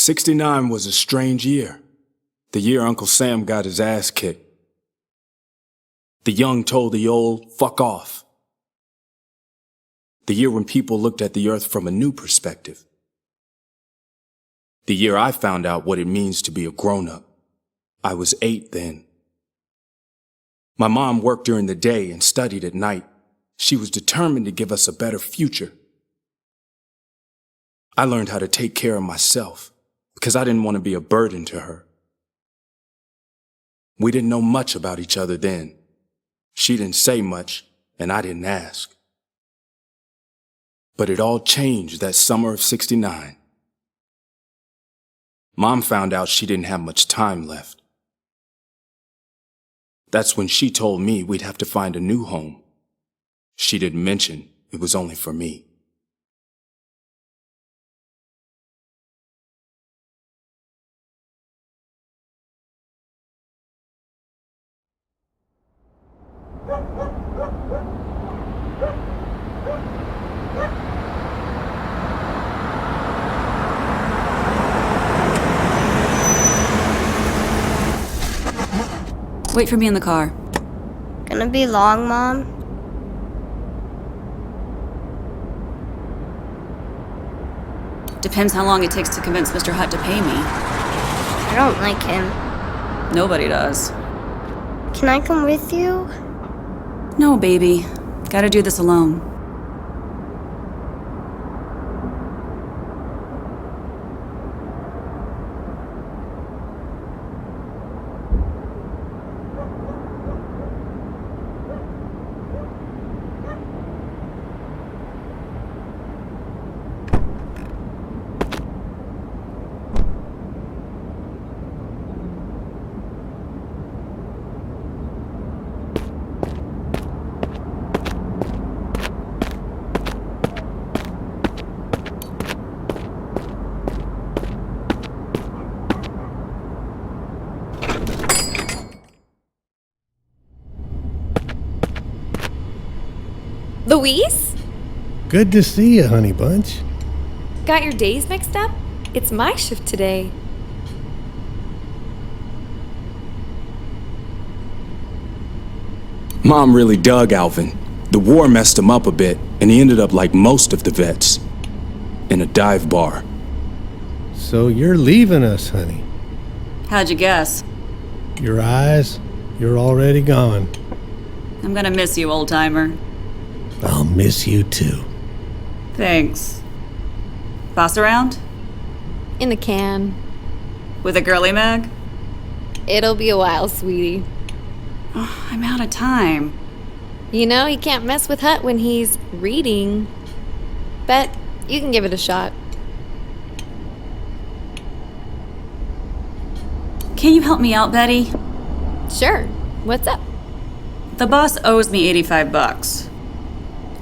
'69 was a strange year. The year Uncle Sam got his ass kicked. The young told the old, fuck off. The year when people looked at the earth from a new perspective. The year I found out what it means to be a grown-up. I was 8 then. My mom worked during the day and studied at night. She was determined to give us a better future. I learned how to take care of myself because I didn't want to be a burden to her. We didn't know much about each other then. She didn't say much, and I didn't ask. But it all changed that summer of '69. Mom found out she didn't have much time left. That's when she told me we'd have to find a new home. She didn't mention it was only for me. Wait for me in the car. Gonna be long, Mom? Depends how long it takes to convince Mr. Hutt to pay me. I don't like him. Nobody does. Can I come with you? No, baby. Gotta do this alone. Louise? Good to see you, honey bunch. Got your days mixed up? It's my shift today. Mom really dug Alvin. The war messed him up a bit, and he ended up like most of the vets, in a dive bar. So you're leaving us, honey. How'd you guess? Your eyes, you're already gone. I'm gonna miss you, old-timer. I'll miss you too. Thanks. Boss around? In the can. With a girly mag? It'll be a while, sweetie. Oh, I'm out of time. You know, he can't mess with Hutt when he's reading. Bet you can give it a shot. Can you help me out, Betty? Sure. What's up? The boss owes me $85.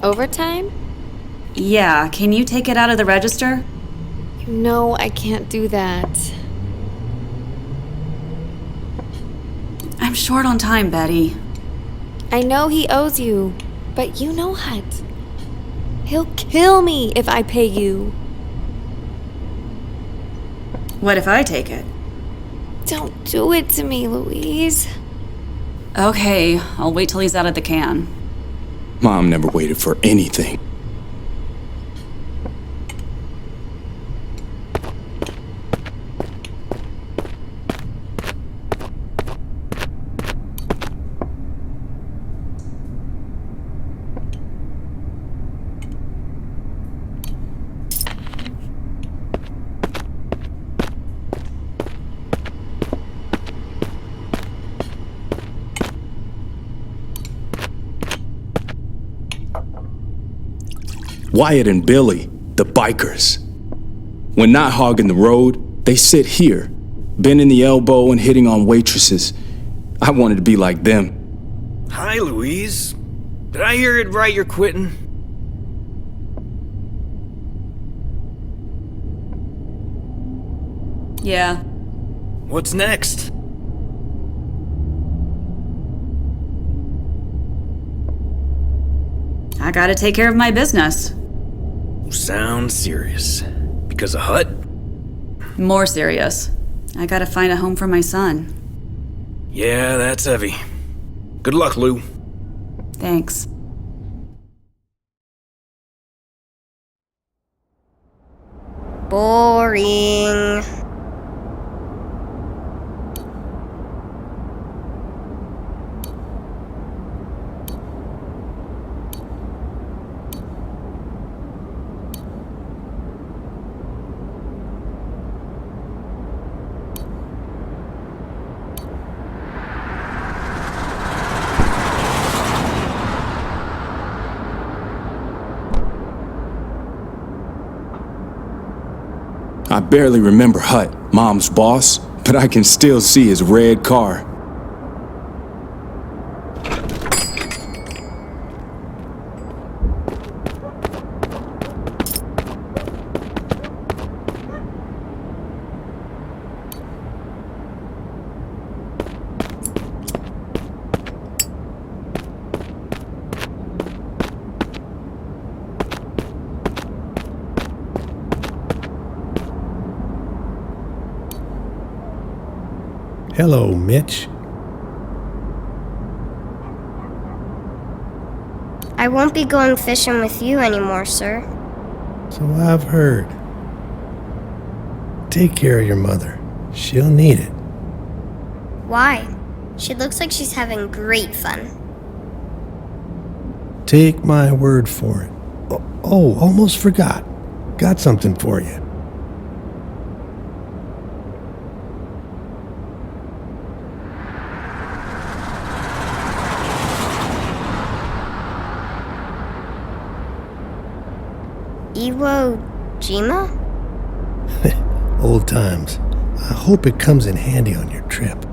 Overtime? Yeah, can you take it out of the register? No, I can't do that. I'm short on time, Betty. I know he owes you, but you know Hutt. He'll kill me if I pay you. What if I take it? Don't do it to me, Louise. Okay, I'll wait till he's out of the can. Mom never waited for anything. Wyatt and Billy, the bikers. When not hogging the road, they sit here, bending the elbow and hitting on waitresses. I wanted to be like them. Hi, Louise. Did I hear it right you're quitting? Yeah. What's next? I gotta take care of my business. Sounds serious. Because of Hutt? More serious. I gotta find a home for my son. Yeah, that's heavy. Good luck, Lou. Thanks. Boring. I barely remember Hut, Mom's boss, but I can still see his red car. Hello, Mitch. I won't be going fishing with you anymore, sir. So I've heard. Take care of your mother. She'll need it. Why? She looks like she's having great fun. Take my word for it. Oh, almost forgot. Got something for you. Iwo Jima? Old times. I hope it comes in handy on your trip.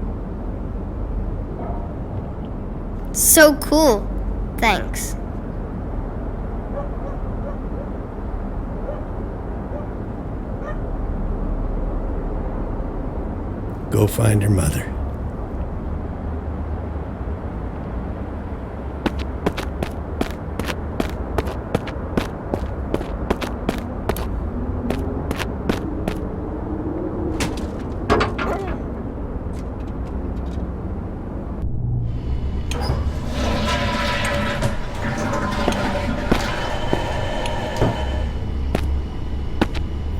So cool. Thanks. Go find your mother.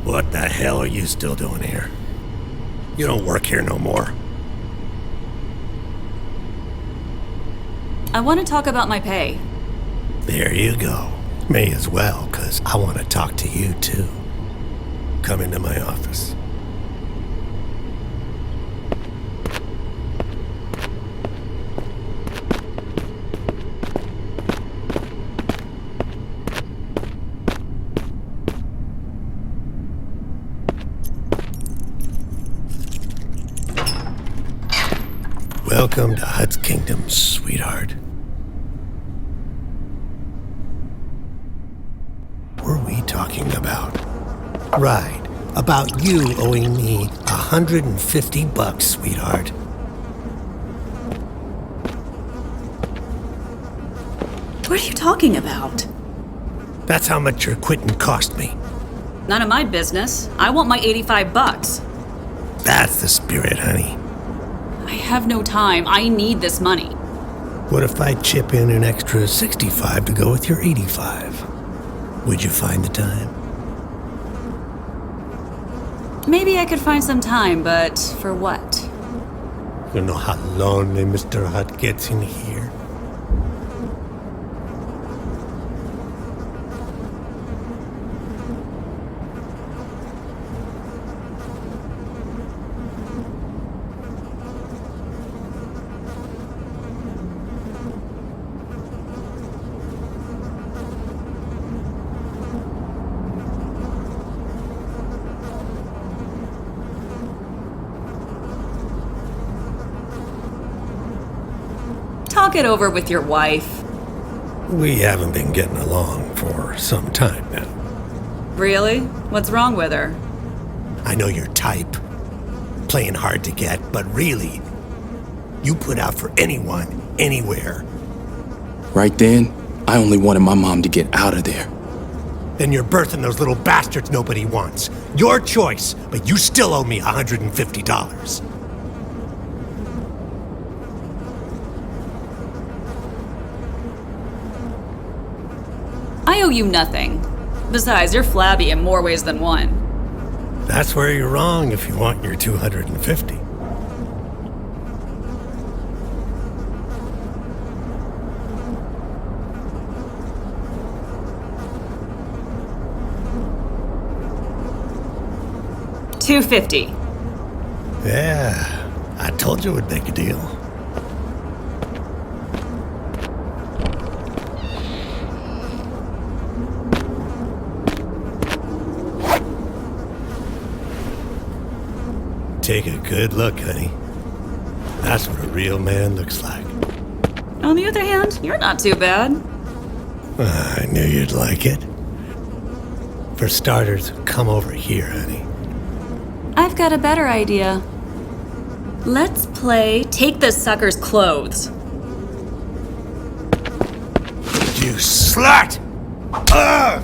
What the hell are you still doing here? You don't work here no more. I want to talk about my pay. There you go. May as well, 'cause I want to talk to you too. Come into my office. Welcome to Hut's Kingdom, sweetheart. What were we talking about? Right, about you owing me $150, sweetheart. What are you talking about? That's how much your quitting cost me. None of my business. I want my $85. That's the spirit, honey. I have no time. I need this money. What if I chip in an extra 65 to go with your 85? Would you find the time? Maybe I could find some time, but for what? You know how lonely Mr. Hut gets in here. Talk it over with your wife. We haven't been getting along for some time now. Really? What's wrong with her? I know your type. Playing hard to get, but really, you put out for anyone, anywhere. Right then, I only wanted my mom to get out of there. then you're birthing those little bastards nobody wants. Your choice, but you still owe me $150. I owe you nothing. Besides, you're flabby in more ways than one. That's where you're wrong if you want your 250. $250. Yeah, I told you we'd make a deal. Take a good look, honey. That's what a real man looks like. On the other hand, you're not too bad. I knew you'd like it. For starters, come over here, honey. I've got a better idea. Let's play Take This Sucker's Clothes. You slut! Ugh!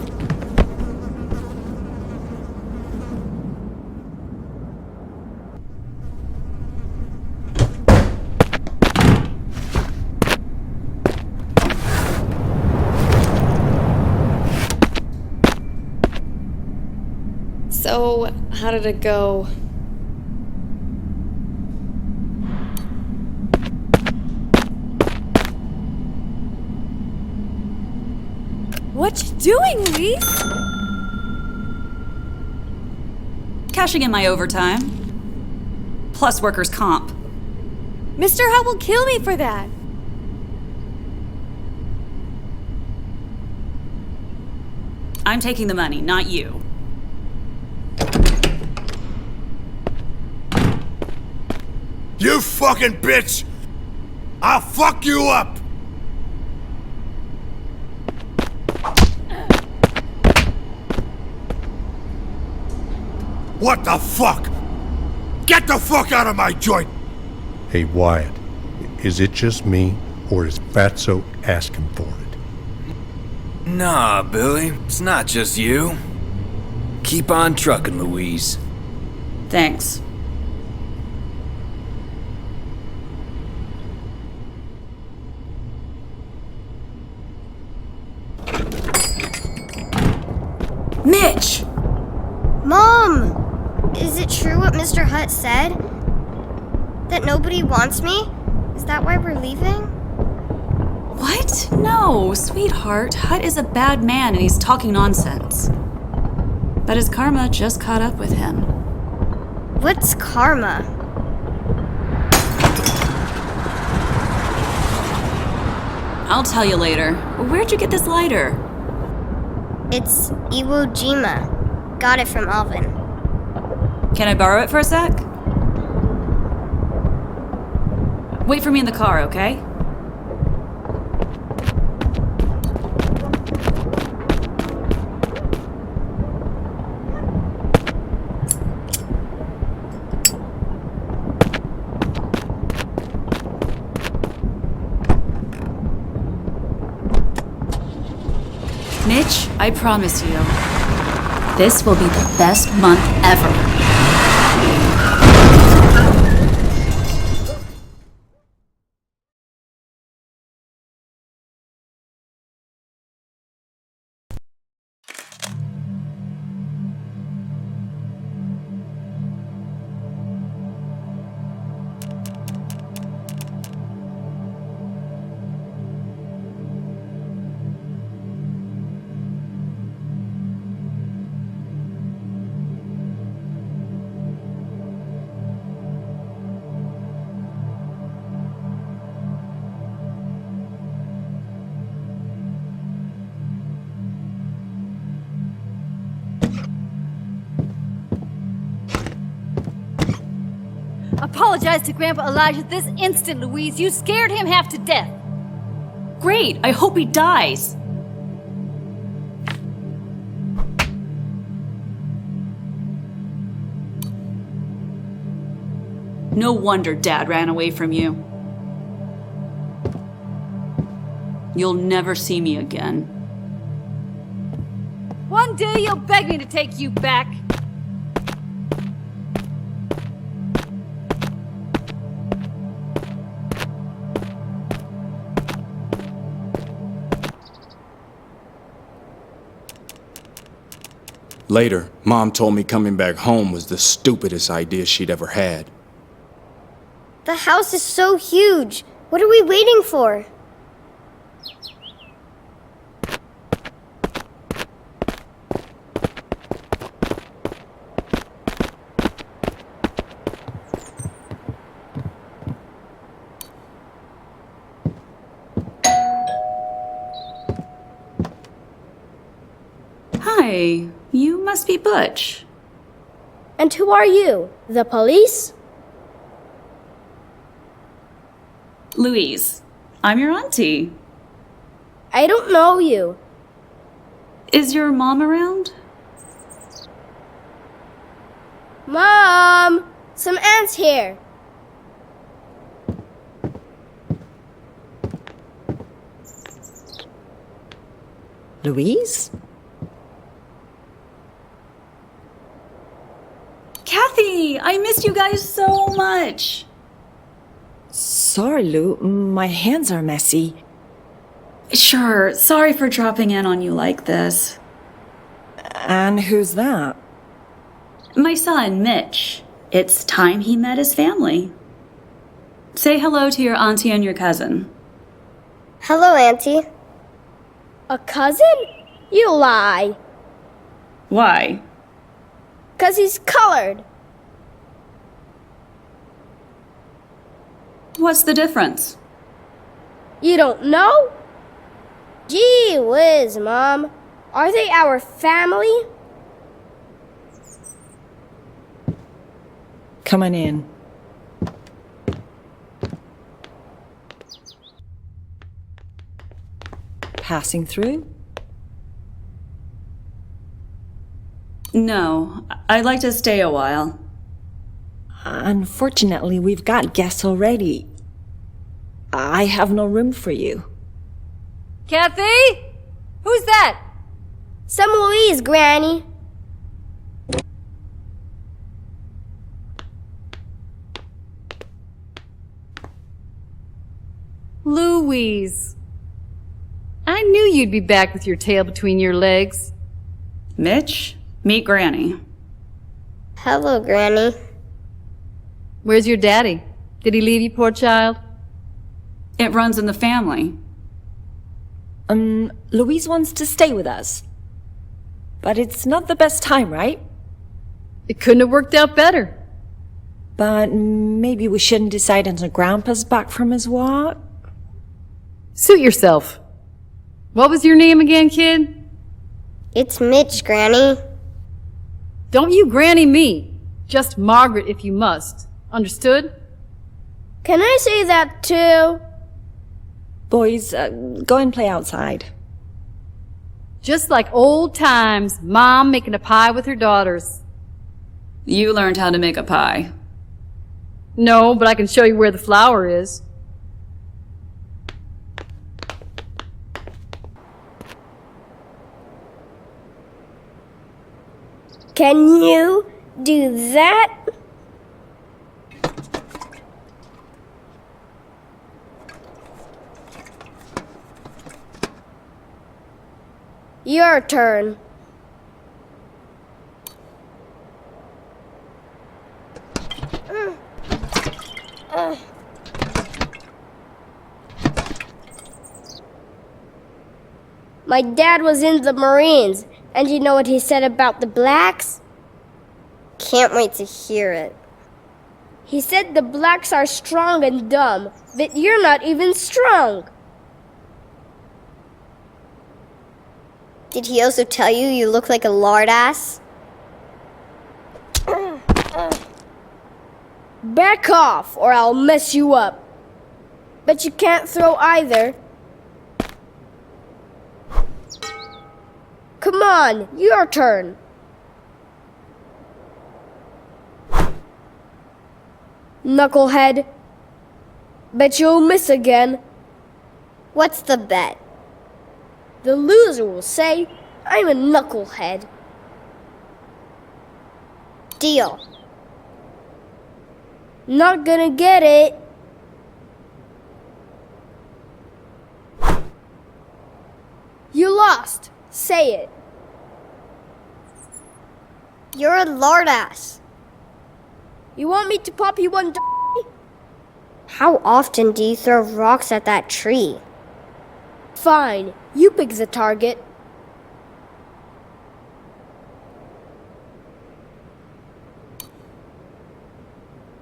So, how did it go? What you doing, Louise? Cashing in my overtime. Plus workers' comp. Mr. Hutt will kill me for that. I'm taking the money, not you. You fucking bitch! I'll fuck you up! What the fuck? Get the fuck out of my joint! Hey, Wyatt, is it just me, or is Fatso asking for it? Nah, Billy, it's not just you. Keep on trucking, Louise. Thanks. Mitch! Mom! Is it true what Mr. Hutt said? That nobody wants me? Is that why we're leaving? What? No, sweetheart. Hutt is a bad man and he's talking nonsense. But his karma just caught up with him. What's karma? I'll tell you later. Where'd you get this lighter? It's Iwo Jima. Got it from Alvin. Can I borrow it for a sec? Wait for me in the car, okay? Mitch, I promise you, this will be the best month ever. Apologize to Grandpa Elijah this instant, Louise. You scared him half to death. Great, I hope he dies. No wonder Dad ran away from you. You'll never see me again. One Someday you'll beg me to take you back. Later, Mom told me coming back home was the stupidest idea she'd ever had. The house is so huge. What are we waiting for? Hi, you must be Butch. And who are you? The police? Louise, I'm your auntie. I don't know you. Is your mom around? Mom! Some ants here. Louise? Kathy, I missed you guys so much. Sorry, Lou. My hands are messy. Sure, sorry for dropping in on you like this. And who's that? My son, Mitch. It's time he met his family. Say hello to your auntie and your cousin. Hello, Auntie. A cousin? You lie. Why? 'Cause he's colored. What's the difference? You don't know? Gee whiz, Mom. Are they our family? Come on in. Passing through? No, I'd like to stay a while. Unfortunately, we've got guests already. I have no room for you. Kathy? Who's that? Some Louise, Granny. Louise. I knew you'd be back with your tail between your legs. Mitch, meet Granny. Hello, Granny. Where's your daddy? Did he leave you, poor child? It runs in the family. Louise wants to stay with us. But it's not the best time, right? It couldn't have worked out better. But maybe we shouldn't decide until Grandpa's back from his walk? Suit yourself. What was your name again, kid? It's Mitch, Granny. Don't you granny me. Just Margaret if you must. Understood? Can I say that too? Boys, go and play outside. Just like old times, Mom making a pie with her daughters. You learned how to make a pie. No, but I can show you where the flour is. Can you do that? Your turn. My dad was in the Marines, and you know what he said about the blacks? Can't wait to hear it. He said the blacks are strong and dumb, but you're not even strong. Did he also tell you you look like a lard ass? Back off, or I'll mess you up. But you can't throw either. Come on, your turn. Knucklehead. Bet you'll miss again. What's the bet? The loser will say, I'm a knucklehead. Deal. Not gonna get it. You lost. Say it. You're a lardass. You want me to pop you one? How often do you throw rocks at that tree? Fine. You pick the target.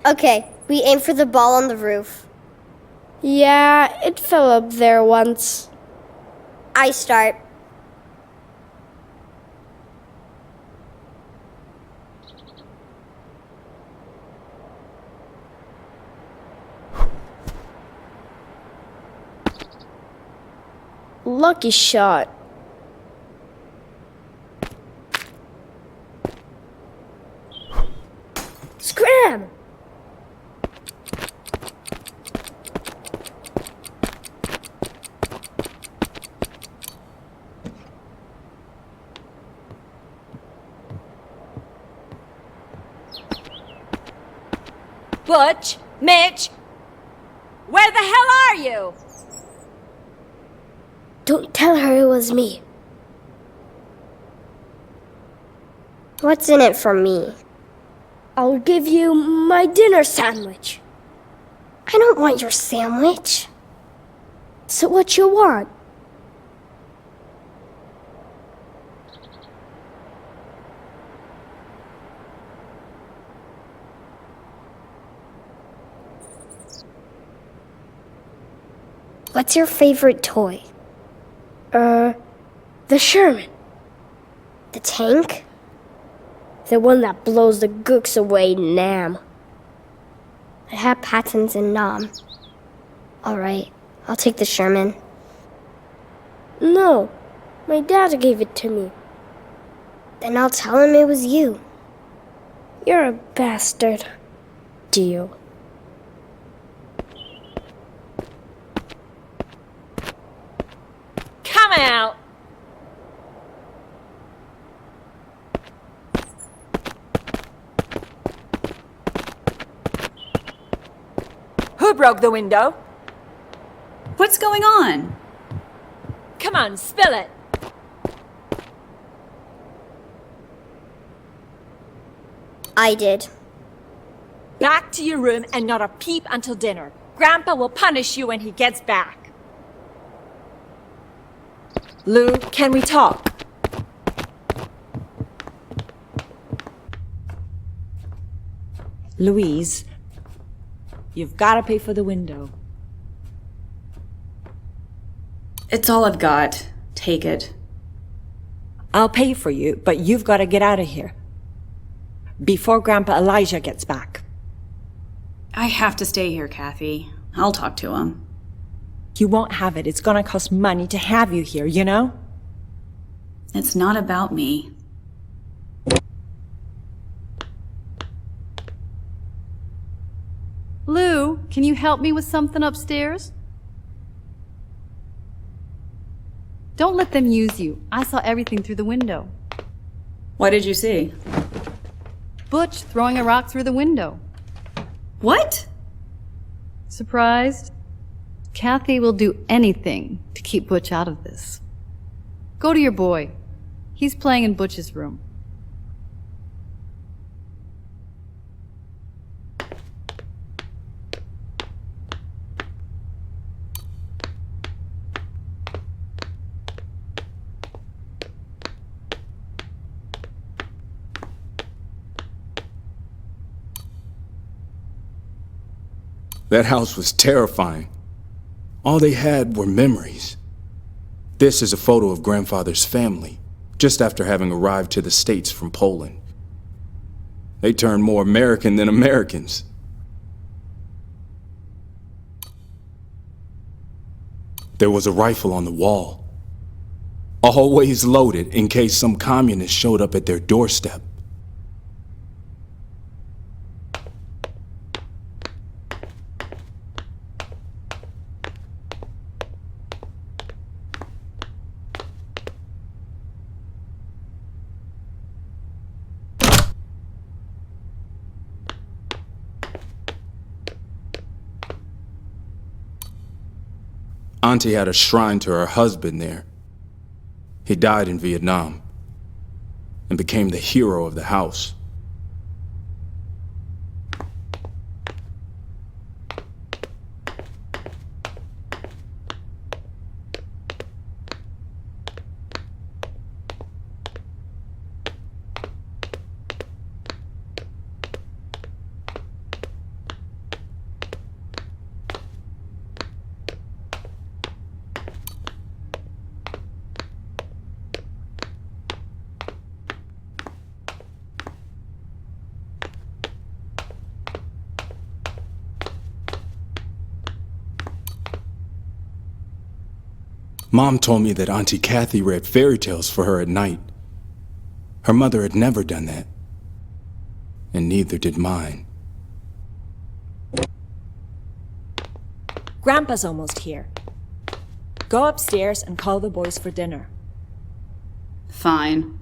Okay, we aim for the ball on the roof. Yeah, it fell up there once. I start. Lucky shot. Scram! Butch, Mitch, where the hell are you? Don't tell her it was me. What's in it for me? I'll give you my dinner sandwich. I don't want your sandwich. So what you want? What's your favorite toy? The Sherman. The tank? The one that blows the gooks away in Nam. I have patents in Nam. Alright, I'll take the Sherman. No, my dad gave it to me. Then I'll tell him it was you. You're a bastard. Deal. Come out! Who broke the window? What's going on? Come on, spill it. I did. Back to your room and not a peep until dinner. Grandpa will punish you when he gets back. Lou, can we talk? Louise, you've got to pay for the window. It's all I've got. Take it. I'll pay for you, but you've got to get out of here. Before Grandpa Elijah gets back. I have to stay here, Kathy. I'll talk to him. You won't have it. It's gonna cost money to have you here, you know? It's not about me. Lou, can you help me with something upstairs? Don't let them use you. I saw everything through the window. What did you see? Butch throwing a rock through the window. What? Surprised? Kathy will do anything to keep Butch out of this. Go to your boy. He's playing in Butch's room. That house was terrifying. All they had were memories. This is a photo of grandfather's family, just after having arrived to the States from Poland. They turned more American than Americans. There was a rifle on the wall, always loaded in case some communist showed up at their doorstep. Auntie had a shrine to her husband there. He died in Vietnam and became the hero of the house. Mom told me that Auntie Kathy read fairy tales for her at night. Her mother had never done that, and neither did mine. Grandpa's almost here. Go upstairs and call the boys for dinner. Fine.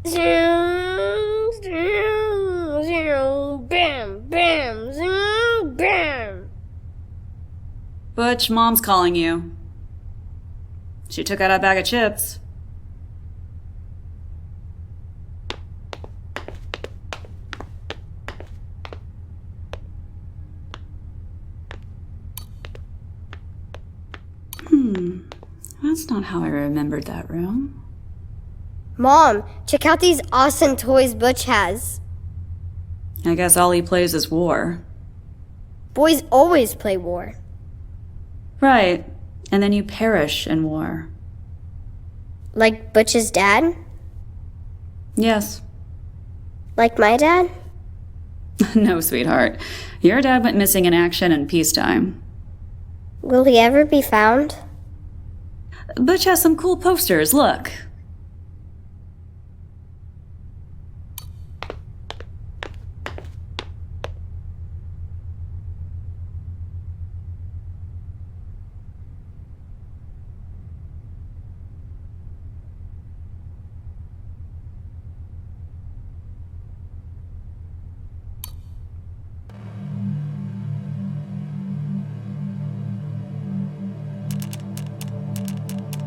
Zoom, zoom, zoom, bam, bam, zoom, bam. Butch, Mom's calling you. She took out a bag of chips. That's not how I remembered that room. Mom, check out these awesome toys Butch has. I guess all he plays is war. Boys always play war. Right. And then you perish in war. Like Butch's dad? Yes. Like my dad? No, sweetheart. Your dad went missing in action in peacetime. Will he ever be found? Butch has some cool posters, look.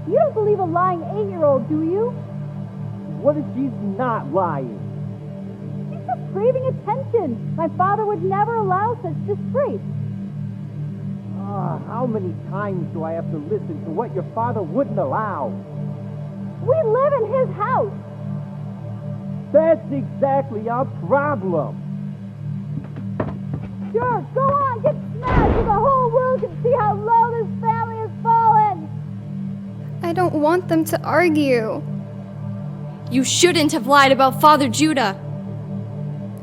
You don't believe a lying 8-year-old, do you? What if she's not lying? She's just craving attention. My father would never allow such disgrace. How many times do I have to listen to what your father wouldn't allow? We live in his house. That's exactly our problem. Sure, go on, get smashed so the whole world can see how low this family has fallen. I don't want them to argue. You shouldn't have lied about Father Judah.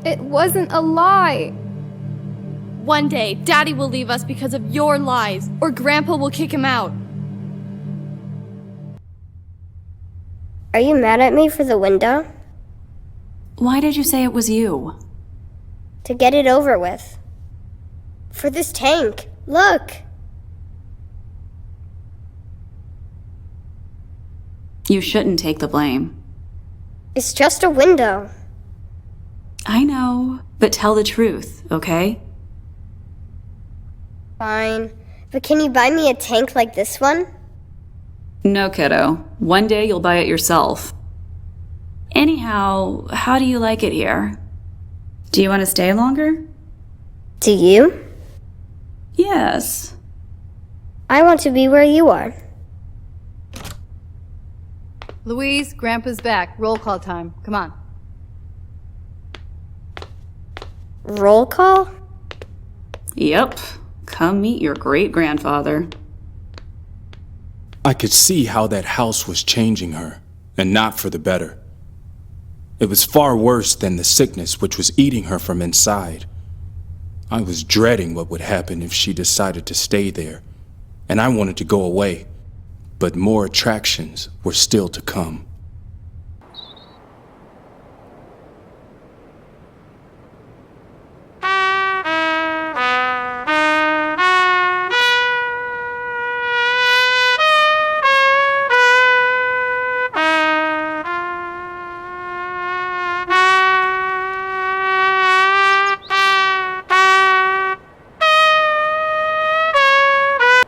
It wasn't a lie. One day, Daddy will leave us because of your lies, or Grandpa will kick him out. Are you mad at me for the window? Why did you say it was you? To get it over with. For this tank. Look! You shouldn't take the blame. It's just a window. I know, but tell the truth, okay? Fine. But can you buy me a tank like this one? No, kiddo. One day you'll buy it yourself. Anyhow, how do you like it here? Do you want to stay longer? Do you? Yes. I want to be where you are. Louise, Grandpa's back. Roll call time. Come on. Roll call? Yep. Come meet your great-grandfather. I could see how that house was changing her, and not for the better. It was far worse than the sickness which was eating her from inside. I was dreading what would happen if she decided to stay there, and I wanted to go away, but more attractions were still to come.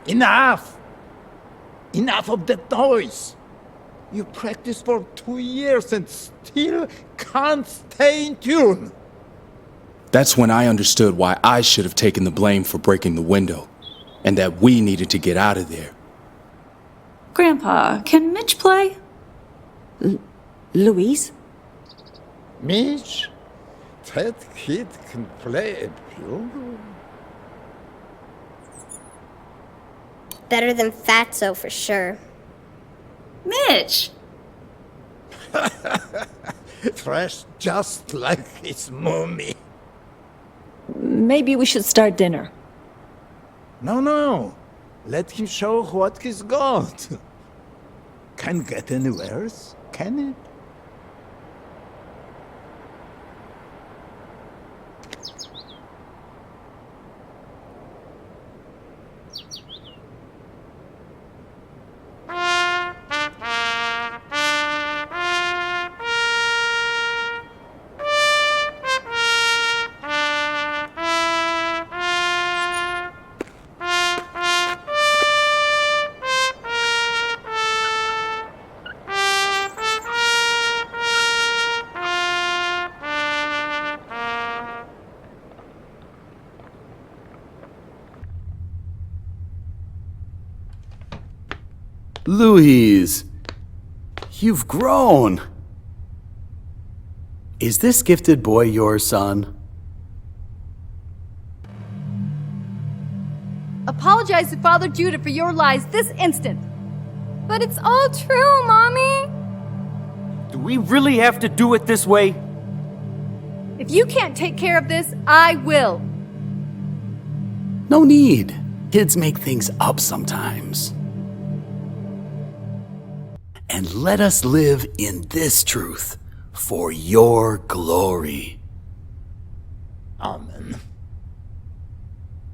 Enough! Enough of that noise! You practiced for 2 years and still can't stay in tune! That's when I understood why I should have taken the blame for breaking the window, and that we needed to get out of there. Grandpa, can Mitch play? Louise? Mitch? That kid can play a bugle? Better than Fatso for sure. Mitch! Fresh just like his mommy. Maybe we should start dinner. No. Let him show what he's got. Can't get any worse, can it? Louise, you've grown. Is this gifted boy your son? Apologize to Father Judah for your lies this instant. But it's all true, Mommy! Do we really have to do it this way? If you can't take care of this, I will. No need. Kids make things up sometimes. And let us live in this truth for your glory. Amen.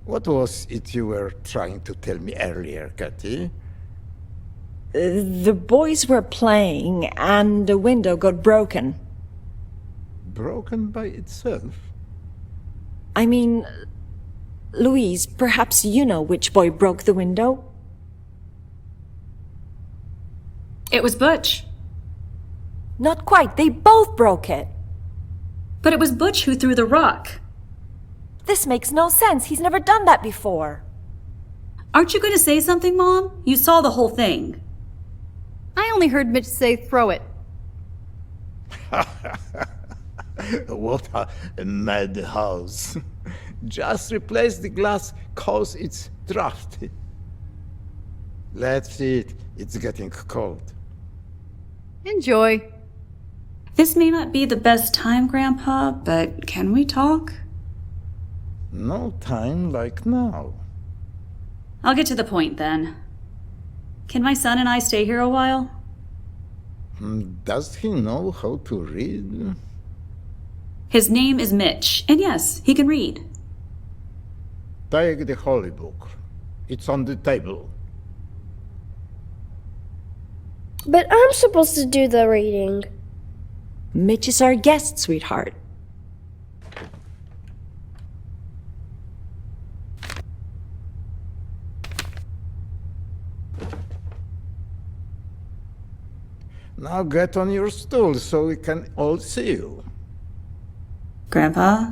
What was it you were trying to tell me earlier, Kathy? The boys were playing and the window got broken. Broken by itself? I mean, Louise, perhaps you know which boy broke the window? It was Butch. Not quite. They both broke it. But it was Butch who threw the rock. This makes no sense. He's never done that before. Aren't you going to say something, Mom? You saw the whole thing. I only heard Mitch say throw it. What a madhouse. Just replace the glass cause it's drafty. Let's eat. It's getting cold. Enjoy. This may not be the best time, Grandpa, but can we talk? No time like now. I'll get to the point then. Can my son and I stay here a while? Does he know how to read? His name is Mitch, and yes, he can read. Take the holy book. It's on the table. But I'm supposed to do the reading. Mitch is our guest, sweetheart. Now get on your stool so we can all see you. Grandpa?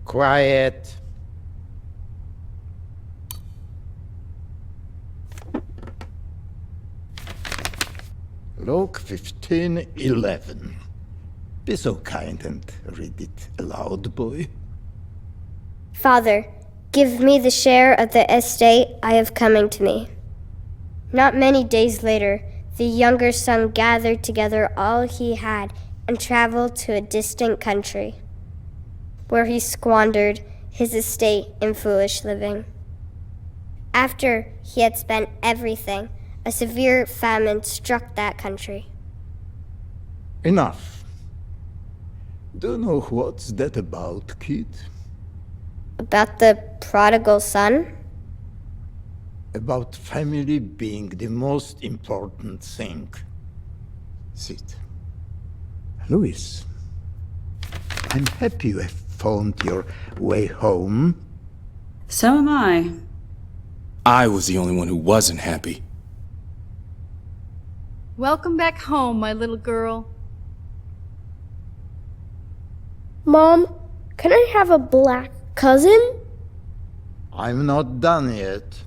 Quiet. Luke 15:11. Be so kind and read it aloud, boy. Father, give me the share of the estate I have coming to me. Not many days later, the younger son gathered together all he had and traveled to a distant country, where he squandered his estate in foolish living. After he had spent everything, a severe famine struck that country. Enough. Do you know what's that about, kid? About the prodigal son? About family being the most important thing. Sit. Louis, I'm happy you have found your way home. So am I. I was the only one who wasn't happy. Welcome back home, my little girl. Mom, can I have a black cousin? I'm not done yet.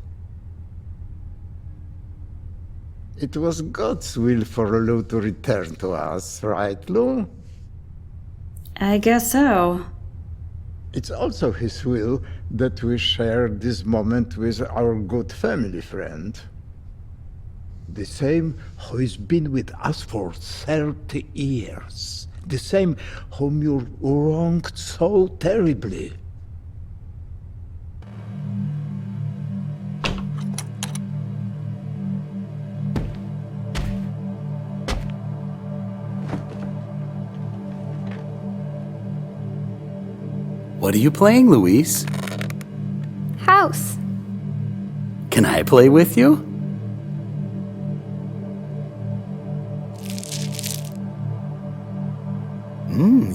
It was God's will for Lou to return to us, right, Lou? I guess so. It's also his will that we share this moment with our good family friend. The same who has been with us for 30 years. The same whom you wronged so terribly. What are you playing, Luis? House. Can I play with you?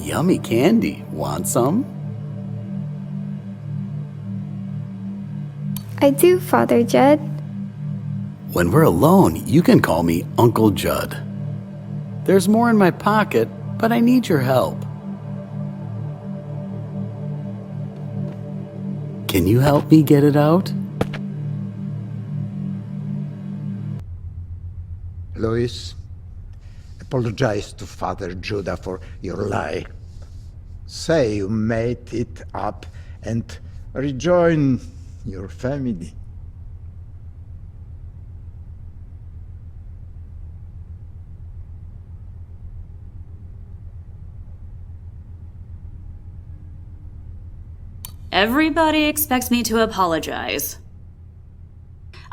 Yummy candy. Want some? I do, Father Judd. When we're alone, you can call me Uncle Judd. There's more in my pocket, but I need your help. Can you help me get it out? Luis, apologize to Father Judah for your lie. Say you made it up and rejoin your family. Everybody expects me to apologize.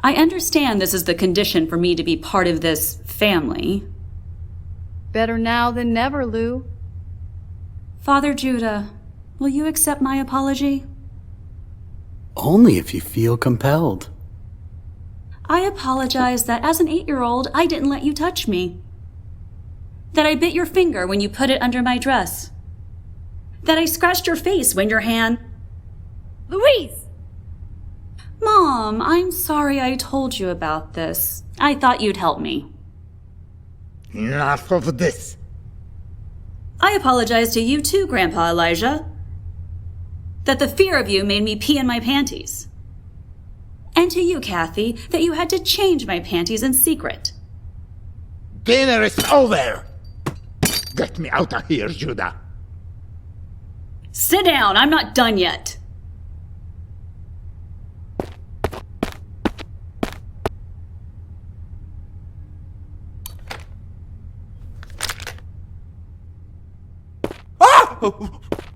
I understand this is the condition for me to be part of this family. Better now than never, Lou. Father Judah, will you accept my apology? Only if you feel compelled. I apologize that as an 8-year-old, I didn't let you touch me. That I bit your finger when you put it under my dress. That I scratched your face when your hand... Louise! Mom, I'm sorry I told you about this. I thought you'd help me. Enough of this. I apologize to you too, Grandpa Elijah. That the fear of you made me pee in my panties. And to you, Kathy, that you had to change my panties in secret. Dinner is over! Get me out of here, Judah. Sit down, I'm not done yet.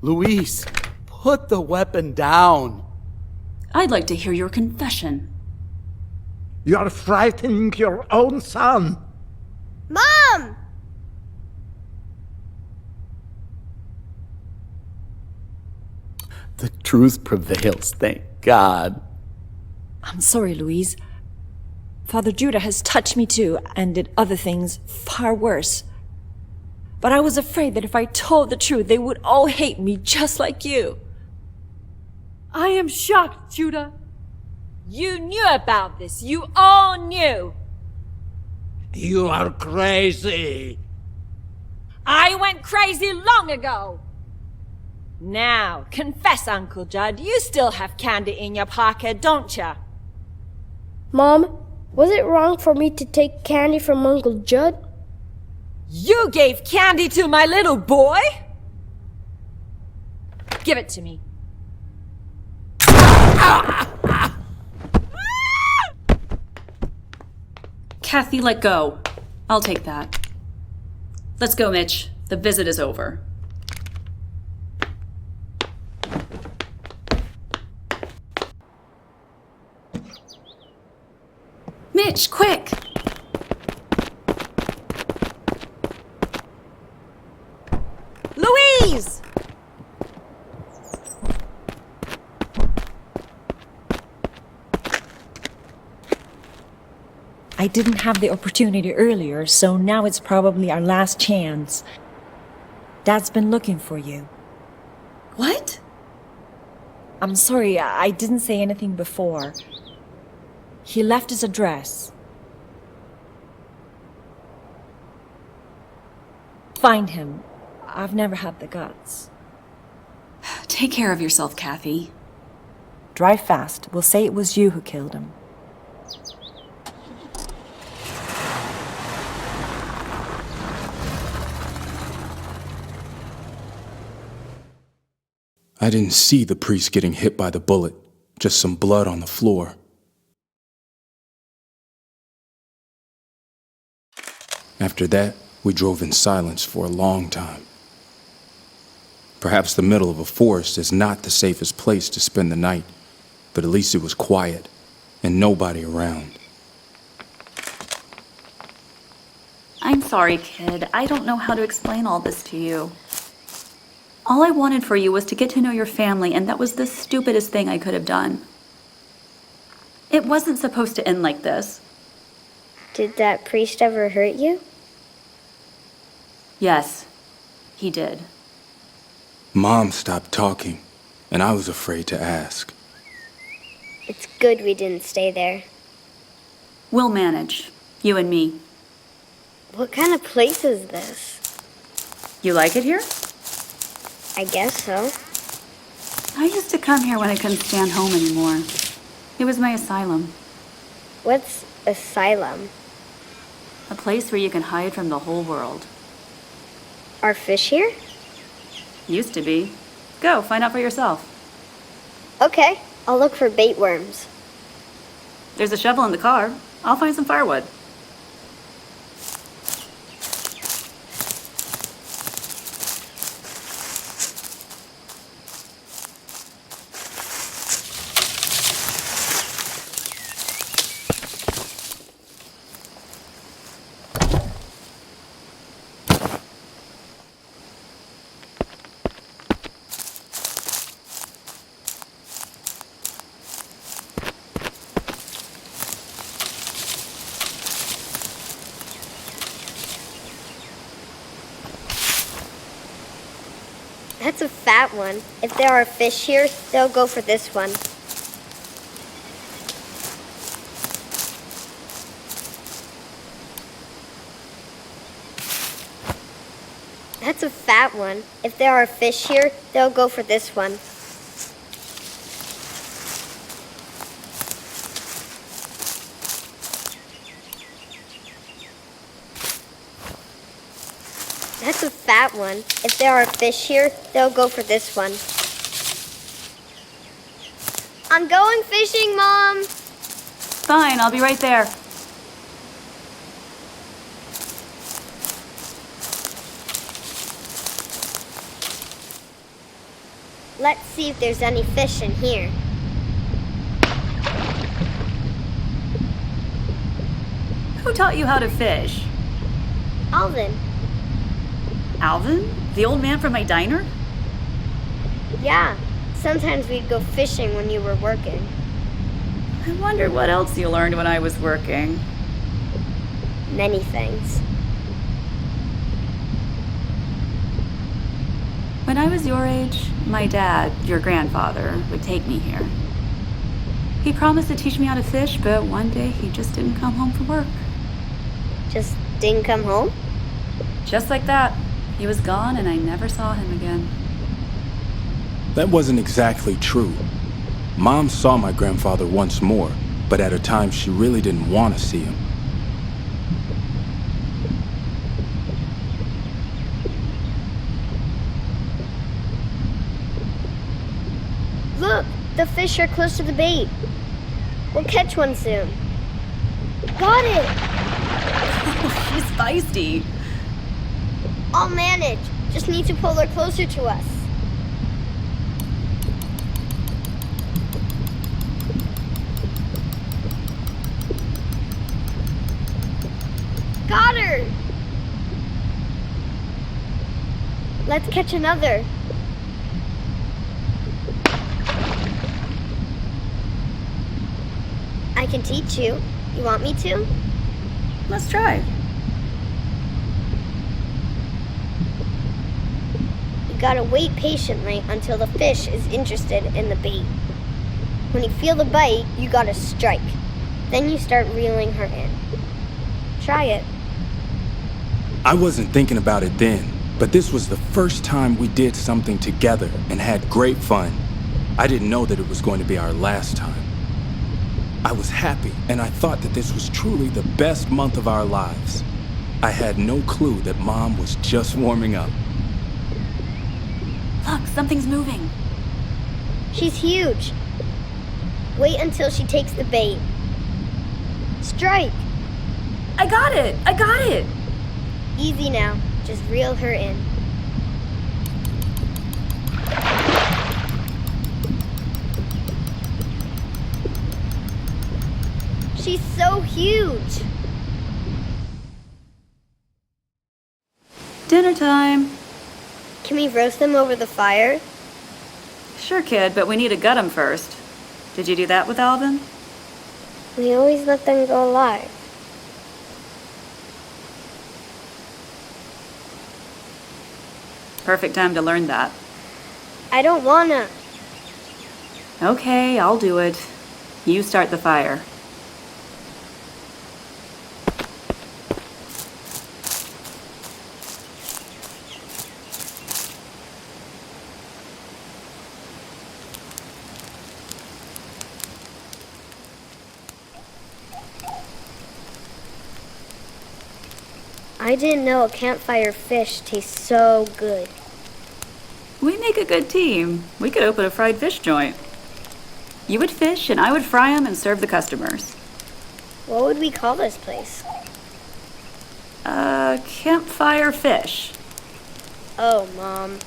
Luis, put the weapon down. I'd like to hear your confession. You are frightening your own son. Mom! The truth prevails, thank God. I'm sorry, Louise. Father Judah has touched me too, and did other things far worse. But I was afraid that if I told the truth, they would all hate me just like you. I am shocked, Judah. You knew about this. You all knew. You are crazy. I went crazy long ago. Now, confess, Uncle Judd. You still have candy in your pocket, don't you? Mom, was it wrong for me to take candy from Uncle Judd? You gave candy to my little boy? Give it to me. Kathy, let go. I'll take that. Let's go, Mitch. The visit is over. Mitch, quick! Louise! I didn't have the opportunity earlier, so now it's probably our last chance. Dad's been looking for you. What? I'm sorry, I didn't say anything before. He left his address. Find him. I've never had the guts. Take care of yourself, Kathy. Drive fast. We'll say it was you who killed him. I didn't see the priest getting hit by the bullet, just some blood on the floor. After that, we drove in silence for a long time. Perhaps the middle of a forest is not the safest place to spend the night, but at least it was quiet and nobody around. I'm sorry, kid. I don't know how to explain all this to you. All I wanted for you was to get to know your family, and that was the stupidest thing I could have done. It wasn't supposed to end like this. Did that priest ever hurt you? Yes, he did. Mom stopped talking, and I was afraid to ask. It's good we didn't stay there. We'll manage, you and me. What kind of place is this? You like it here? I guess so. I used to come here when I couldn't stand home anymore. It was my asylum. What's asylum? A place where you can hide from the whole world. Are fish here? Used to be. Go, find out for yourself. Okay, I'll look for bait worms. There's a shovel in the car. I'll find some firewood. That's a fat one. If there are fish here, they'll go for this one. That's a fat one. If there are fish here, they'll go for this one. That's a fat one. If there are fish here, they'll go for this one. I'm going fishing, Mom! Fine, I'll be right there. Let's see if there's any fish in here. Who taught you how to fish? Alvin. Alvin? The old man from my diner? Yeah. Sometimes we'd go fishing when you were working. I wonder what else you learned when I was working. Many things. When I was your age, my dad, your grandfather, would take me here. He promised to teach me how to fish, but one day he just didn't come home from work. Just didn't come home? Just like that. He was gone and I never saw him again. That wasn't exactly true. Mom saw my grandfather once more, but at a time she really didn't want to see him. Look, the fish are close to the bait. We'll catch one soon. Got it! She's feisty. I'll manage. Just need to pull her closer to us. Got her! Let's catch another. I can teach you. You want me to? Let's try. You gotta wait patiently until the fish is interested in the bait. When you feel the bite, you gotta strike. Then you start reeling her in. Try it. I wasn't thinking about it then, but this was the first time we did something together and had great fun. I didn't know that it was going to be our last time. I was happy, and I thought that this was truly the best month of our lives. I had no clue that Mom was just warming up. Look, something's moving. She's huge. Wait until she takes the bait. Strike! I got it! I got it! Easy now. Just reel her in. She's so huge. Dinner time. Can we roast them over the fire? Sure, kid, but we need to gut them first. Did you do that with Alvin? We always let them go alive. Perfect time to learn that. I don't wanna. Okay, I'll do it. You start the fire. I didn't know a campfire fish tastes so good. We make a good team. We could open a fried fish joint. You would fish and I would fry them and serve the customers. What would we call this place? Campfire Fish. Oh, Mom.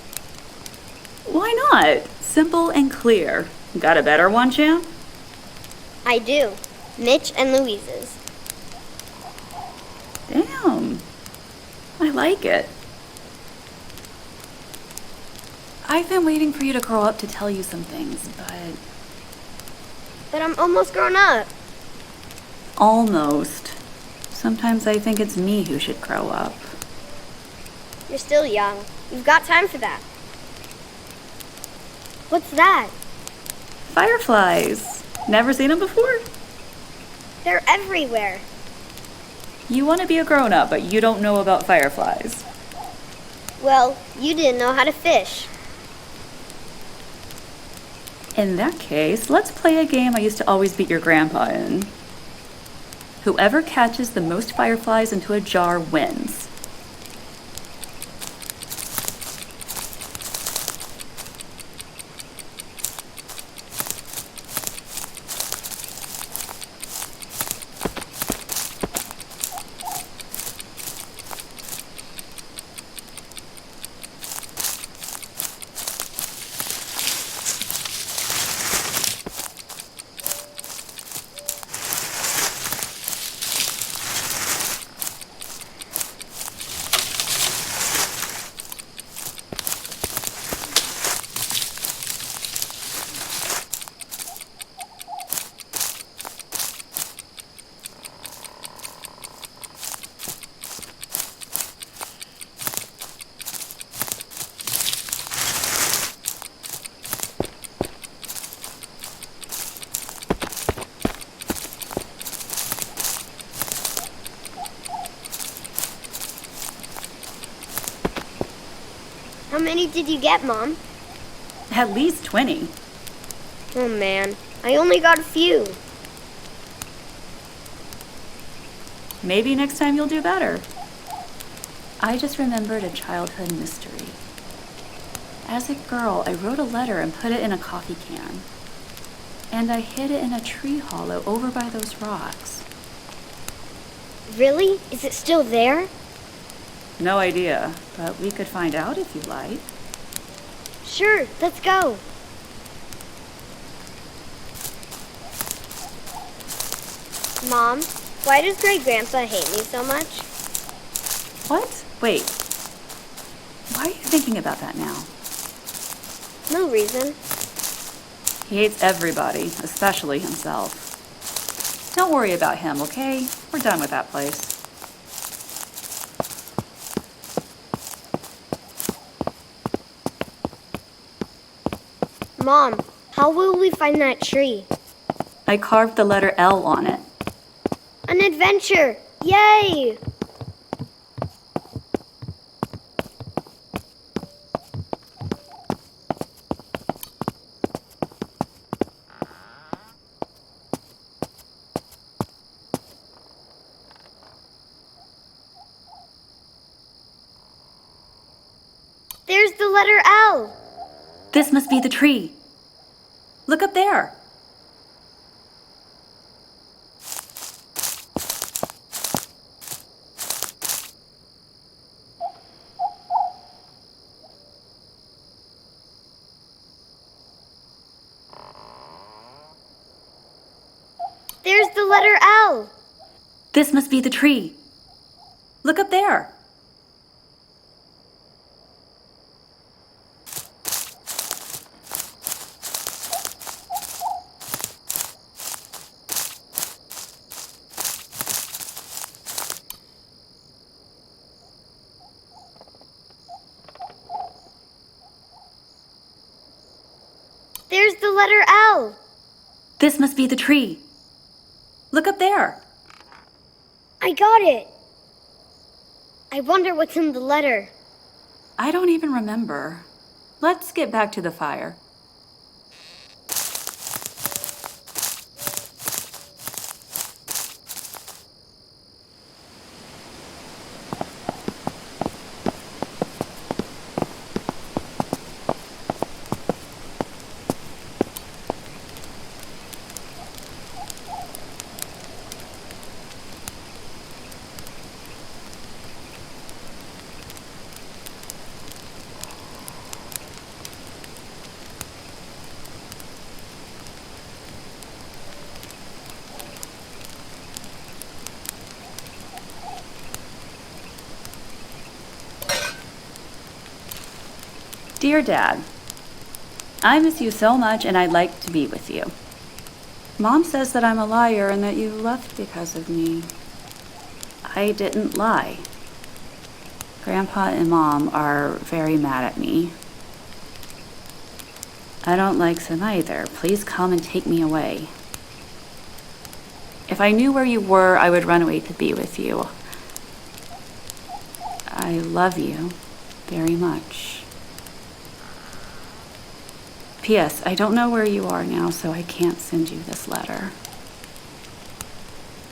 Why not? Simple and clear. Got a better one, champ? I do. Mitch and Louise's. Damn. I like it. I've been waiting for you to grow up to tell you some things, But I'm almost grown up. Almost. Sometimes I think it's me who should grow up. You're still young. You've got time for that. What's that? Fireflies. Never seen them before? They're everywhere. You want to be a grown-up, but you don't know about fireflies. Well, you didn't know how to fish. In that case, let's play a game I used to always beat your grandpa in. Whoever catches the most fireflies into a jar wins. How many did you get, Mom? At least 20. Oh man, I only got a few. Maybe next time you'll do better. I just remembered a childhood mystery. As a girl, I wrote a letter and put it in a coffee can. And I hid it in a tree hollow over by those rocks. Really? Is it still there? No idea, but we could find out if you like. Sure, let's go. Mom, why does Great Grandpa hate me so much? What? Wait. Why are you thinking about that now? No reason. He hates everybody, especially himself. Don't worry about him, okay? We're done with that place. Mom, how will we find that tree? I carved the letter L on it. An adventure! Yay! There's the letter L. This must be the tree. Look up there. There's the letter L. This must be the tree. Look up there. There's the letter L. This must be the tree. Look up there. I got it. I wonder what's in the letter. I don't even remember. Let's get back to the fire. Dear Dad, I miss you so much and I'd like to be with you. Mom says that I'm a liar and that you left because of me. I didn't lie. Grandpa and Mom are very mad at me. I don't like them either. Please come and take me away. If I knew where you were, I would run away to be with you. I love you very much. P.S. I don't know where you are now, so I can't send you this letter.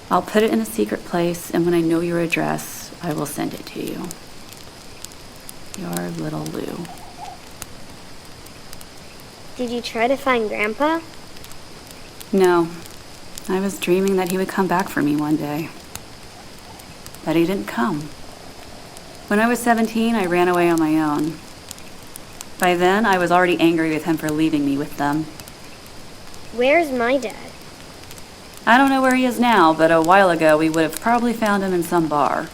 I'll put it in a secret place, and when I know your address, I will send it to you. Your little Lou. Did you try to find Grandpa? No. I was dreaming that he would come back for me one day. But he didn't come. When I was 17, I ran away on my own. By then, I was already angry with him for leaving me with them. Where's my dad? I don't know where he is now, but a while ago we would have probably found him in some bar.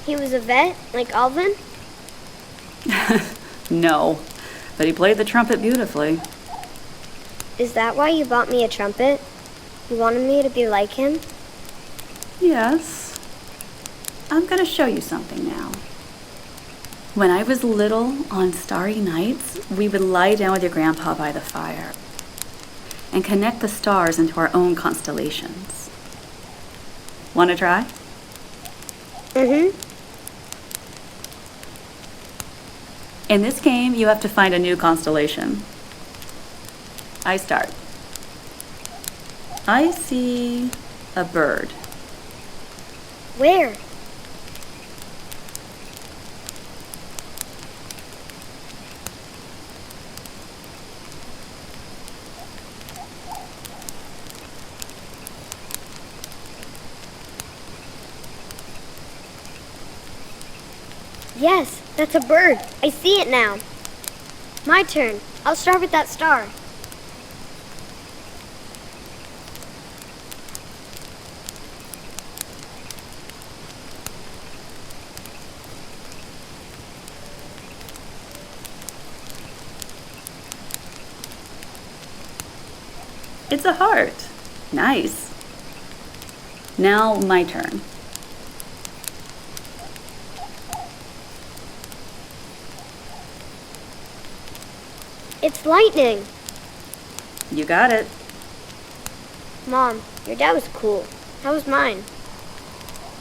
He was a vet, like Alvin? No, but he played the trumpet beautifully. Is that why you bought me a trumpet? You wanted me to be like him? Yes. I'm gonna show you something now. When I was little, on starry nights, we would lie down with your grandpa by the fire and connect the stars into our own constellations. Want to try? Mm-hmm. In this game, you have to find a new constellation. I start. I see a bird. Where? Yes, that's a bird. I see it now. My turn. I'll start with that star. It's a heart. Nice. Now my turn. It's lightning. You got it. Mom, your dad was cool. How was mine?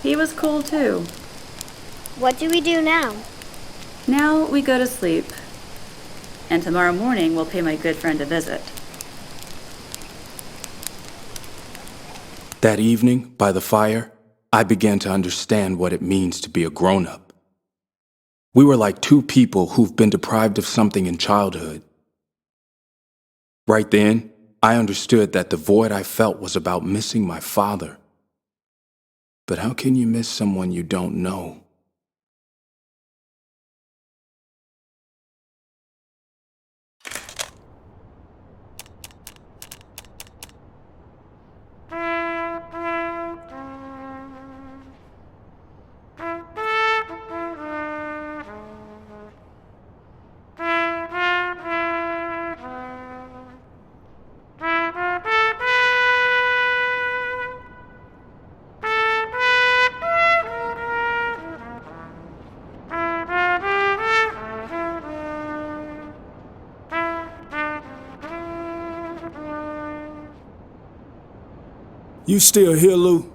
He was cool too. What do we do now? Now we go to sleep. And tomorrow morning we'll pay my good friend a visit. That evening, by the fire, I began to understand what it means to be a grown-up. We were like two people who've been deprived of something in childhood. Right then, I understood that the void I felt was about missing my father. But how can you miss someone you don't know? You still here, Lou?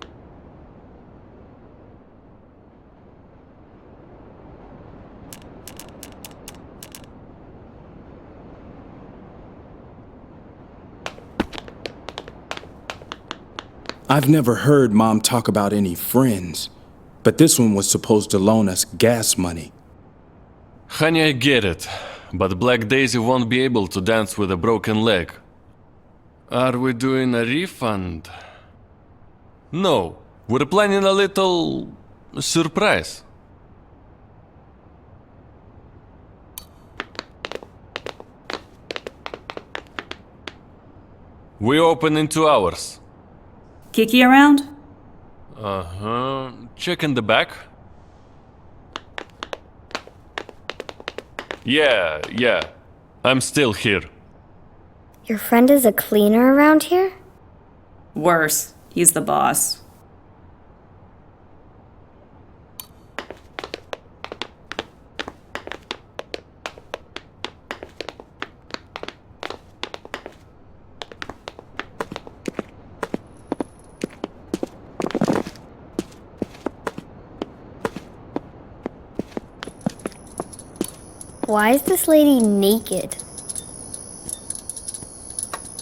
I've never heard Mom talk about any friends, but this one was supposed to loan us gas money. Honey, I get it, but Black Daisy won't be able to dance with a broken leg. Are we doing a refund? No, we're planning a little surprise. We open in 2 hours. Kiki around? Uh-huh. Check in the back. Yeah. I'm still here. Your friend is a cleaner around here? Worse, he's the boss. Why is this lady naked?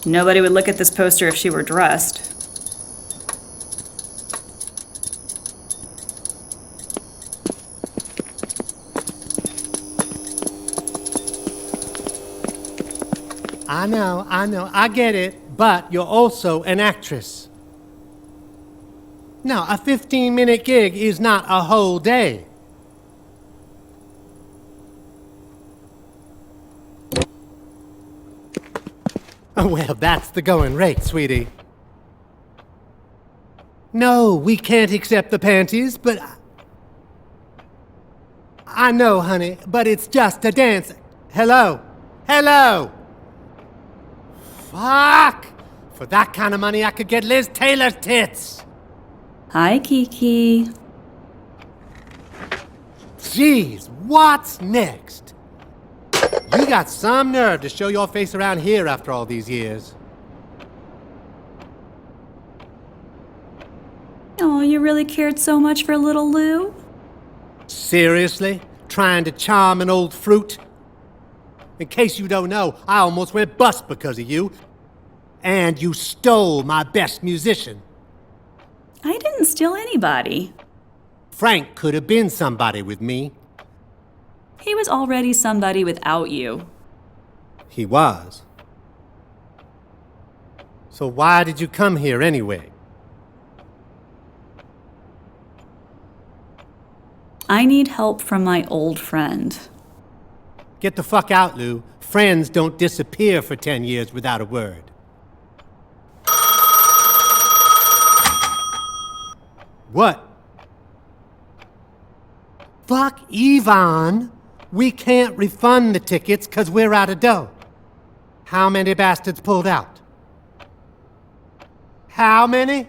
Nobody would look at this poster if she were dressed. I know, I get it, but you're also an actress. Now, a 15-minute gig is not a whole day. Oh, well, that's the going rate, sweetie. No, we can't accept the panties, but... I know, honey, but it's just a dance. Hello? Fuck! For that kind of money, I could get Liz Taylor's tits. Hi, Kiki. Jeez, what's next? You got some nerve to show your face around here after all these years. Oh, you really cared so much for little Lou? Seriously? Trying to charm an old fruit? In case you don't know, I almost went bust because of you. And you stole my best musician. I didn't steal anybody. Frank could have been somebody with me. He was already somebody without you. He was. So why did you come here anyway? I need help from my old friend. Get the fuck out, Lou. Friends don't disappear for 10 years without a word. What? Fuck Yvonne. We can't refund the tickets because we're out of dough. How many bastards pulled out? How many?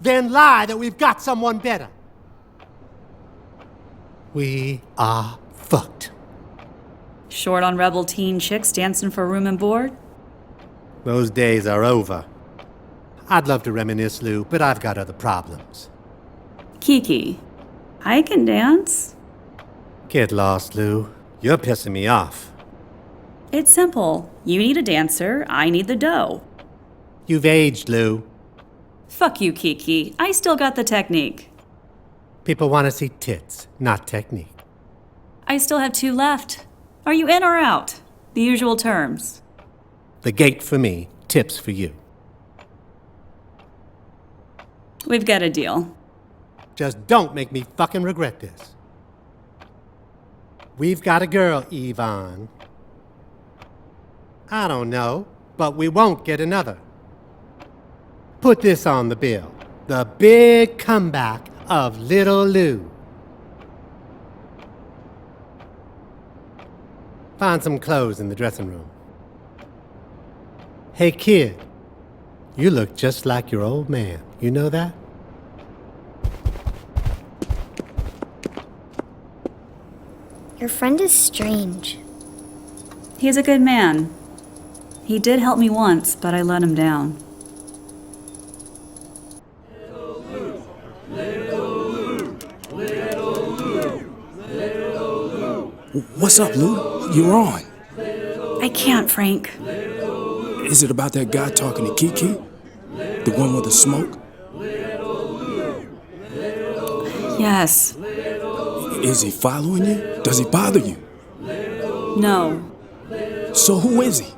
Then lie that we've got someone better. We are fucked. Short on rebel teen chicks dancing for room and board? Those days are over. I'd love to reminisce, Lou, but I've got other problems. Kiki, I can dance. Get lost, Lou. You're pissing me off. It's simple. You need a dancer, I need the dough. You've aged, Lou. Fuck you, Kiki. I still got the technique. People want to see tits, not technique. I still have 2 left. Are you in or out? The usual terms. The gate for me, tips for you. We've got a deal. Just don't make me fucking regret this. We've got a girl, Yvonne. I don't know, but we won't get another. Put this on the bill. The big comeback of Little Lou. Find some clothes in the dressing room. Hey, kid. You look just like your old man. You know that? Your friend is strange. He's a good man. He did help me once, but I let him down. What's up, Lou? You're on. I can't, Frank. Is it about that guy talking to Kiki? The one with the smoke? Yes. Is he following you? Does he bother you? No. So who is he?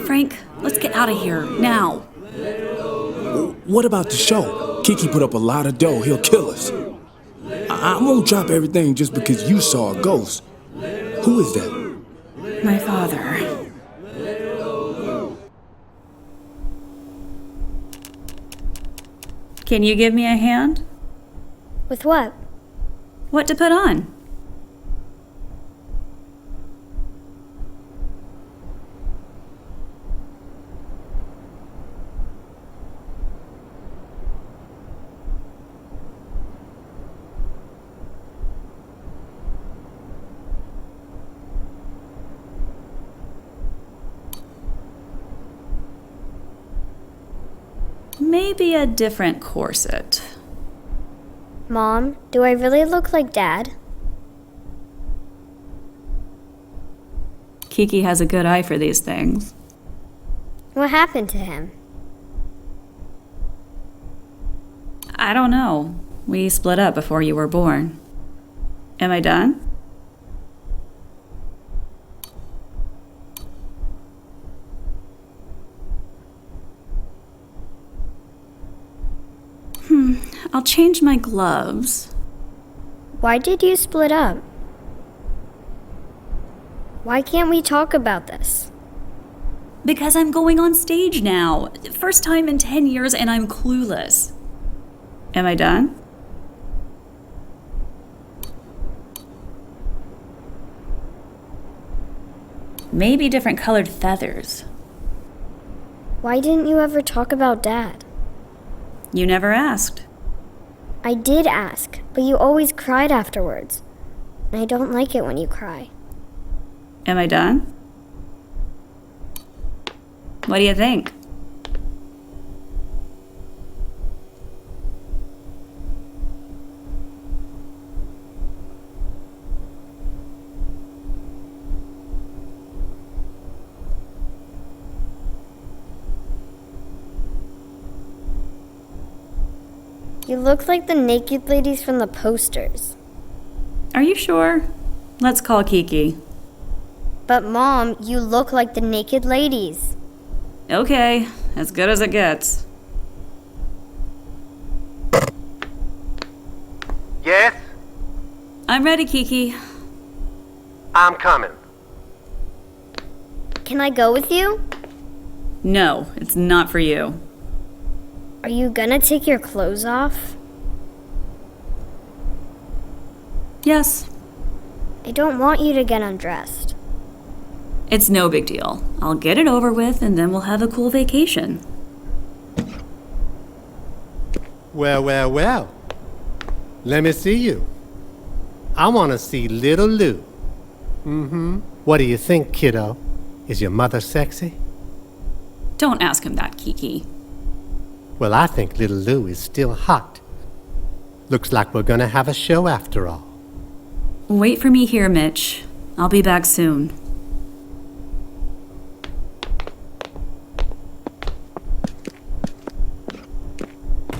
Frank, let's get out of here, now. What about the show? Kiki put up a lot of dough. He'll kill us. I won't drop everything just because you saw a ghost. Who is that? My father. Can you give me a hand? With what? What to put on? Maybe a different corset. Mom, do I really look like Dad? Kiki has a good eye for these things. What happened to him? I don't know. We split up before you were born. Am I done? I'll change my gloves. Why did you split up? Why can't we talk about this? Because I'm going on stage now. First time in 10 years and I'm clueless. Am I done? Maybe different colored feathers. Why didn't you ever talk about Dad? You never asked. I did ask, but you always cried afterwards. And I don't like it when you cry. Am I done? What do you think? You look like the naked ladies from the posters. Are you sure? Let's call Kiki. But Mom, you look like the naked ladies. Okay, as good as it gets. Yes? I'm ready, Kiki. I'm coming. Can I go with you? No, it's not for you. Are you gonna take your clothes off? Yes. I don't want you to get undressed. It's no big deal. I'll get it over with and then we'll have a cool vacation. Well, well, well. Let me see you. I want to see Little Lou. Mm-hmm. What do you think, kiddo? Is your mother sexy? Don't ask him that, Kiki. Well, I think little Lou is still hot. Looks like we're gonna have a show after all. Wait for me here, Mitch. I'll be back soon.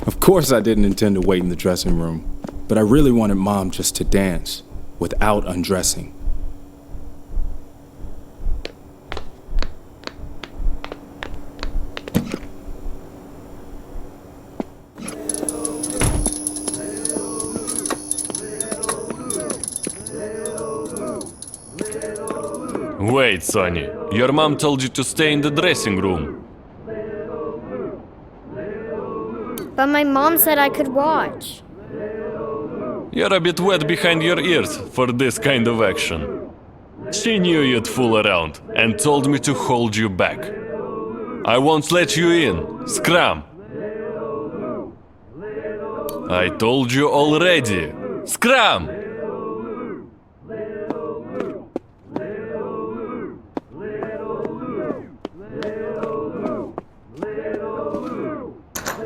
Of course I didn't intend to wait in the dressing room, but I really wanted Mom just to dance without undressing. Wait, Sonny. Your mom told you to stay in the dressing room. But my mom said I could watch. You're a bit wet behind your ears for this kind of action. She knew you'd fool around and told me to hold you back. I won't let you in. Scram! I told you already. Scram!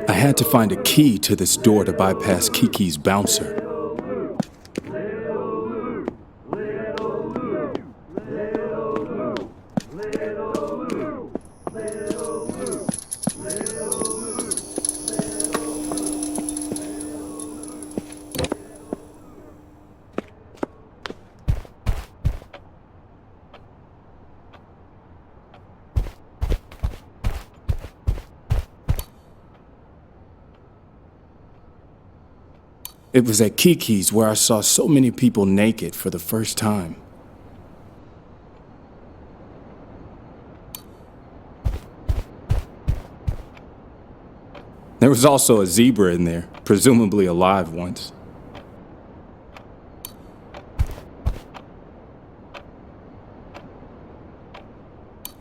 I had to find a key to this door to bypass Kiki's bouncer. It was at Kiki's where I saw so many people naked for the first time. There was also a zebra in there, presumably alive once.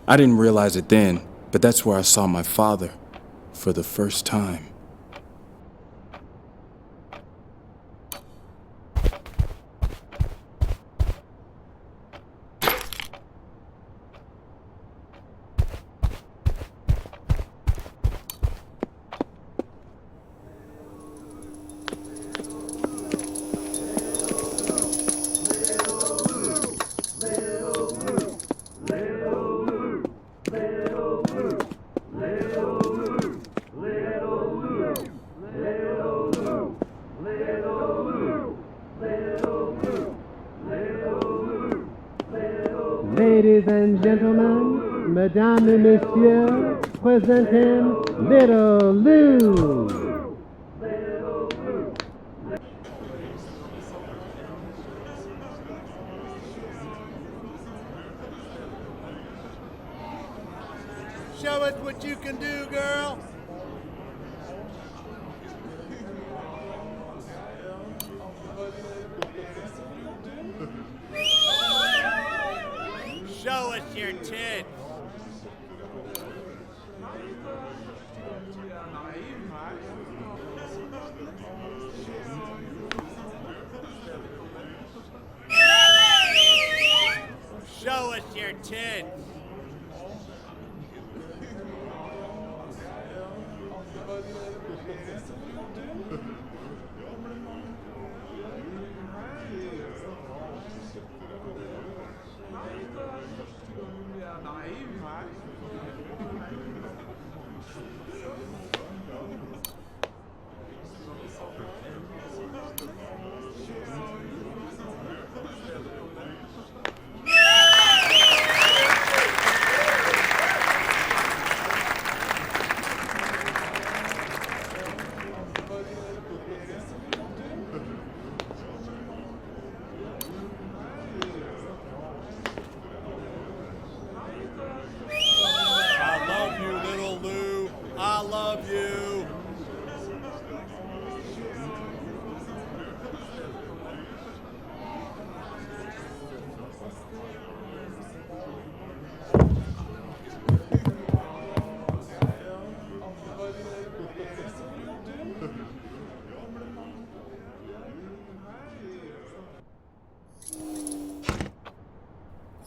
I didn't realize it then, but that's where I saw my father for the first time. Ladies and gentlemen, mesdames et messieurs, presenting Little Lou. Show us what you can do, girl. Show us your tits. Show us your tits.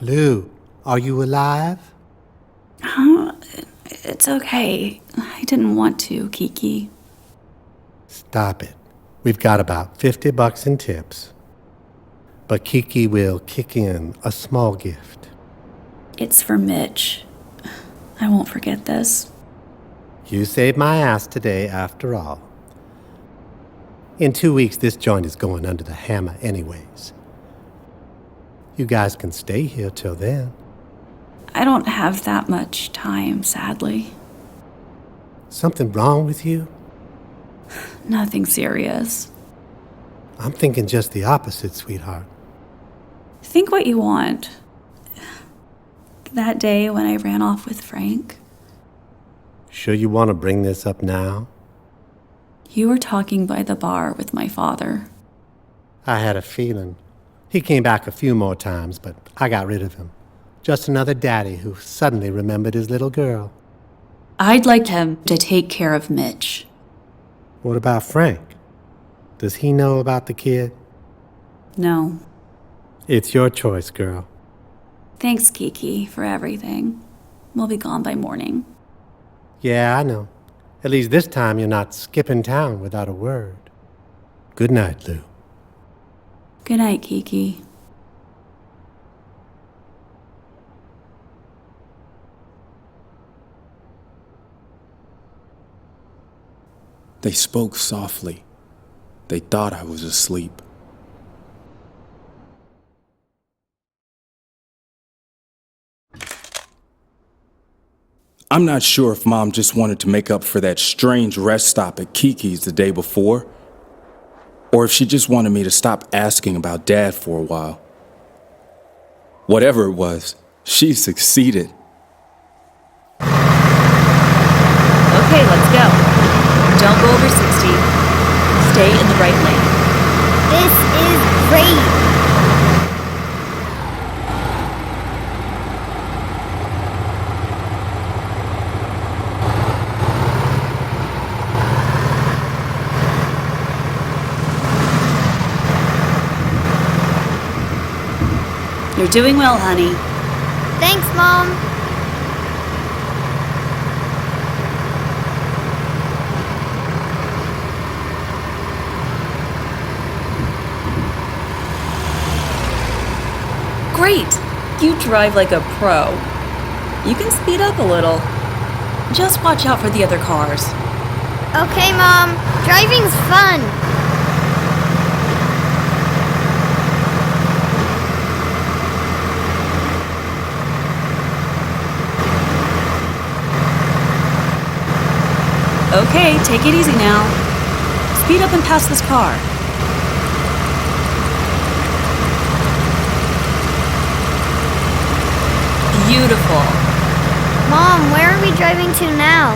Lou, are you alive? It's okay. I didn't want to, Kiki. Stop it. We've got about $50 in tips. But Kiki will kick in a small gift. It's for Mitch. I won't forget this. You saved my ass today, after all. In 2 weeks, this joint is going under the hammer anyways. You guys can stay here till then. I don't have that much time, sadly. Something wrong with you? Nothing serious. I'm thinking just the opposite, sweetheart. Think what you want. That day when I ran off with Frank, Sure you want to bring this up now? you were talking by the bar with my father. I had a feeling. He came back a few more times, but I got rid of him. Just another daddy who suddenly remembered his little girl. I'd like him to take care of Mitch. What about Frank? Does he know about the kid? No. It's your choice, girl. Thanks, Kiki, for everything. We'll be gone by morning. Yeah, I know. At least this time you're not skipping town without a word. Good night, Lou. Good night, Kiki. They spoke softly. They thought I was asleep. I'm not sure if Mom just wanted to make up for that strange rest stop at Kiki's the day before, or if she just wanted me to stop asking about Dad for a while. Whatever it was, she succeeded. Okay, let's go. Don't go over 60. Stay in the right lane. This is great! You're doing well, honey. Thanks, Mom. Great! You drive like a pro. You can speed up a little. Just watch out for the other cars. Okay, Mom. Driving's fun. Okay, take it easy now. Speed up and pass this car. Beautiful. Mom, where are we driving to now?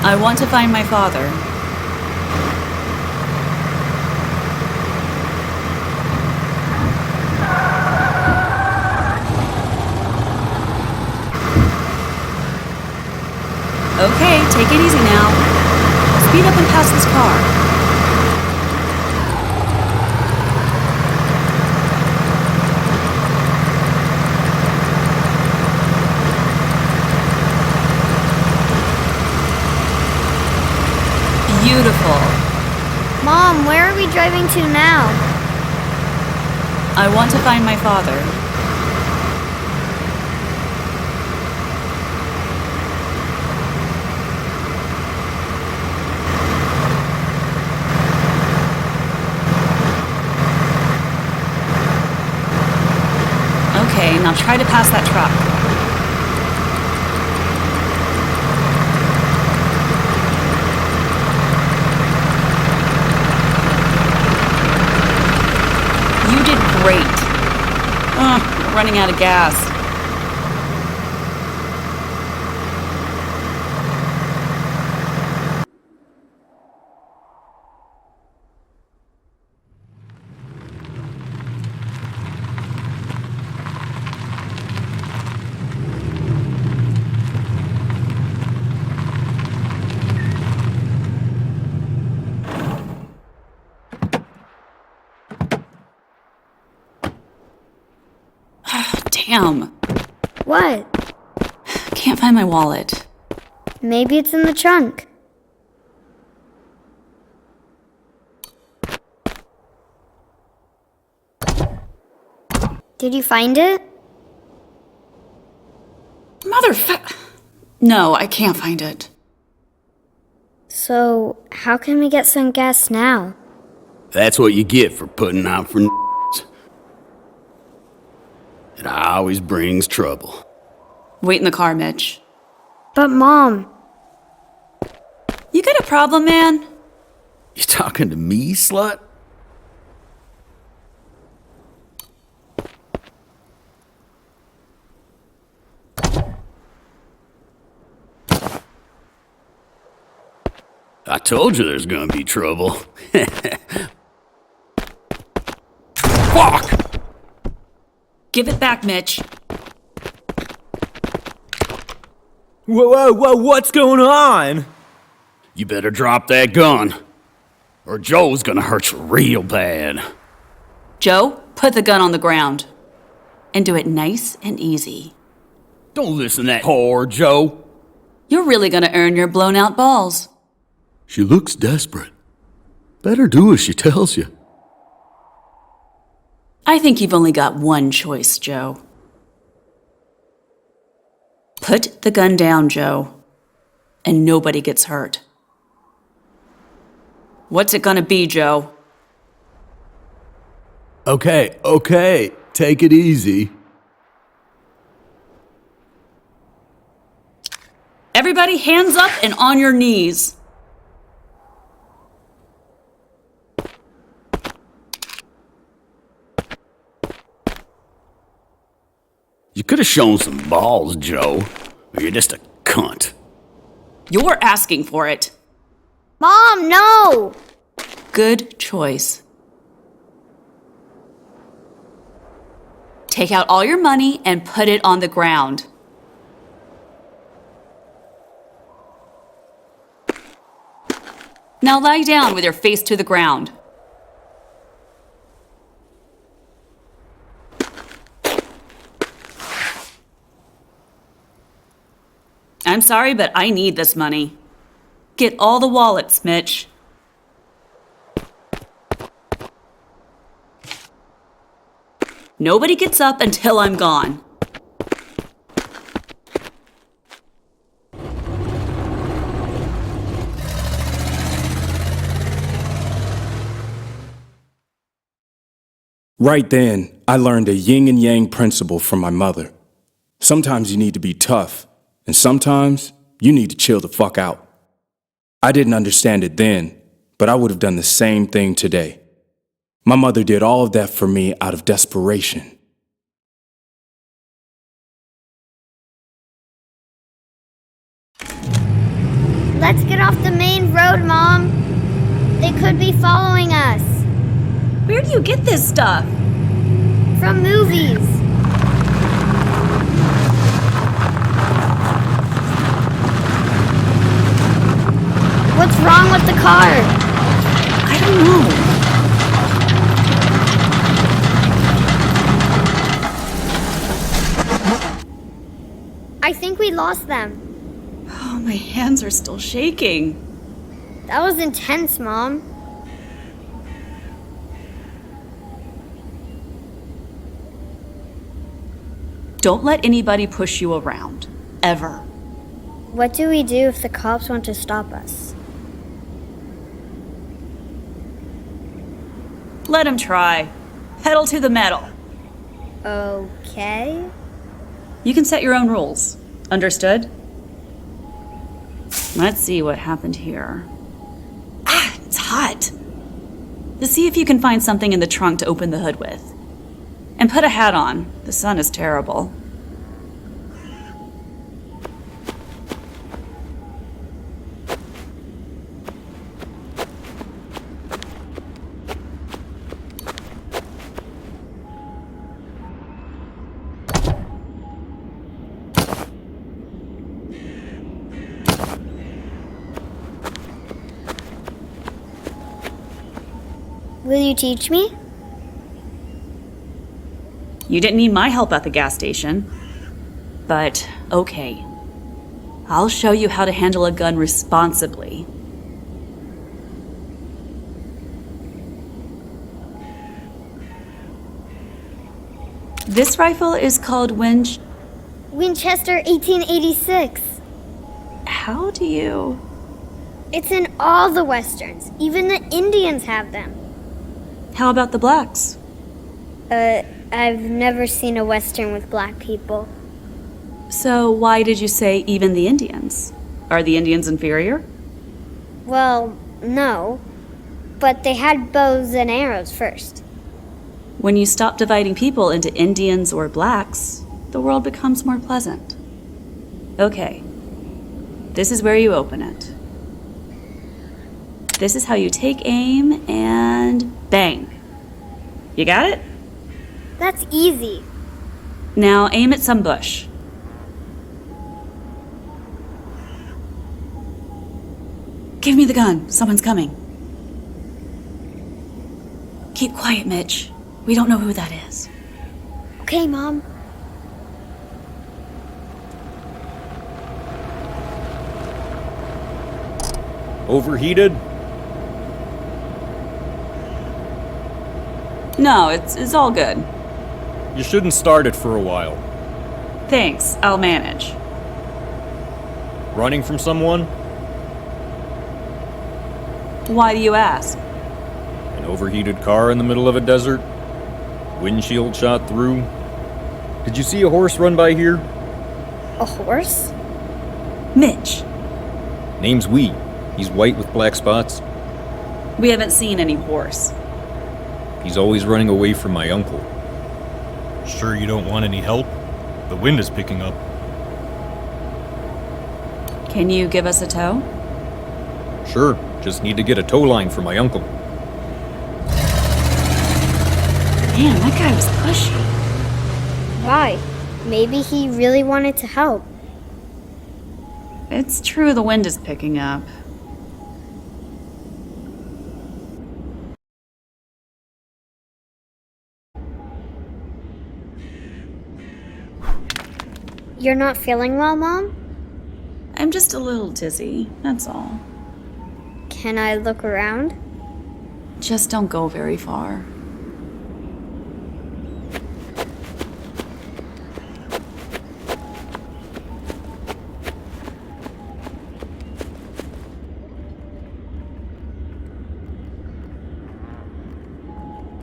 I want to find my father. Okay, take it easy now. Speed up and pass this car. Beautiful. Mom, where are we driving to now? I want to find my father. Okay, now try to pass that truck. You did great. We're running out of gas. Damn. What? find my wallet. Maybe it's in the trunk. Did you find it? No, I can't find it. So, how can we get some gas now? That's what you get for putting out for It always brings trouble. Wait in the car, Mitch. But Mom... You got a problem, man? You talking to me, slut? I told you there's gonna be trouble. Fuck! Give it back, Mitch. Whoa, what's going on? You better drop that gun, or Joe's gonna hurt you real bad. Joe, put the gun on the ground. And do it nice and easy. Don't listen to that whore, Joe. You're really gonna earn your blown out balls. She looks desperate. Better do as she tells you. I think you've only got one choice, Joe. Put the gun down, Joe, and nobody gets hurt. What's it gonna be, Joe? Okay, take it easy. Everybody hands up and on your knees. You could have shown some balls, Joe, or you're just a cunt. You're asking for it. Mom, no! Good choice. Take out all your money and put it on the ground. Now lie down with your face to the ground. I'm sorry, but I need this money. Get all the wallets, Mitch. Nobody gets up until I'm gone. Right then, I learned a yin and yang principle from my mother. Sometimes you need to be tough, and sometimes you need to chill the fuck out. I didn't understand it then, but I would have done the same thing today. My mother did all of that for me out of desperation. Let's get off the main road, Mom. They could be following us. Where do you get this stuff? From movies. What's wrong with the car? I don't know. I think we lost them. Oh, my hands are still shaking. That was intense, Mom. Don't let anybody push you around. Ever. What do we do if the cops want to stop us? Let them try. Pedal to the metal. Okay. You can set your own rules. Understood? Let's see what happened here. Ah, it's hot. Let's see if you can find something in the trunk to open the hood with. And put a hat on. The sun is terrible. Will you teach me? You didn't need my help at the gas station. But, okay. I'll show you how to handle a gun responsibly. This rifle is called Winchester 1886. How do you... It's in all the westerns. Even the Indians have them. How about the blacks? I've never seen a western with black people. So why did you say even the Indians? Are the Indians inferior? Well, no. But they had bows and arrows first. When you stop dividing people into Indians or blacks, the world becomes more pleasant. Okay. This is where you open it. This is how you take aim and bang. You got it? That's easy. Now aim at some bush. Give me the gun. Someone's coming. Keep quiet, Mitch. We don't know who that is. Okay, Mom. Overheated? No, it's all good. You shouldn't start it for a while. Thanks, I'll manage. Running from someone? Why do you ask? An overheated car in the middle of a desert? Windshield shot through? Did you see a horse run by here? A horse? Mitch. Name's Wee. He's white with black spots. We haven't seen any horse. He's always running away from my uncle. Sure you don't want any help? The wind is picking up. Can you give us a tow? Sure, just need to get a tow line for my uncle. Man, that guy was pushy. Why? Maybe he really wanted to help. It's true the wind is picking up. You're not feeling well, Mom? I'm just a little dizzy, that's all. Can I look around? Just don't go very far.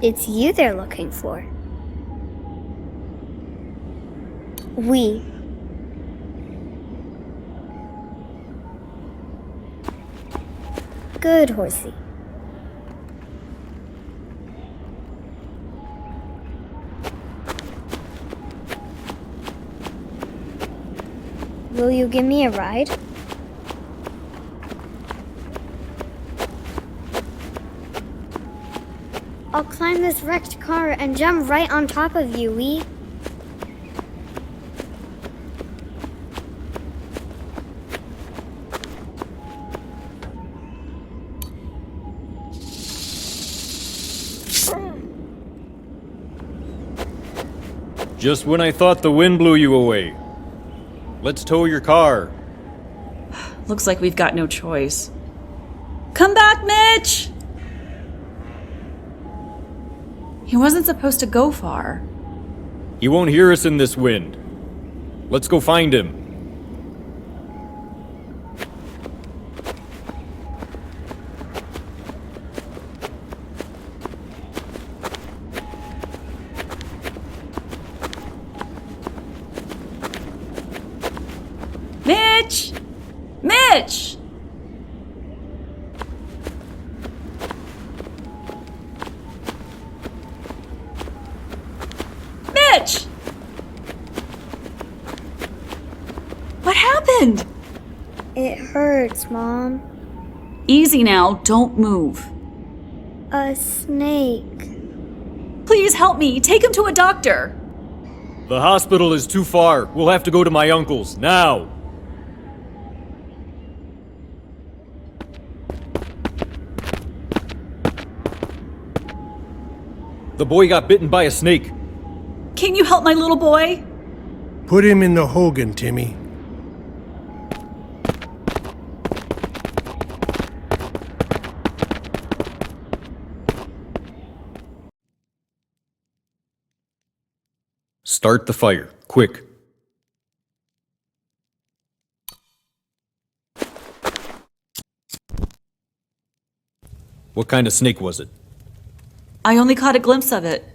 It's you they're looking for. We. Good, horsey. Will you give me a ride? I'll climb this wrecked car and jump right on top of you, Wee. Just when I thought the wind blew you away. Let's tow your car. Looks like we've got no choice. Come back, Mitch! He wasn't supposed to go far. He won't hear us in this wind. Let's go find him. Mitch! Mitch! Mitch! What happened? It hurts, Mom. Easy now, don't move. A snake. Please help me, take him to a doctor. The hospital is too far. We'll have to go to my uncle's, now. The boy got bitten by a snake. Can you help my little boy? Put him in the Hogan, Timmy. Start the fire, quick. What kind of snake was it? I only caught a glimpse of it.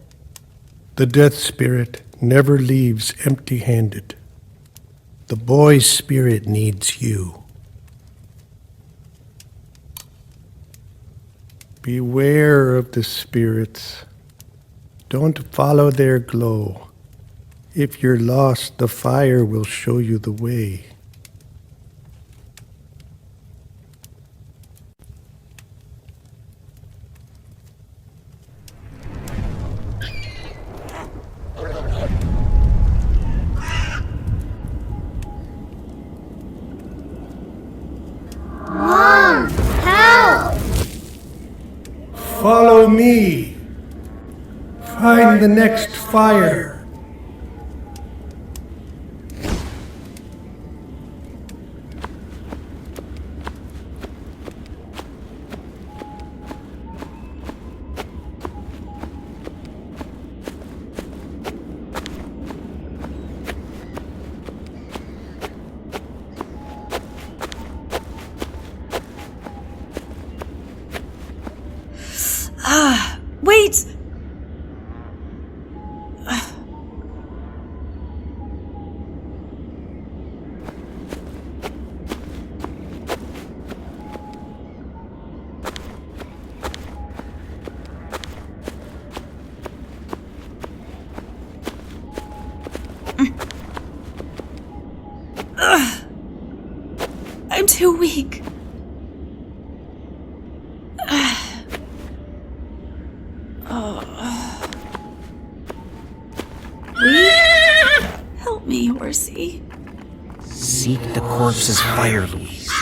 The death spirit never leaves empty-handed. The boy's spirit needs you. Beware of the spirits. Don't follow their glow. If you're lost, the fire will show you the way. Mom! Help! Follow me. Find the next fire. Wait! I'm too weak. Help me, horsey. Seek the corpse's fire, Louise.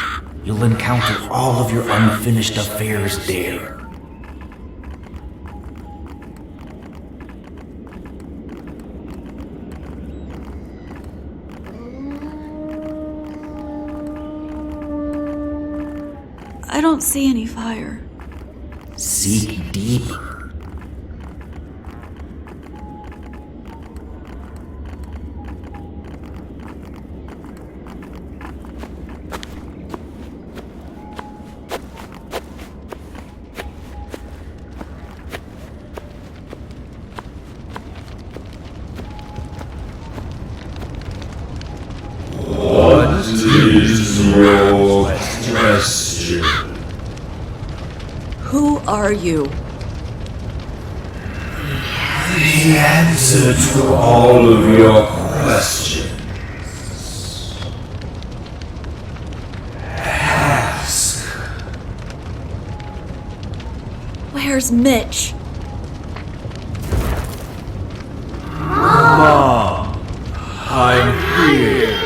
You'll encounter all of your unfinished affairs there. I don't see any fire. Seek deeper. What is your question? Who are you? The answer to all of your questions. Ask. Where's Mitch? Mom, I'm here.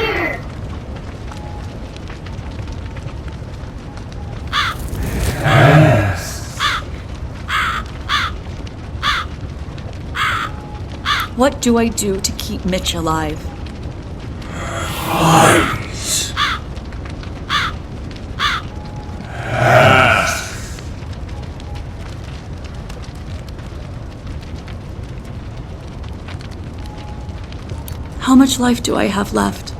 What do I do to keep Mitch alive? Lies. Ask. How much life do I have left?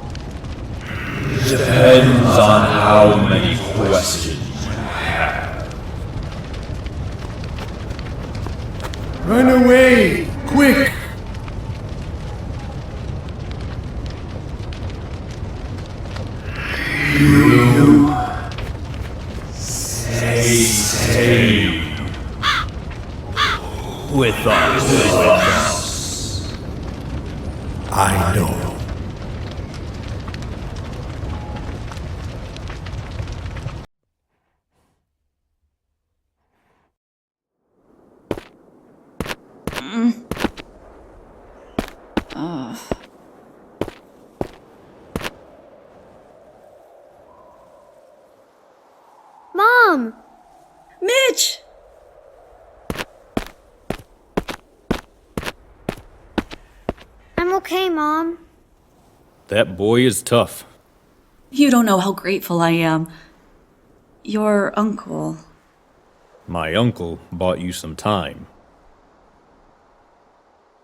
Depends on how many questions you have. Run away! Quick! You stay with us. I know. Mom! Mitch! I'm okay, Mom. That boy is tough. You don't know how grateful I am. Your uncle. My uncle bought you some time.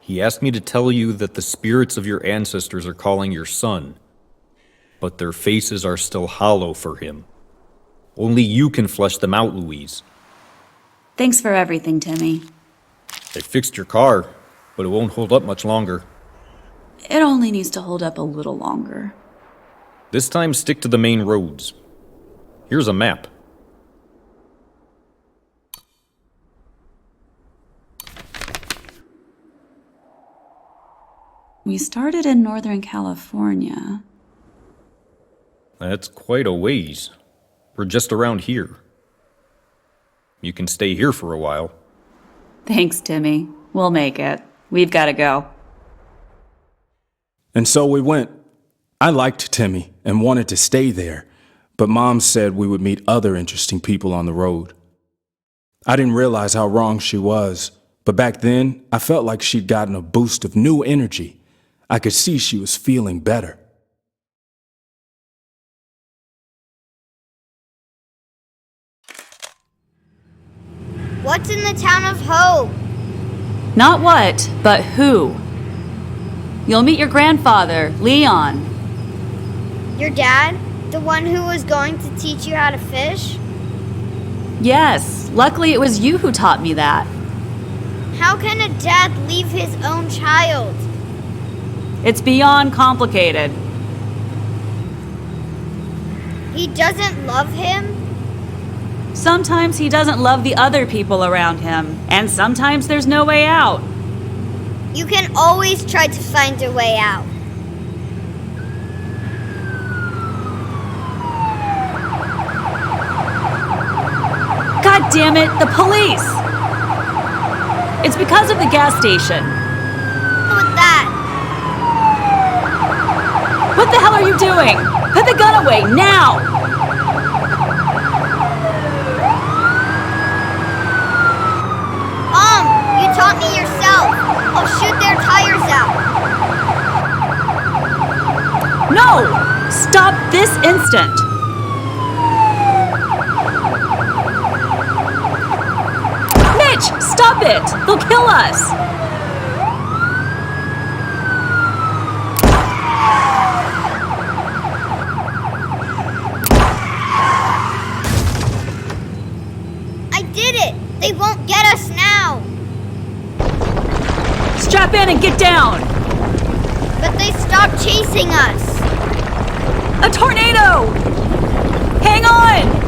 He asked me to tell you that the spirits of your ancestors are calling your son, but their faces are still hollow for him. Only you can flesh them out, Louise. Thanks for everything, Timmy. I fixed your car, but it won't hold up much longer. It only needs to hold up a little longer. This time, stick to the main roads. Here's a map. We started in Northern California. That's quite a ways. We're just around here. You can stay here for a while. Thanks, Timmy. We'll make it. We've got to go. And so we went. I liked Timmy and wanted to stay there, but Mom said we would meet other interesting people on the road. I didn't realize how wrong she was, but back then, I felt like she'd gotten a boost of new energy. I could see she was feeling better. What's in the town of Hope? Not what, but who. You'll meet your grandfather, Leon. Your dad? The one who was going to teach you how to fish? Yes, luckily it was you who taught me that. How can a dad leave his own child? It's beyond complicated. He doesn't love him? Sometimes he doesn't love the other people around him, and sometimes there's no way out. You can always try to find a way out. God damn it, the police! It's because of the gas station. What's that? What the hell are you doing? Put the gun away, now! You taught me yourself. I'll shoot their tires out. No! Stop this instant! Mitch, stop it! They'll kill us! I did it! They won't get us now! Strap in and get down! But they stopped chasing us! A tornado! Hang on!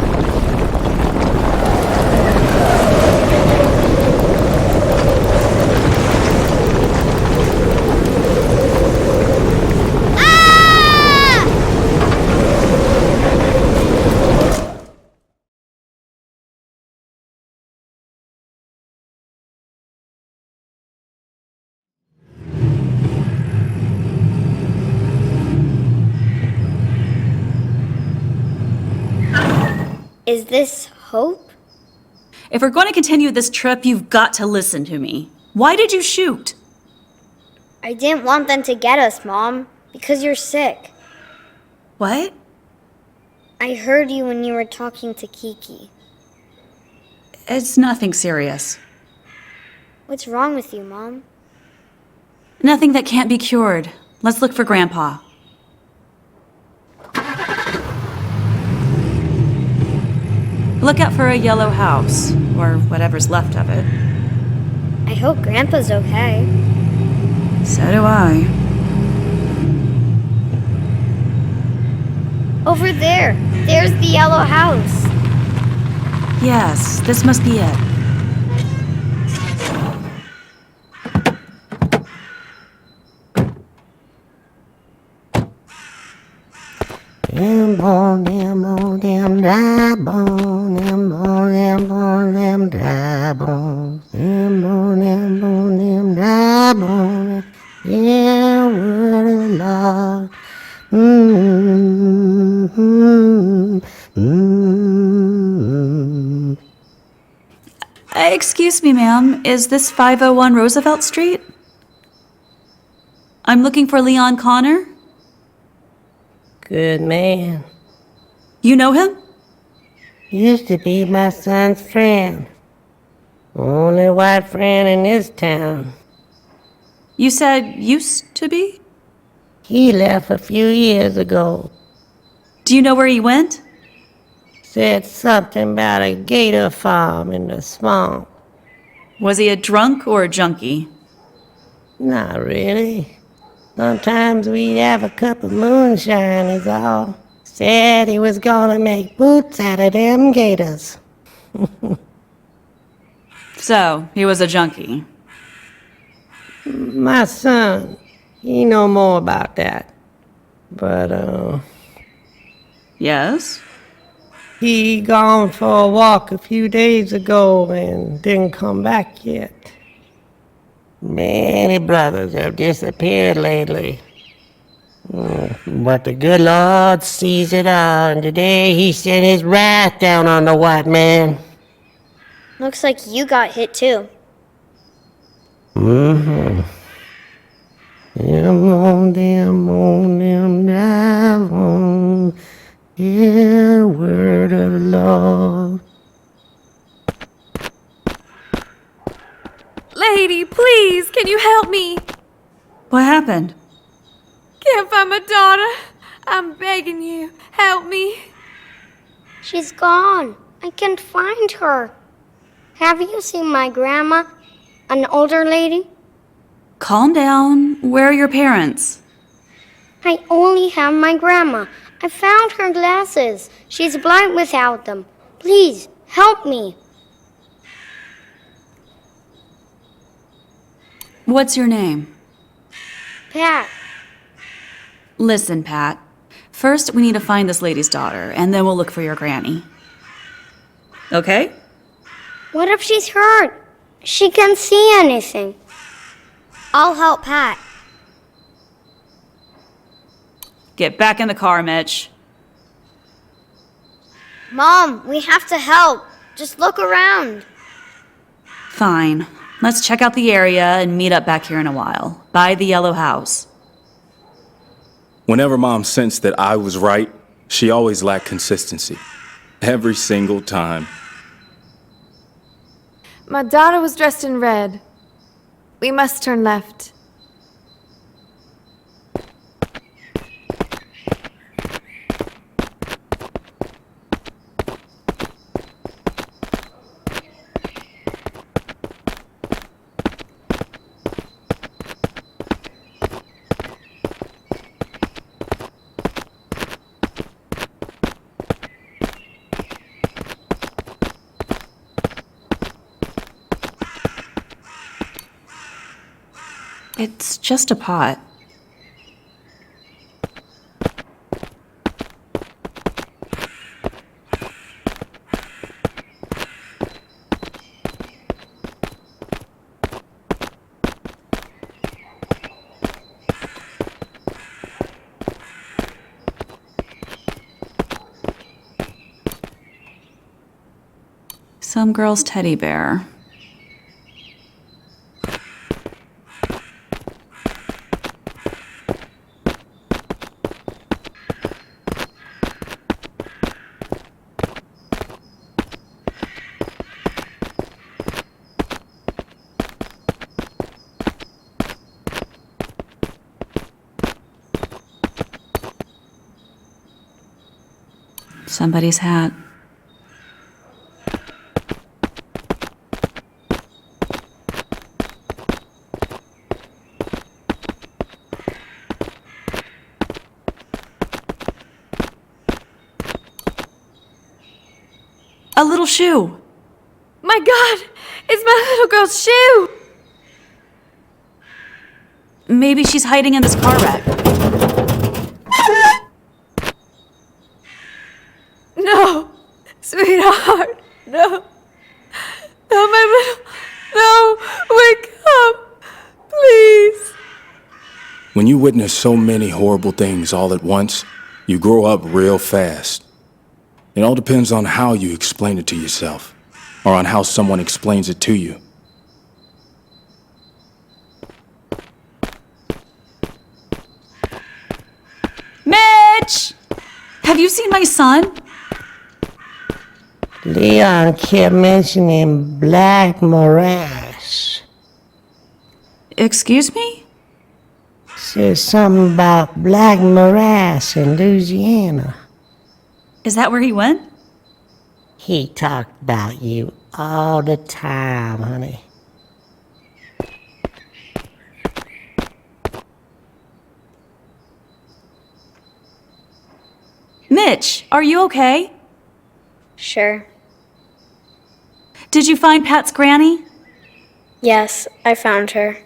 Is this Hope? If we're going to continue this trip, you've got to listen to me. Why did you shoot? I didn't want them to get us, Mom, because you're sick. What? I heard you when you were talking to Kiki. It's nothing serious. What's wrong with you, Mom? Nothing that can't be cured. Let's look for Grandpa. Look out for a yellow house, or whatever's left of it. I hope Grandpa's okay. So do I. Over there. There's the yellow house. Yes, this must be it. Them bone, them bone, them dry bone, them bone, them bone, them dry bones. Them bone, them bone, them dry bone. Yeah, word of the Lord. Excuse me, ma'am. Is this 501 Roosevelt Street? I'm looking for Leon Connor. Good man. You know him? Used to be my son's friend. Only white friend in this town. You said used to be? He left a few years ago. Do you know where he went? Said something about a gator farm in the swamp. Was he a drunk or a junkie? Not really. Sometimes we'd have a cup of moonshine is all. Said he was gonna make boots out of them gators. So, he was a junkie. My son, he know more about that. But, Yes? he gone for a walk a few days ago and didn't come back yet. Many brothers have disappeared lately. But the good Lord sees it all, and today he sent his wrath down on the white man. Looks like you got hit too. Mm-hmm. Them on, drive on. Hear word of the Lord. Lady, please, can you help me? What happened? Can't find my daughter. I'm begging you, help me. She's gone. I can't find her. Have you seen my grandma? An older lady? Calm down. Where are your parents? I only have my grandma. I found her glasses. She's blind without them. Please, help me. What's your name? Pat. Listen, Pat. First, we need to find this lady's daughter, and then we'll look for your granny. Okay? What if she's hurt? She can't see anything. I'll help Pat. Get back in the car, Mitch. Mom, we have to help. Just look around. Fine. Let's check out the area and meet up back here in a while. By the yellow house. Whenever Mom sensed that I was right, she always lacked consistency. Every single time. My daughter was dressed in red. We must turn left. It's just a pot. Some girl's teddy bear. Somebody's hat. A little shoe. My God! It's my little girl's shoe! Maybe she's hiding in this car wreck. No! Sweetheart! No! No, my little... No! Wake up! Please! When you witness so many horrible things all at once, you grow up real fast. It all depends on how you explain it to yourself, or on how someone explains it to you. Mitch! Have you seen my son? Leon kept mentioning Black Morass. Excuse me? Says something about Black Morass in Louisiana. Is that where he went? He talked about you all the time, honey. Mitch, are you okay? Sure. Did you find Pat's granny? Yes, I found her.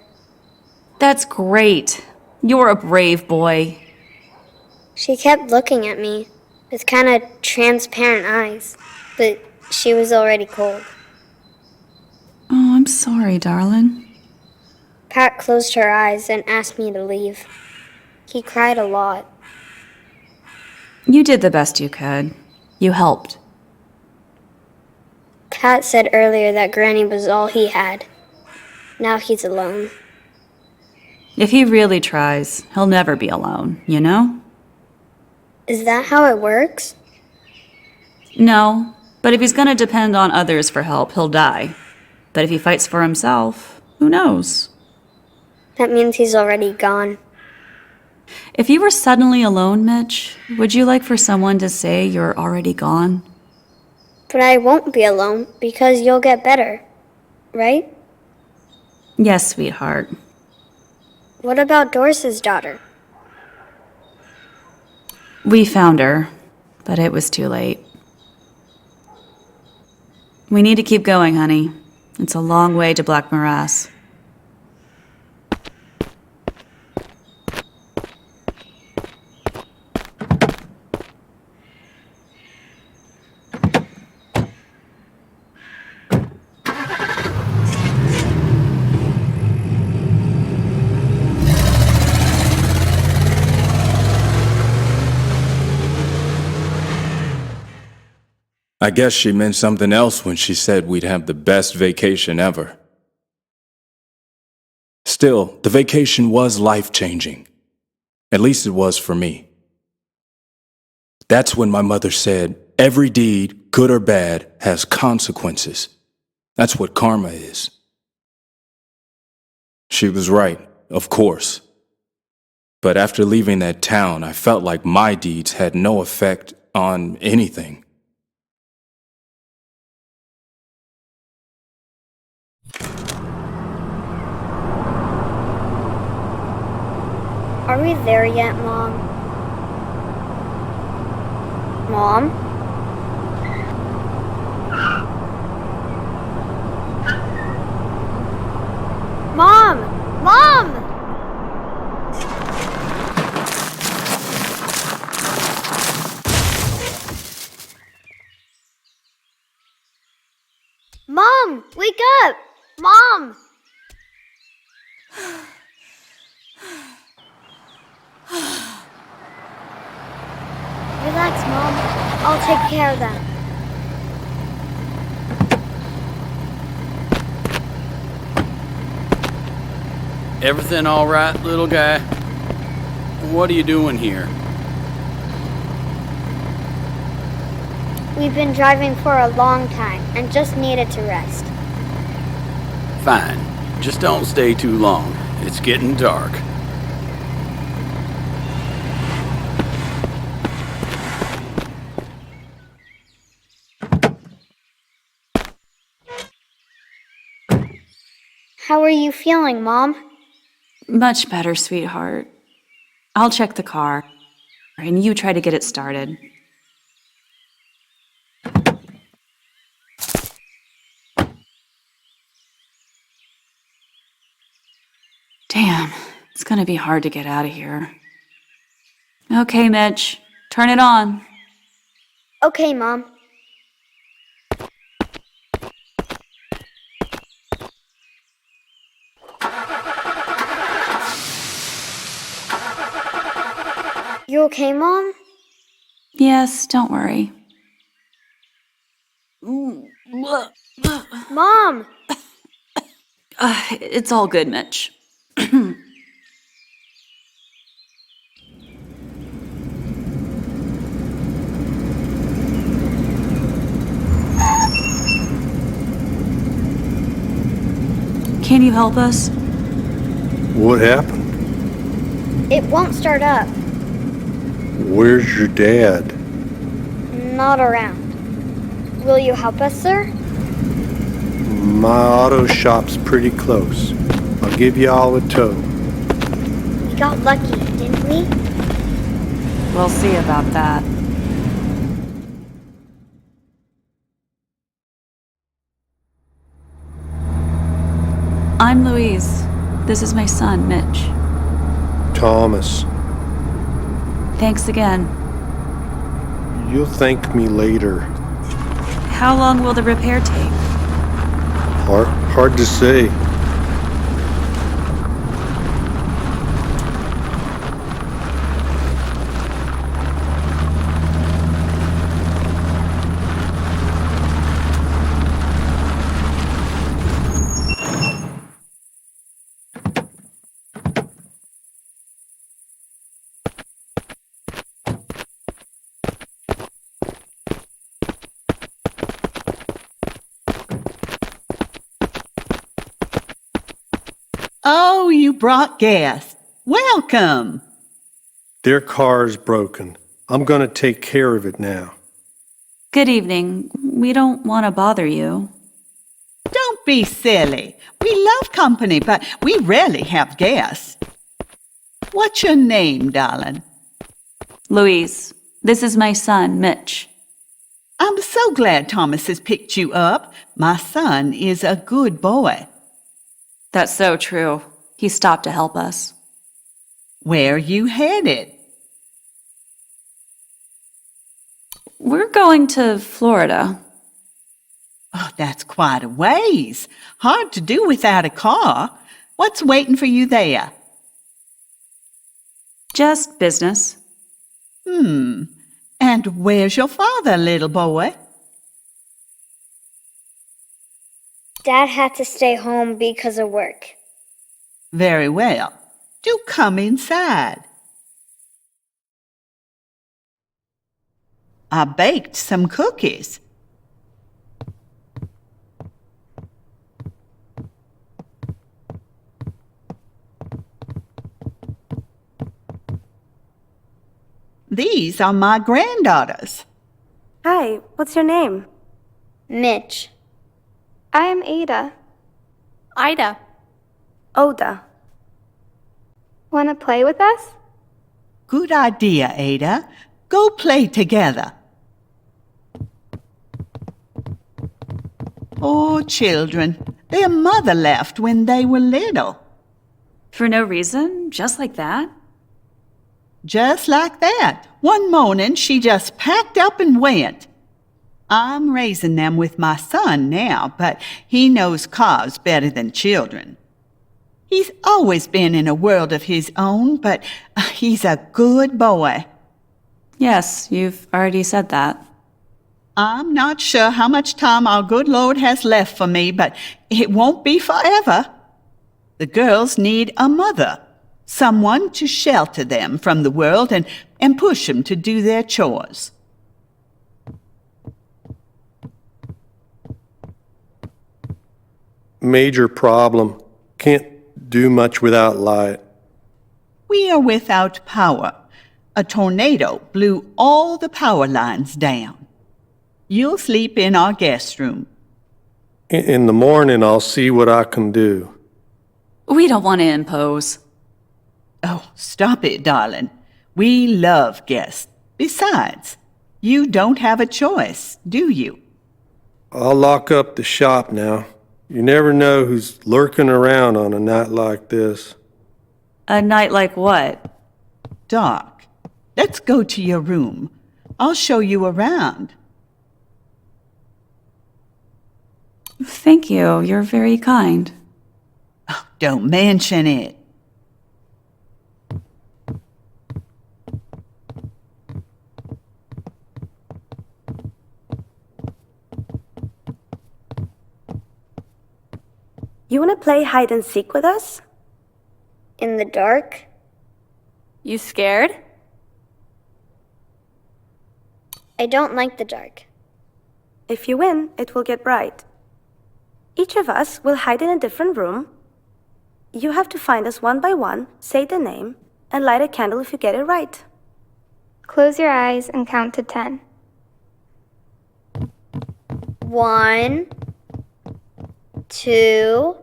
That's great. You're a brave boy. She kept looking at me with kind of transparent eyes, but she was already cold. Oh, I'm sorry, darling. Pat closed her eyes and asked me to leave. He cried a lot. You did the best you could. You helped. Pat said earlier that Granny was all he had. Now he's alone. If he really tries, he'll never be alone, you know? Is that how it works? No, but if he's gonna depend on others for help, he'll die. But if he fights for himself, who knows? That means he's already gone. If you were suddenly alone, Mitch, would you like for someone to say you're already gone? But I won't be alone because you'll get better, right? Yes, sweetheart. What about Doris's daughter? We found her, but it was too late. We need to keep going, honey. It's a long way to Black Morass. I guess she meant something else when she said we'd have the best vacation ever. Still, the vacation was life-changing. At least it was for me. That's when my mother said, every deed, good or bad, has consequences. That's what karma is. She was right, of course. But after leaving that town, I felt like my deeds had no effect on anything. Are we there yet, Mom? Mom? Mom! Mom! Mom! Wake up! Mom! Relax, Mom. I'll take care of them. Everything all right, little guy? What are you doing here? We've been driving for a long time and just needed to rest. Fine. Just don't stay too long. It's getting dark. How are you feeling, Mom? Much better, sweetheart. I'll check the car, and you try to get it started. Damn, it's gonna be hard to get out of here. Okay, Mitch, turn it on. Okay, Mom. You okay, Mom? Yes, don't worry. Mom! It's all good, Mitch. Can you help us? What happened? It won't start up. Where's your dad? Not around. Will you help us, sir? My auto shop's pretty close. I'll give you all a tow. We got lucky, didn't we? We'll see about that. I'm Louise. This is my son, Mitch. Thomas, Thanks again. you'll thank me later. How long will the repair take? Hard to say. Oh, you brought gas. Welcome. Their car's broken. I'm gonna take care of it now. Good evening. We don't want to bother you. Don't be silly. We love company, but we rarely have guests. What's your name, darling? Louise, this is my son, Mitch. I'm so glad Thomas has picked you up. My son is a good boy. That's so true. He stopped to help us. Where are you headed? We're going to Florida. Oh, that's quite a ways. Hard to do without a car. What's waiting for you there? Just business. And where's your father, little boy? Dad had to stay home because of work. Very well. Do come inside. I baked some cookies. These are my granddaughters. Hi, what's your name? Mitch. I am Ada. Ida. Oda. Wanna play with us? Good idea, Ada. Go play together. Oh, children, their mother left when they were little. For no reason? Just like that? Just like that. One morning, she just packed up and went. I'm raising them with my son now, but he knows cars better than children. He's always been in a world of his own, but he's a good boy. Yes, you've already said that. I'm not sure how much time our good Lord has left for me, but it won't be forever. The girls need a mother, someone to shelter them from the world and push them to do their chores. Major problem. Can't do much without light. We are without power. A tornado blew all the power lines down. You'll sleep in our guest room. In the morning, I'll see what I can do. We don't want to impose. Oh, stop it, darling. We love guests. Besides, you don't have a choice, do you? I'll lock up the shop now. You never know who's lurking around on a night like this. A night like what? Dark. Let's go to your room. I'll show you around. Thank you. You're very kind. Oh, don't mention it. You wanna play hide and seek with us? In the dark? You scared? I don't like the dark. If you win, it will get bright. Each of us will hide in a different room. You have to find us one by one, say the name, and light a candle if you get it right. Close your eyes and count to 10. 1, 2,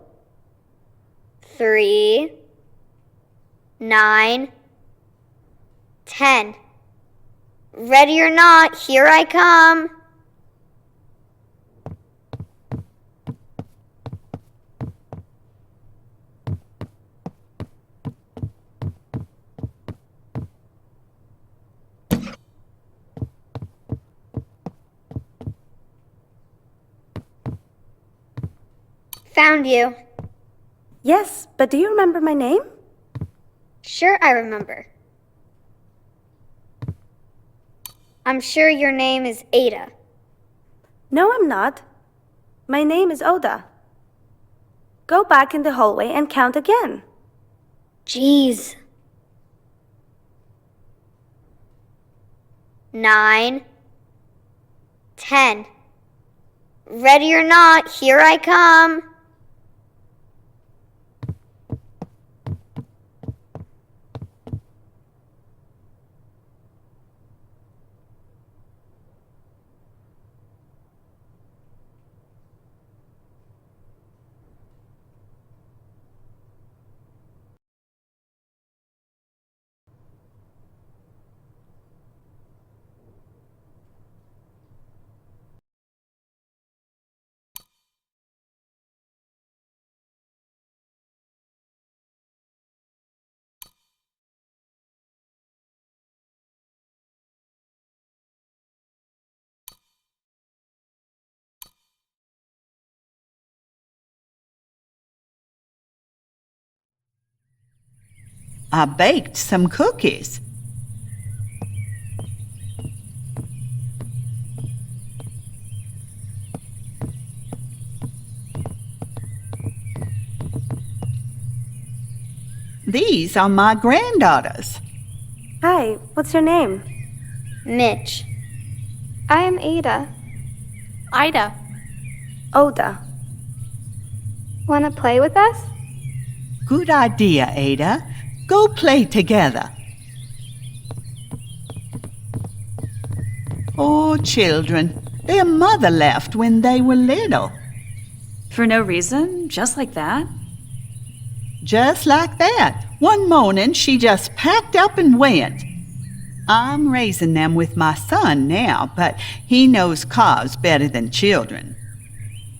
3, 9, 10. Ready or not, here I come. Found you. Yes, but do you remember my name? Sure, I remember. I'm sure your name is Ada. No, I'm not. My name is Oda. Go back in the hallway and count again. Jeez. 9, 10. Ready or not, here I come. I baked some cookies. These are my granddaughters. Hi, what's your name? Mitch. I am Ada. Ida. Oda. Want to play with us? Good idea, Ada. Go play together. Oh, children, their mother left when they were little. For no reason, just like that? Just like that. One morning, she just packed up and went. I'm raising them with my son now, but he knows cars better than children.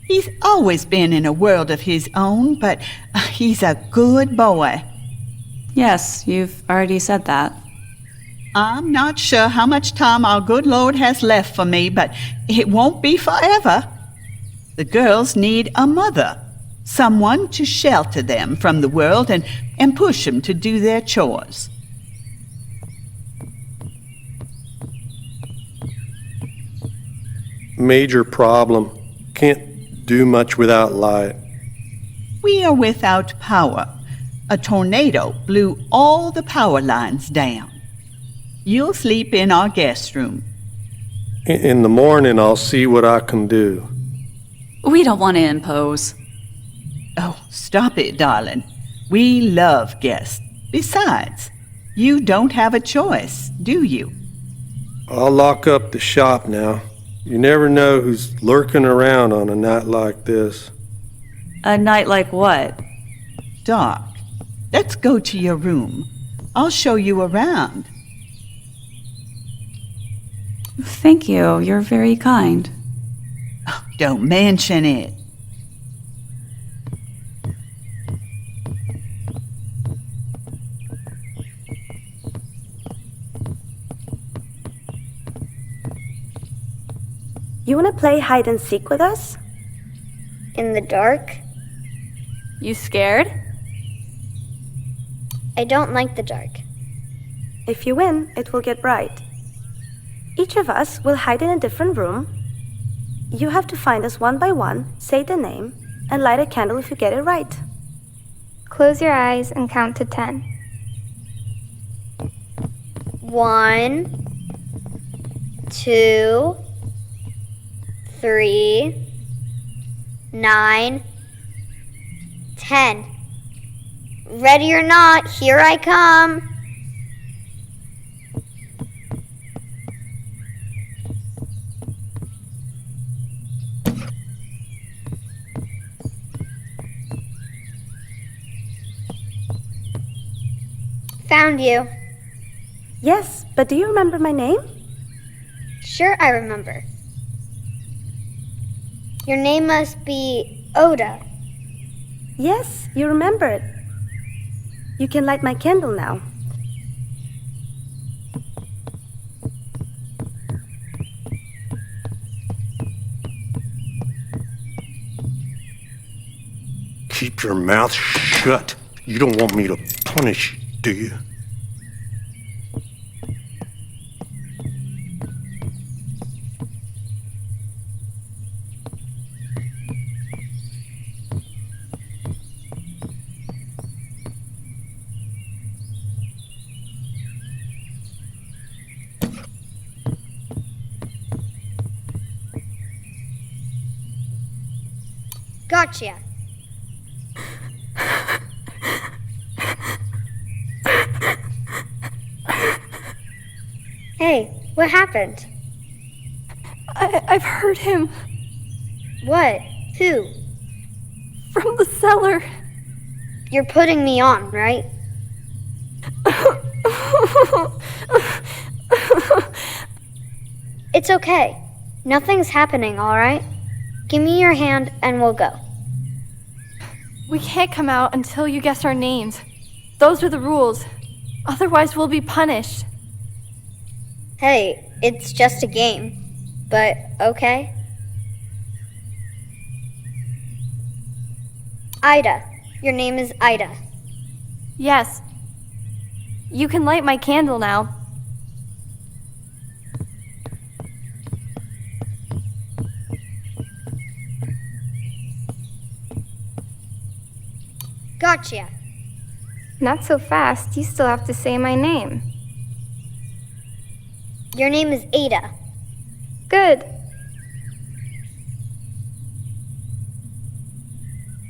He's always been in a world of his own, but he's a good boy. Yes, you've already said that. I'm not sure how much time our good Lord has left for me, but it won't be forever. The girls need a mother, someone to shelter them from the world and push them to do their chores. Major problem. Can't do much without light. We are without power. A tornado blew all the power lines down. You'll sleep in our guest room. In the morning, I'll see what I can do. We don't want to impose. Oh, stop it, darling. We love guests. Besides, you don't have a choice, do you? I'll lock up the shop now. You never know who's lurking around on a night like this. A night like what? Dark. Let's go to your room. I'll show you around. Thank you. You're very kind. Oh, don't mention it. You want to play hide and seek with us? In the dark? You scared? I don't like the dark. If you win, it will get bright. Each of us will hide in a different room. You have to find us one by one, say the name, and light a candle if you get it right. Close your eyes and count to 10. 1, 2, 3, 9, 10. Ready or not, here I come. Found you. Yes, but do you remember my name? Sure, I remember. Your name must be Oda. Yes, you remember it. You can light my candle now. Keep your mouth shut. You don't want me to punish you, do you? Gotcha. Hey, what happened? I've heard him. What? Who? From the cellar. You're putting me on, right? It's okay. Nothing's happening, all right? Give me your hand and we'll go. We can't come out until you guess our names. Those are the rules. Otherwise, we'll be punished. Hey, it's just a game. But okay. Ida. Your name is Ida. Yes. You can light my candle now. Gotcha. Not so fast. You still have to say my name. Your name is Ada. Good.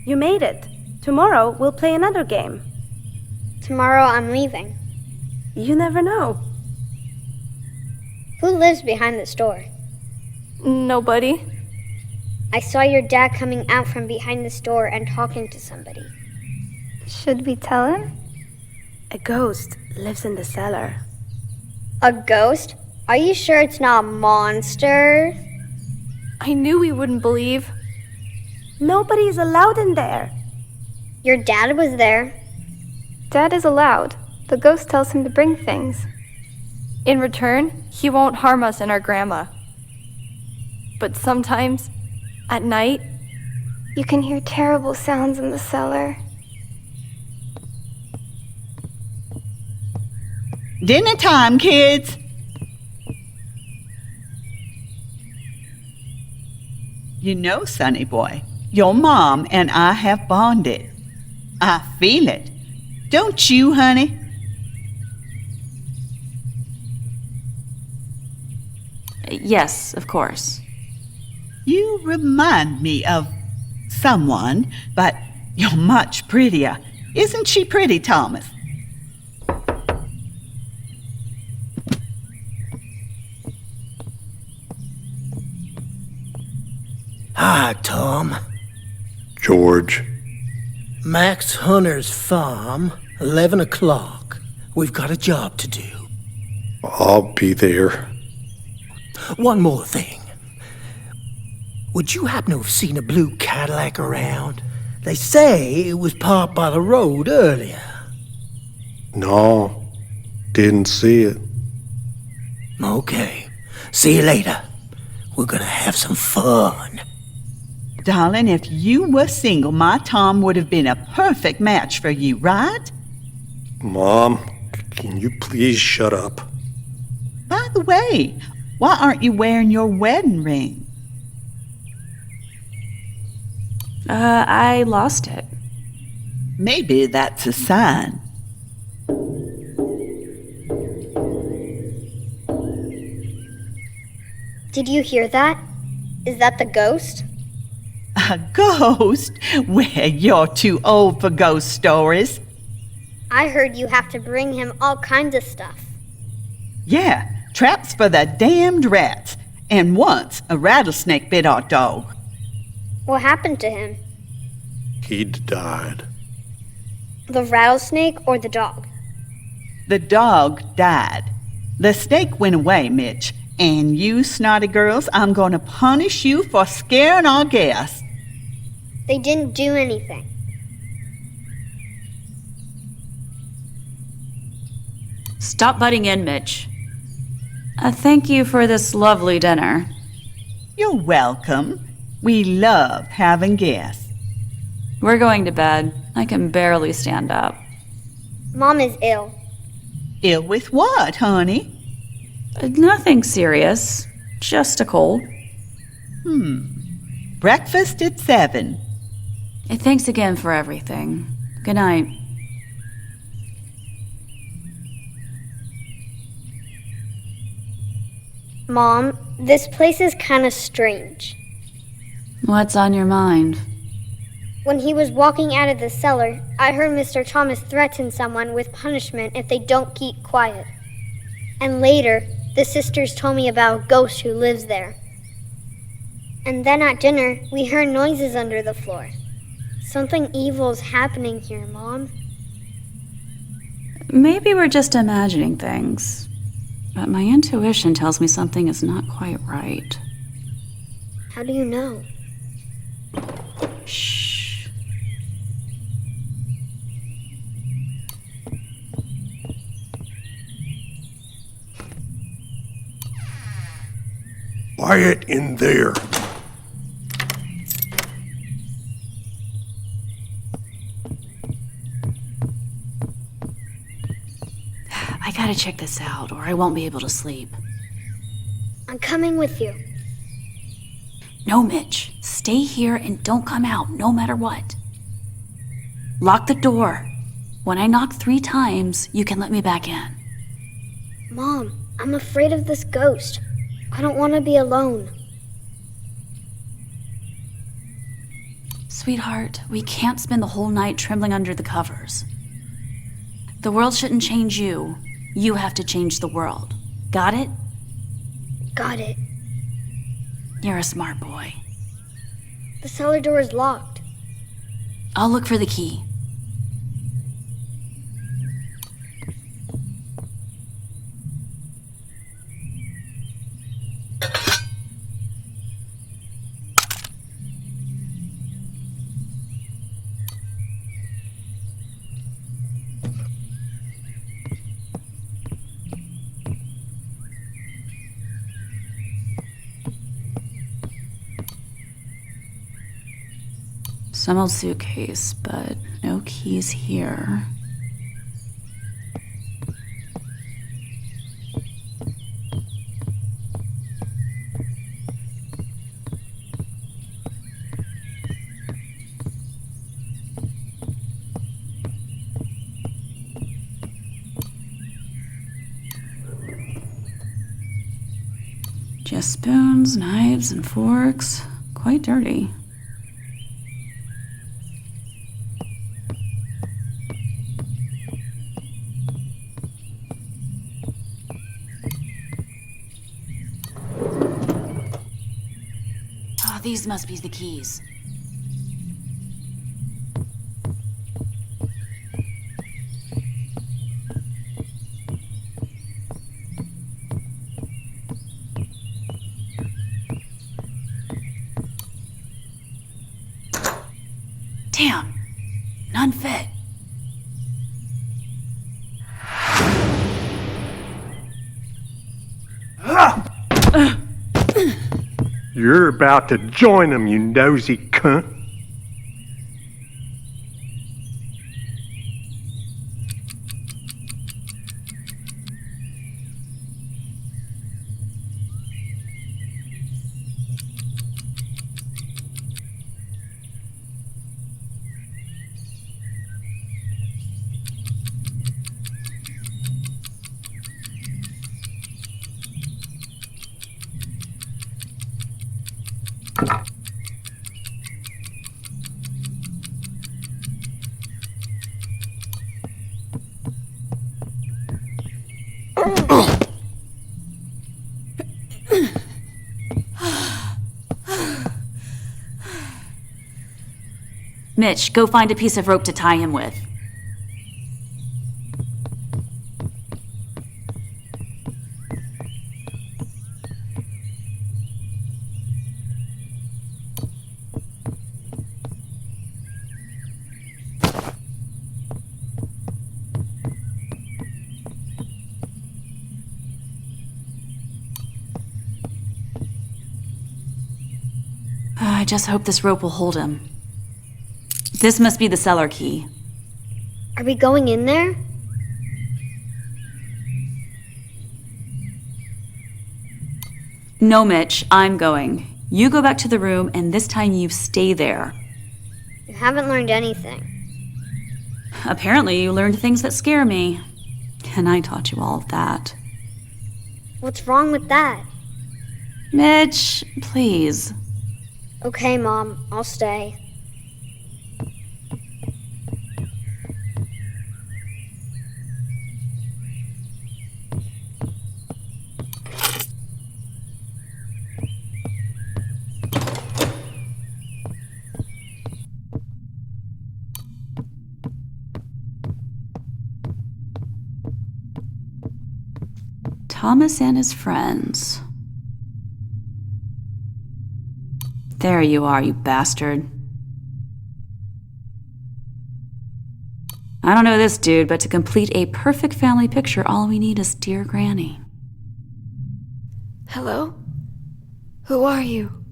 You made it. Tomorrow we'll play another game. Tomorrow I'm leaving. You never know. Who lives behind the store? Nobody. I saw your dad coming out from behind the store and talking to somebody. Should we tell him? A ghost lives in the cellar. A ghost? Are you sure it's not a monster? I knew we wouldn't believe. Nobody is allowed in there. Your dad was there. Dad is allowed. The ghost tells him to bring things. In return, he won't harm us and our grandma. But sometimes, at night, you can hear terrible sounds in the cellar. Dinner time, kids. You know, Sonny boy, your mom and I have bonded. I feel it. Don't you, honey? Yes, of course. You remind me of someone, but you're much prettier. Isn't she pretty, Thomas? Hi, Tom. George. Max Hunter's farm, 11 o'clock. We've got a job to do. I'll be there. One more thing. Would you happen to have seen a blue Cadillac around? They say it was parked by the road earlier. No, didn't see it. Okay. See you later. We're gonna have some fun. Darling, if you were single, my Tom would have been a perfect match for you, right? Mom, can you please shut up? By the way, why aren't you wearing your wedding ring? I lost it. Maybe that's a sign. Did you hear that? Is that the ghost? A ghost? Well, you're too old for ghost stories. I heard you have to bring him all kinds of stuff. Yeah, traps for the damned rats. And once a rattlesnake bit our dog. What happened to him? He died. The rattlesnake or the dog? The dog died. The snake went away, Mitch. And you snotty girls, I'm going to punish you for scaring our guests. They didn't do anything. Stop butting in, Mitch. Thank you for this lovely dinner. You're welcome. We love having guests. We're going to bed. I can barely stand up. Mom is ill. Ill with what, honey? Nothing serious. Just a cold. Breakfast at 7. Thanks again for everything. Good night. Mom, this place is kind of strange. What's on your mind? When he was walking out of the cellar, I heard Mr. Thomas threaten someone with punishment if they don't keep quiet. And later, the sisters told me about a ghost who lives there. And then at dinner, we heard noises under the floor. Something evil's happening here, Mom. Maybe we're just imagining things. But my intuition tells me something is not quite right. How do you know? Shh. Quiet in there. I gotta check this out, or I won't be able to sleep. I'm coming with you. No, Mitch. Stay here and don't come out, no matter what. Lock the door. When I knock 3 times, you can let me back in. Mom, I'm afraid of this ghost. I don't want to be alone. Sweetheart, we can't spend the whole night trembling under the covers. The world shouldn't change you. You have to change the world. Got it? Got it. You're a smart boy. The cellar door is locked. I'll look for the key. Some old suitcase, but no keys here. Just spoons, knives, and forks. Quite dirty. These must be the keys. Damn, none fit. You're about to join them, you nosy cunt. Mitch, go find a piece of rope to tie him with. I just hope this rope will hold him. This must be the cellar key. Are we going in there? No, Mitch, I'm going. You go back to the room, and this time you stay there. You haven't learned anything. Apparently, you learned things that scare me. And I taught you all of that. What's wrong with that? Mitch, please. Okay, Mom, I'll stay. Thomas and his friends. There you are, you bastard. I don't know this dude, but to complete a perfect family picture, all we need is Dear Granny. Hello? Who are you?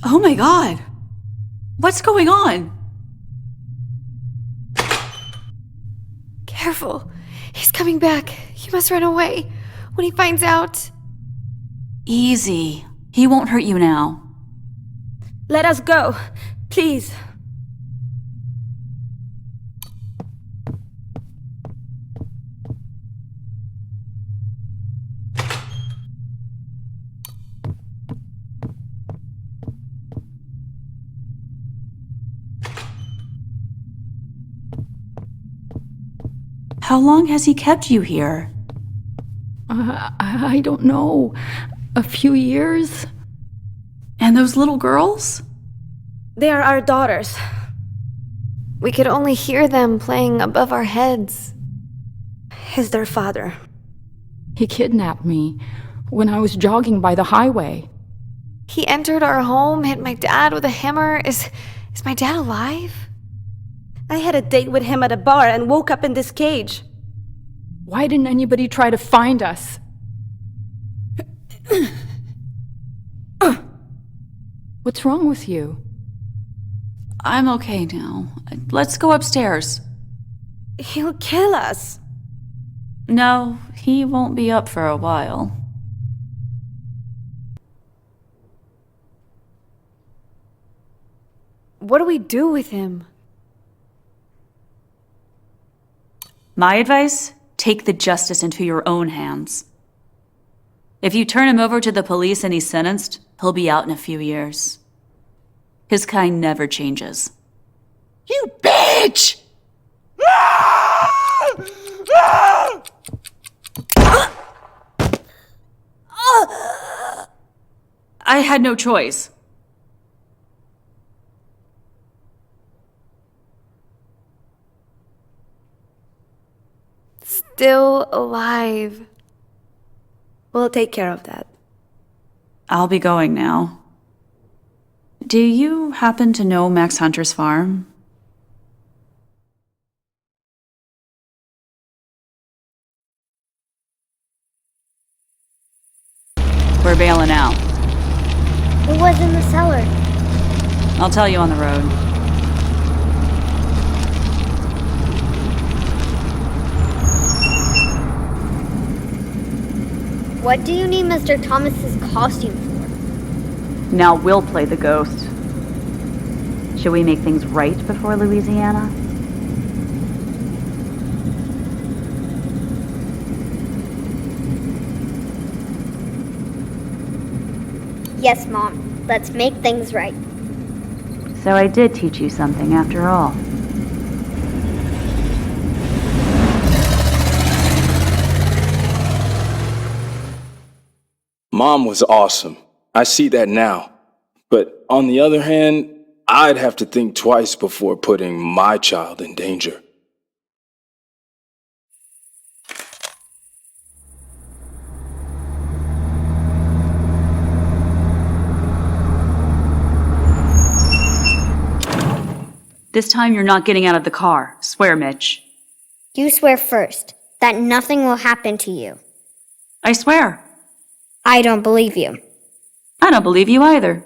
Oh my god! What's going on? Careful. He's coming back. You must run away. When he finds out... Easy. He won't hurt you now. Let us go, please. How long has he kept you here? I don't know. A few years? And those little girls? They are our daughters. We could only hear them playing above our heads. He's their father. He kidnapped me when I was jogging by the highway. He entered our home, hit my dad with a hammer. Is my dad alive? I had a date with him at a bar and woke up in this cage. Why didn't anybody try to find us? What's wrong with you? I'm okay now. Let's go upstairs. He'll kill us. No, he won't be up for a while. What do we do with him? My advice? Take the justice into your own hands. If you turn him over to the police and he's sentenced, he'll be out in a few years. His kind never changes. You bitch! I had no choice. Still alive. We'll take care of that. I'll be going now. Do you happen to know Max Hunter's farm? We're bailing out. Who was in the cellar? I'll tell you on the road. What do you need Mr. Thomas's costume for? Now we'll play the ghost. Should we make things right before Louisiana? Yes, Mom. Let's make things right. So I did teach you something after all. Mom was awesome. I see that now. But on the other hand, I'd have to think twice before putting my child in danger. This time you're not getting out of the car. Swear, Mitch. You swear first that nothing will happen to you. I swear. I don't believe you. I don't believe you either.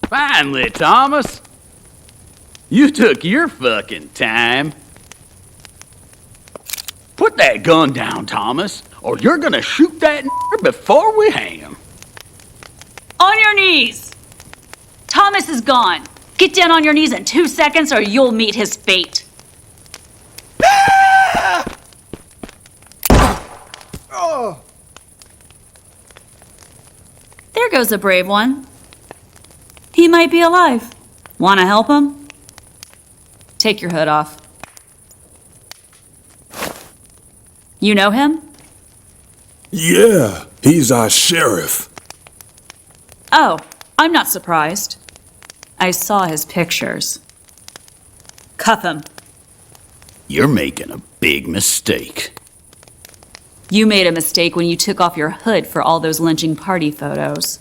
Finally, Thomas. You took your fucking time. Put that gun down, Thomas, or you're gonna shoot that before we hang him. On your knees! Thomas is gone. Get down on your knees in 2 seconds or you'll meet his fate. There goes a brave one. He might be alive. Want to help him? Take your hood off. You know him? Yeah, he's our sheriff. Oh, I'm not surprised. I saw his pictures. Cuff him. You're making a big mistake. You made a mistake when you took off your hood for all those lynching party photos.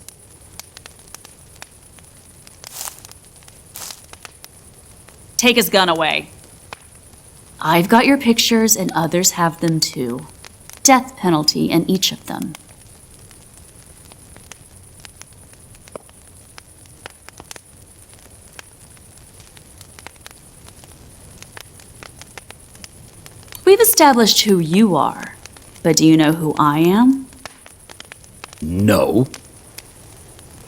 Take his gun away. I've got your pictures and others have them too. Death penalty in each of them. We've established who you are, but do you know who I am? No.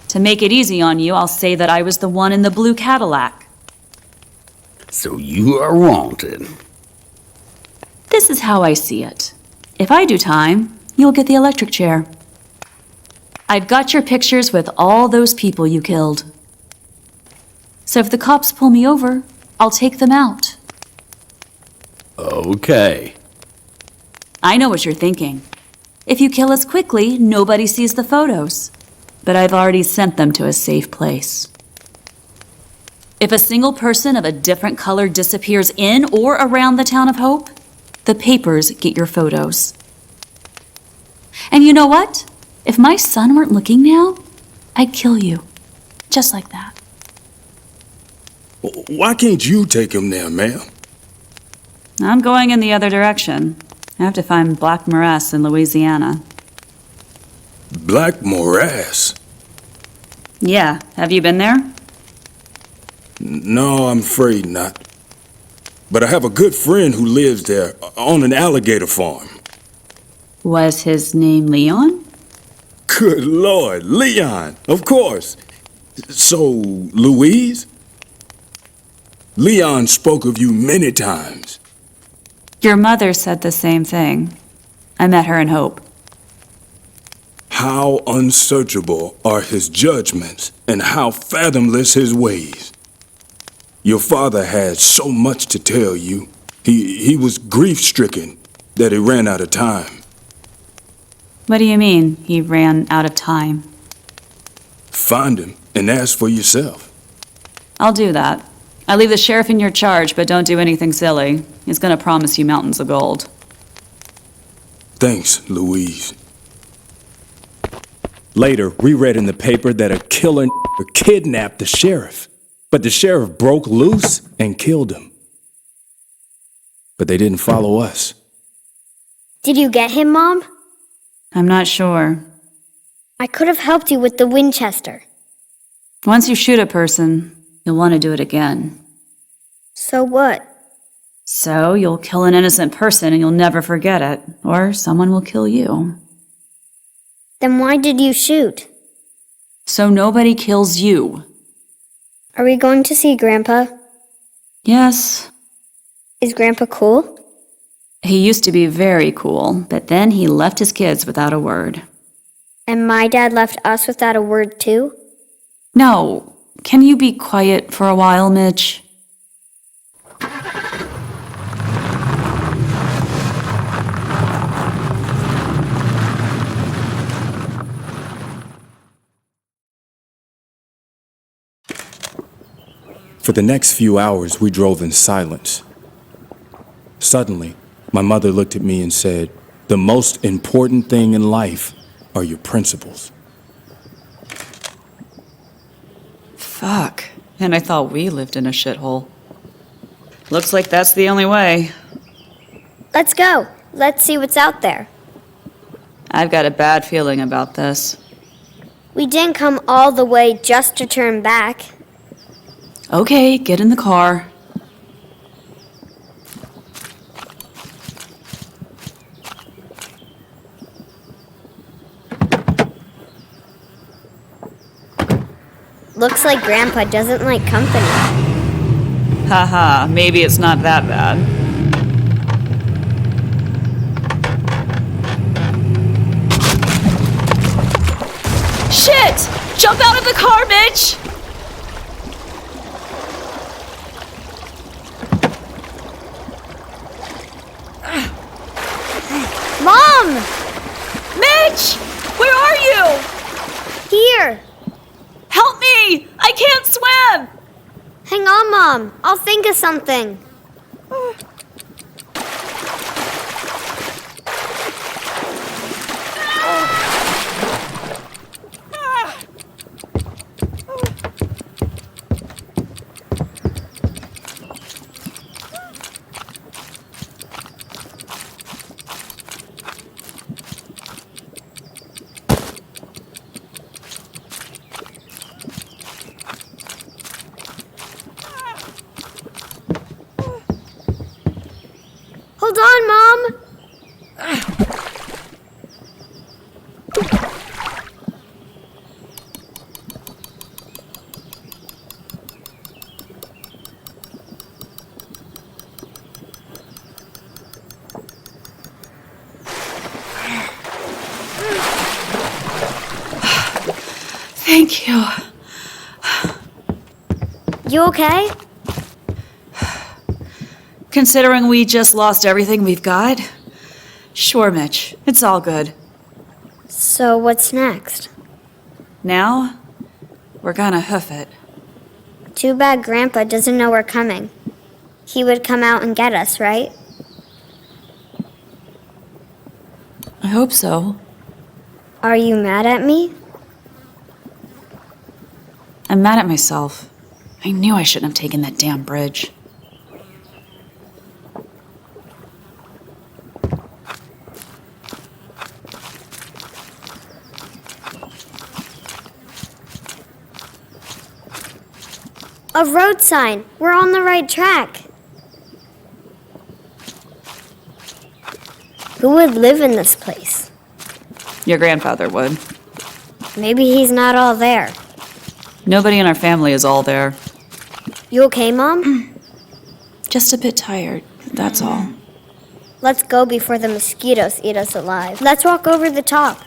To make it easy on you, I'll say that I was the one in the blue Cadillac. So you are wanted. This is how I see it. If I do time, you'll get the electric chair. I've got your pictures with all those people you killed. So if the cops pull me over, I'll take them out. Okay. I know what you're thinking. If you kill us quickly, nobody sees the photos. But I've already sent them to a safe place. If a single person of a different color disappears in or around the town of Hope, the papers get your photos. And you know what? If my son weren't looking now, I'd kill you. Just like that. Why can't you take him there, ma'am? I'm going in the other direction. I have to find Black Morass in Louisiana. Black Morass? Yeah, have you been there? No, I'm afraid not. But I have a good friend who lives there on an alligator farm. Was his name Leon? Good Lord, Leon, of course. So, Louise? Leon spoke of you many times. Your mother said the same thing. I met her in Hope. How unsearchable are his judgments and how fathomless his ways. Your father had so much to tell you. He was grief-stricken that he ran out of time. What do you mean, he ran out of time? Find him and ask for yourself. I'll do that. I leave the sheriff in your charge, but don't do anything silly. He's gonna promise you mountains of gold. Thanks, Louise. Later, we read in the paper that a killer kidnapped the sheriff. But the sheriff broke loose and killed him. But they didn't follow us. Did you get him, Mom? I'm not sure. I could have helped you with the Winchester. Once you shoot a person, you'll want to do it again. So what? So you'll kill an innocent person and you'll never forget it, or someone will kill you. Then why did you shoot? So nobody kills you. Are we going to see Grandpa? Yes. Is Grandpa cool? He used to be very cool, but then he left his kids without a word. And my dad left us without a word too? No. Can you be quiet for a while, Mitch? For the next few hours, we drove in silence. Suddenly, my mother looked at me and said, The most important thing in life are your principles. Fuck. And I thought we lived in a shithole. Looks like that's the only way. Let's go. Let's see what's out there. I've got a bad feeling about this. We didn't come all the way just to turn back. Okay, get in the car. Looks like Grandpa doesn't like company. Haha, maybe it's not that bad. Shit! Jump out of the car, Mitch! Mom! Mitch! Where are you? Here. Help me! I can't swim! Hang on, Mom. I'll think of something. Hold on, Mom. Thank you. You okay? Considering we just lost everything we've got? Sure, Mitch. It's all good. So what's next? Now, we're gonna hoof it. Too bad Grandpa doesn't know we're coming. He would come out and get us, right? I hope so. Are you mad at me? I'm mad at myself. I knew I shouldn't have taken that damn bridge. A road sign. We're on the right track. Who would live in this place? Your grandfather would. Maybe he's not all there. Nobody in our family is all there. You okay, Mom? Just a bit tired, that's all. Let's go before the mosquitoes eat us alive. Let's walk over the top.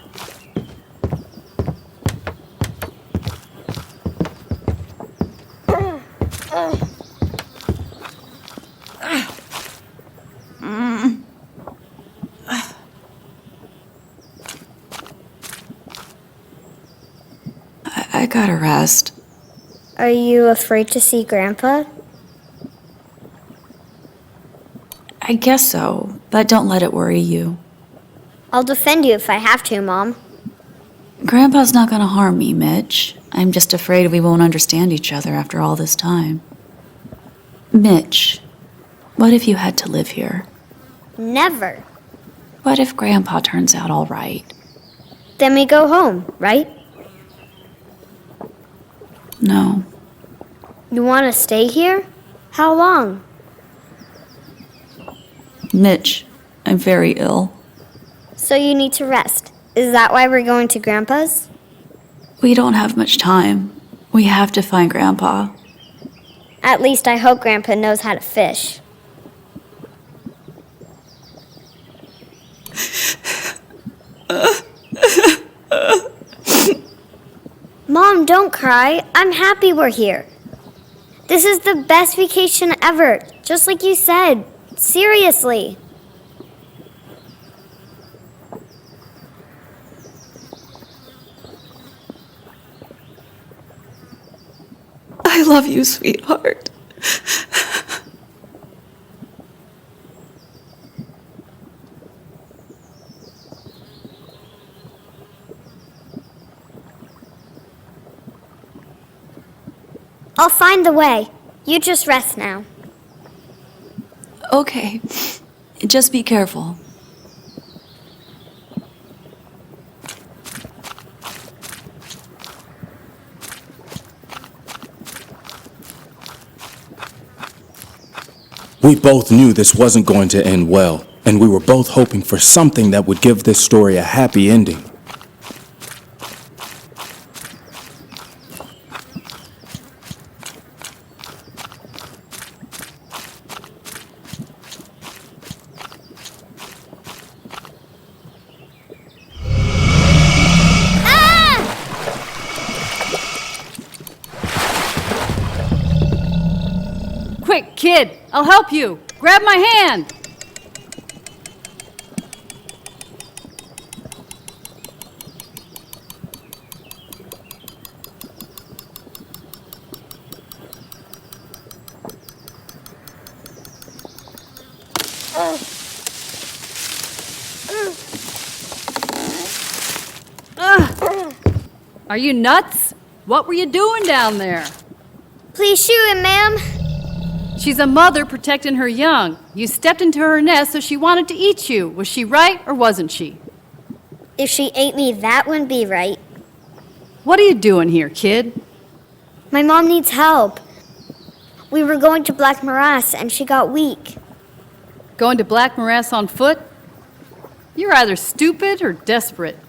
I gotta rest. Are you afraid to see Grandpa? I guess so, but don't let it worry you. I'll defend you if I have to, Mom. Grandpa's not gonna harm me, Mitch. I'm just afraid we won't understand each other after all this time. Mitch, what if you had to live here? Never. What if Grandpa turns out all right? Then we go home, right? No. You want to stay here? How long? Mitch, I'm very ill. So you need to rest. Is that why we're going to Grandpa's? We don't have much time. We have to find Grandpa. At least I hope Grandpa knows how to fish. Mom, don't cry. I'm happy we're here. This is the best vacation ever, just like you said. Seriously. I love you, sweetheart. I'll find the way. You just rest now. Okay. Just be careful. We both knew this wasn't going to end well, and we were both hoping for something that would give this story a happy ending. Quick, kid! I'll help you! Grab my hand! Are you nuts? What were you doing down there? Please shoot him, ma'am. She's a mother protecting her young. You stepped into her nest so she wanted to eat you. Was she right or wasn't she? If she ate me, that wouldn't be right. What are you doing here, kid? My mom needs help. We were going to Black Morass and she got weak. Going to Black Morass on foot? You're either stupid or desperate.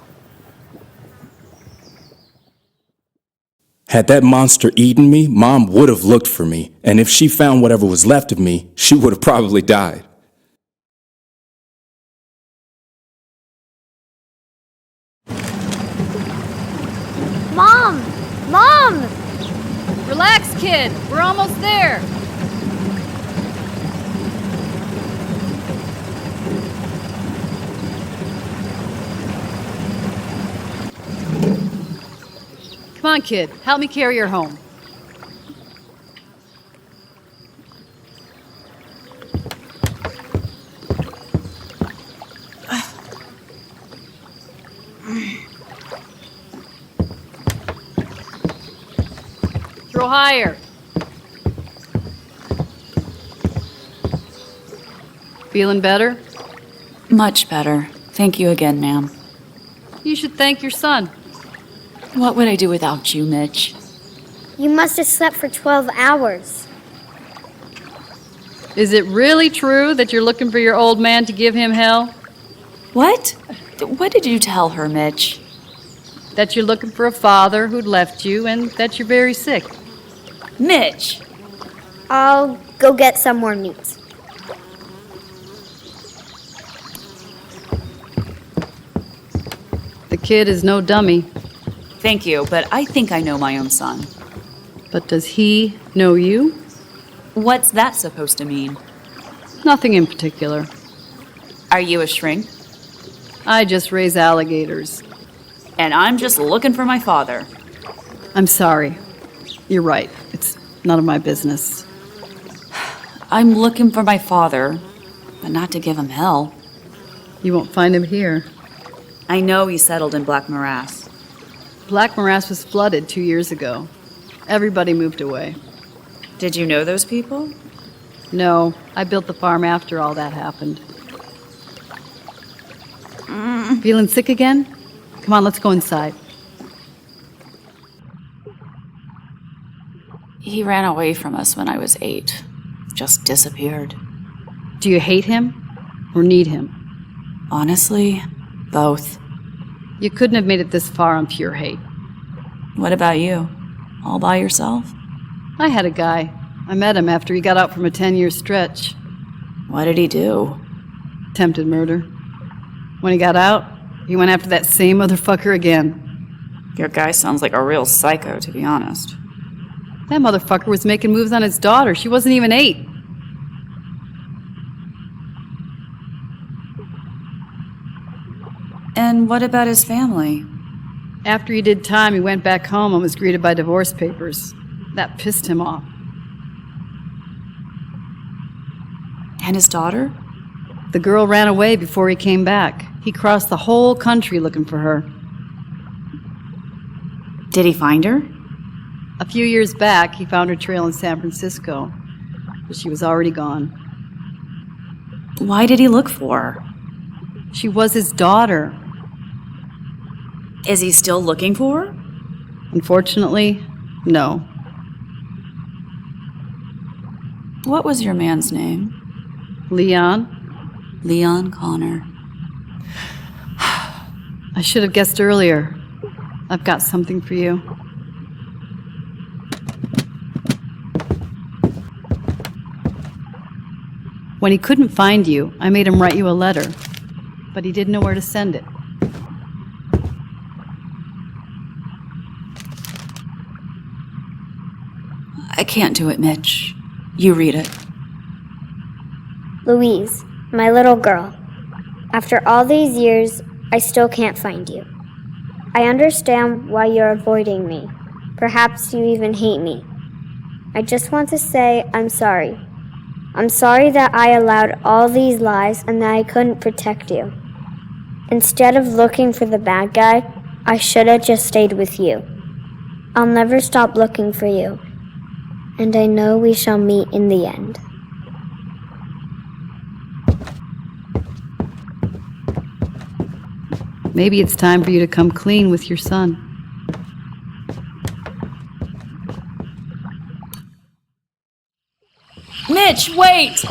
Had that monster eaten me, Mom would have looked for me, and if she found whatever was left of me, she would have probably died. Mom! Mom! Relax, kid. We're almost there. Come on, kid. Help me carry her home. Throw higher. Feeling better? Much better. Thank you again, ma'am. You should thank your son. What would I do without you, Mitch? You must have slept for 12 hours. Is it really true that you're looking for your old man to give him hell? What? What did you tell her, Mitch? That you're looking for a father who'd left you and that you're very sick. Mitch! I'll go get some more meat. The kid is no dummy. Thank you, but I think I know my own son. But does he know you? What's that supposed to mean? Nothing in particular. Are you a shrink? I just raise alligators. And I'm just looking for my father. I'm sorry. You're right. It's none of my business. I'm looking for my father, but not to give him hell. You won't find him here. I know he settled in Black Morass. Black Morass was flooded 2 years ago. Everybody moved away. Did you know those people? No, I built the farm after all that happened. Feeling sick again? Come on, let's go inside. He ran away from us when I was 8. Just disappeared. Do you hate him or need him? Honestly, both. You couldn't have made it this far on pure hate. What about you? All by yourself? I had a guy. I met him after he got out from a 10-year stretch. What did he do? Attempted murder. When he got out, he went after that same motherfucker again. Your guy sounds like a real psycho, to be honest. That motherfucker was making moves on his daughter. She wasn't even 8. And what about his family? After he did time, he went back home and was greeted by divorce papers. That pissed him off. And his daughter? The girl ran away before he came back. He crossed the whole country looking for her. Did he find her? A few years back, he found her trail in San Francisco, but she was already gone. Why did he look for her? She was his daughter. Is he still looking for her? Unfortunately, no. What was your man's name? Leon? Leon Connor. I should have guessed earlier. I've got something for you. When he couldn't find you, I made him write you a letter, but he didn't know where to send it. I can't do it, Mitch. You read it. Louise, my little girl. After all these years, I still can't find you. I understand why you're avoiding me. Perhaps you even hate me. I just want to say I'm sorry. I'm sorry that I allowed all these lies and that I couldn't protect you. Instead of looking for the bad guy, I should have just stayed with you. I'll never stop looking for you, and I know we shall meet in the end. Maybe it's time for you to come clean with your son. Mitch, wait!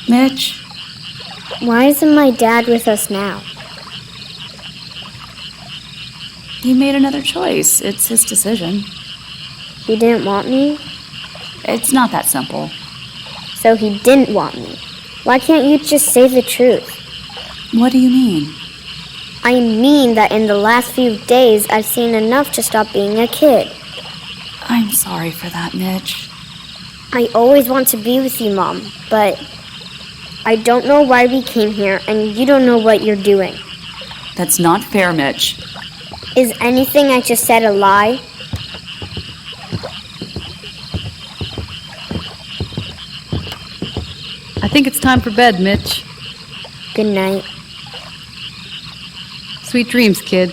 Mitch? Why isn't my dad with us now? He made another choice. It's his decision. He didn't want me? It's not that simple. So he didn't want me. Why can't you just say the truth? What do you mean? I mean that in the last few days, I've seen enough to stop being a kid. I'm sorry for that, Mitch. I always want to be with you, Mom, but I don't know why we came here, and you don't know what you're doing. That's not fair, Mitch. Is anything I just said a lie? I think it's time for bed, Mitch. Good night. Sweet dreams, kid.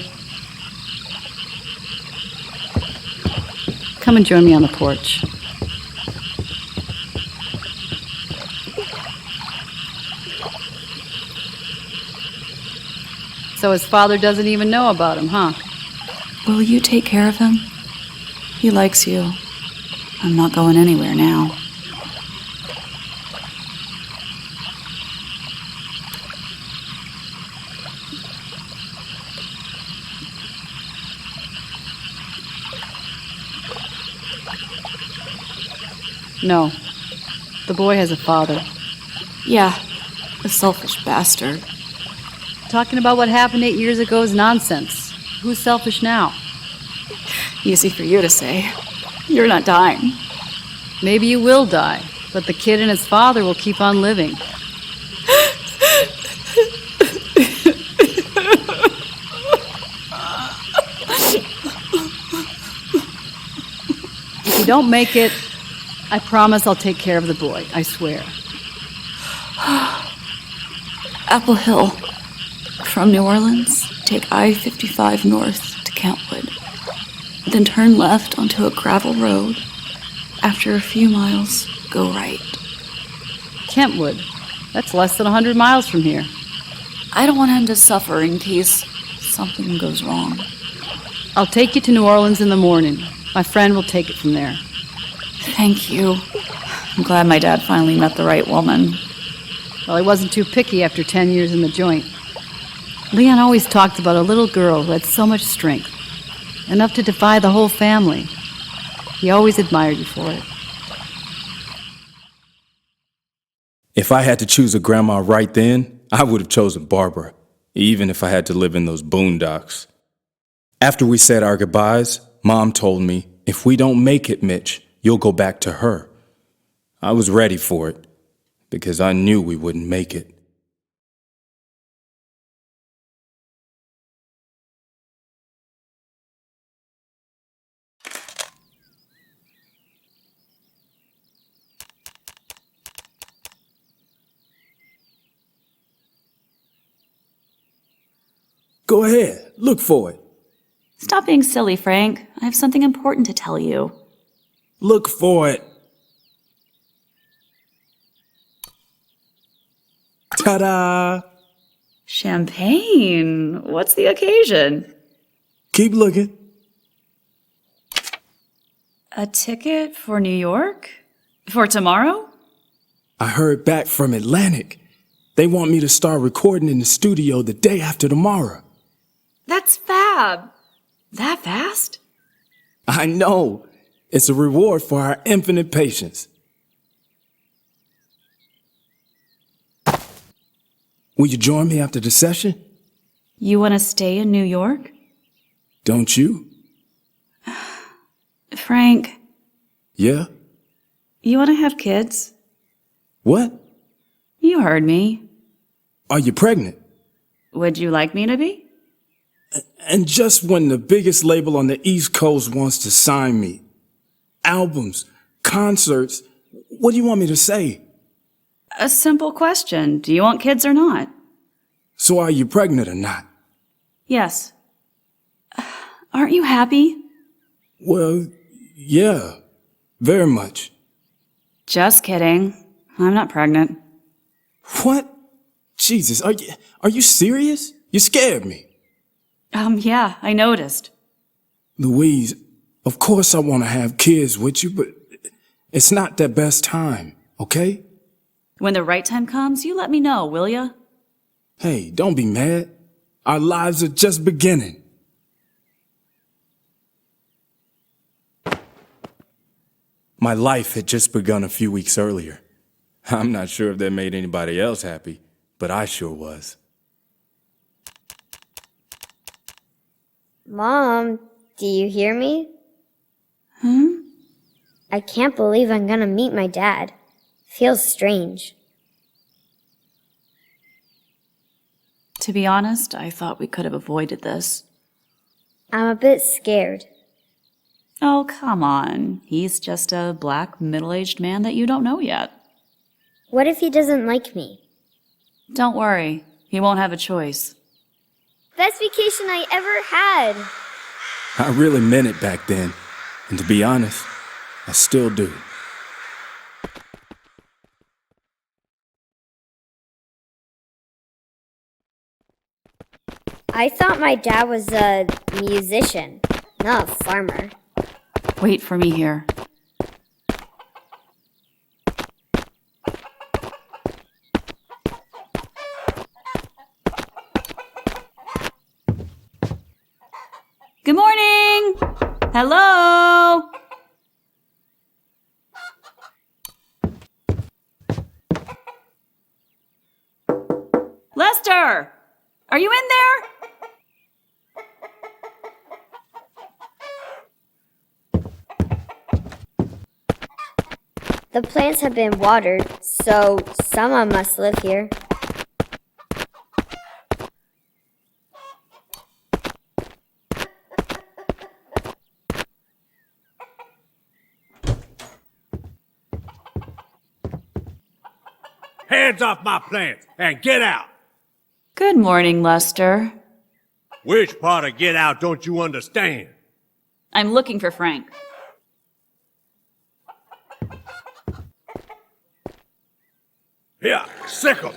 Come and join me on the porch. So his father doesn't even know about him, huh? Will you take care of him? He likes you. I'm not going anywhere now. No. The boy has a father. Yeah, a selfish bastard. Talking about what happened 8 years ago is nonsense. Who's selfish now? Easy for you to say. You're not dying. Maybe you will die, but the kid and his father will keep on living. If you don't make it, I promise I'll take care of the boy. I swear. Apple Hill. From New Orleans, take I-55 north to Kentwood. Then turn left onto a gravel road. After a few miles, go right. Kentwood? That's less than 100 miles from here. I don't want him to suffer in case something goes wrong. I'll take you to New Orleans in the morning. My friend will take it from there. Thank you. I'm glad my dad finally met the right woman. Well, he wasn't too picky after 10 years in the joint. Leon always talked about a little girl who had so much strength, enough to defy the whole family. He always admired you for it. If I had to choose a grandma right then, I would have chosen Barbara, even if I had to live in those boondocks. After we said our goodbyes, Mom told me, if we don't make it, Mitch, you'll go back to her. I was ready for it. because I knew we wouldn't make it. Go ahead, look for it. Stop being silly, Frank. I have something important to tell you. Look for it. Ta-da! Champagne. What's the occasion? Keep looking. A ticket for New York? For tomorrow? I heard back from Atlantic. They want me to start recording in the studio the day after tomorrow. That's fab. That fast? I know. It's a reward for our infinite patience. Will you join me after the session? You want to stay in New York? Don't you? Frank, Yeah? you want to have kids? What? You heard me. Are you pregnant? Would you like me to be? And just when the biggest label on the East Coast wants to sign me, albums, concerts, what do you want me to say? A simple question. Do you want kids or not? So are you pregnant or not? Yes. Aren't you happy? Well, yeah, very much. Just kidding. I'm not pregnant. What? Jesus, are you serious? You scared me. Yeah, I noticed. Louise, of course I want to have kids with you, but it's not the best time, okay? When the right time comes, you let me know, will ya? Hey, don't be mad. Our lives are just beginning. My life had just begun a few weeks earlier. I'm not sure if that made anybody else happy, but I sure was. Mom, do you hear me? Hmm? I can't believe I'm gonna meet my dad. Feels strange. To be honest, I thought we could have avoided this. I'm a bit scared. Oh, come on. He's just a black, middle-aged man that you don't know yet. What if he doesn't like me? Don't worry. He won't have a choice. Best vacation I ever had. I really meant it back then, and to be honest, I still do. I thought my dad was a musician, not a farmer. Wait for me here. Good morning! Hello! Lester! Are you in there? The plants have been watered, so someone must live here. Hands off my plants and get out! Good morning, Lester. Which part of get out don't you understand? I'm looking for Frank. Here, sick 'em.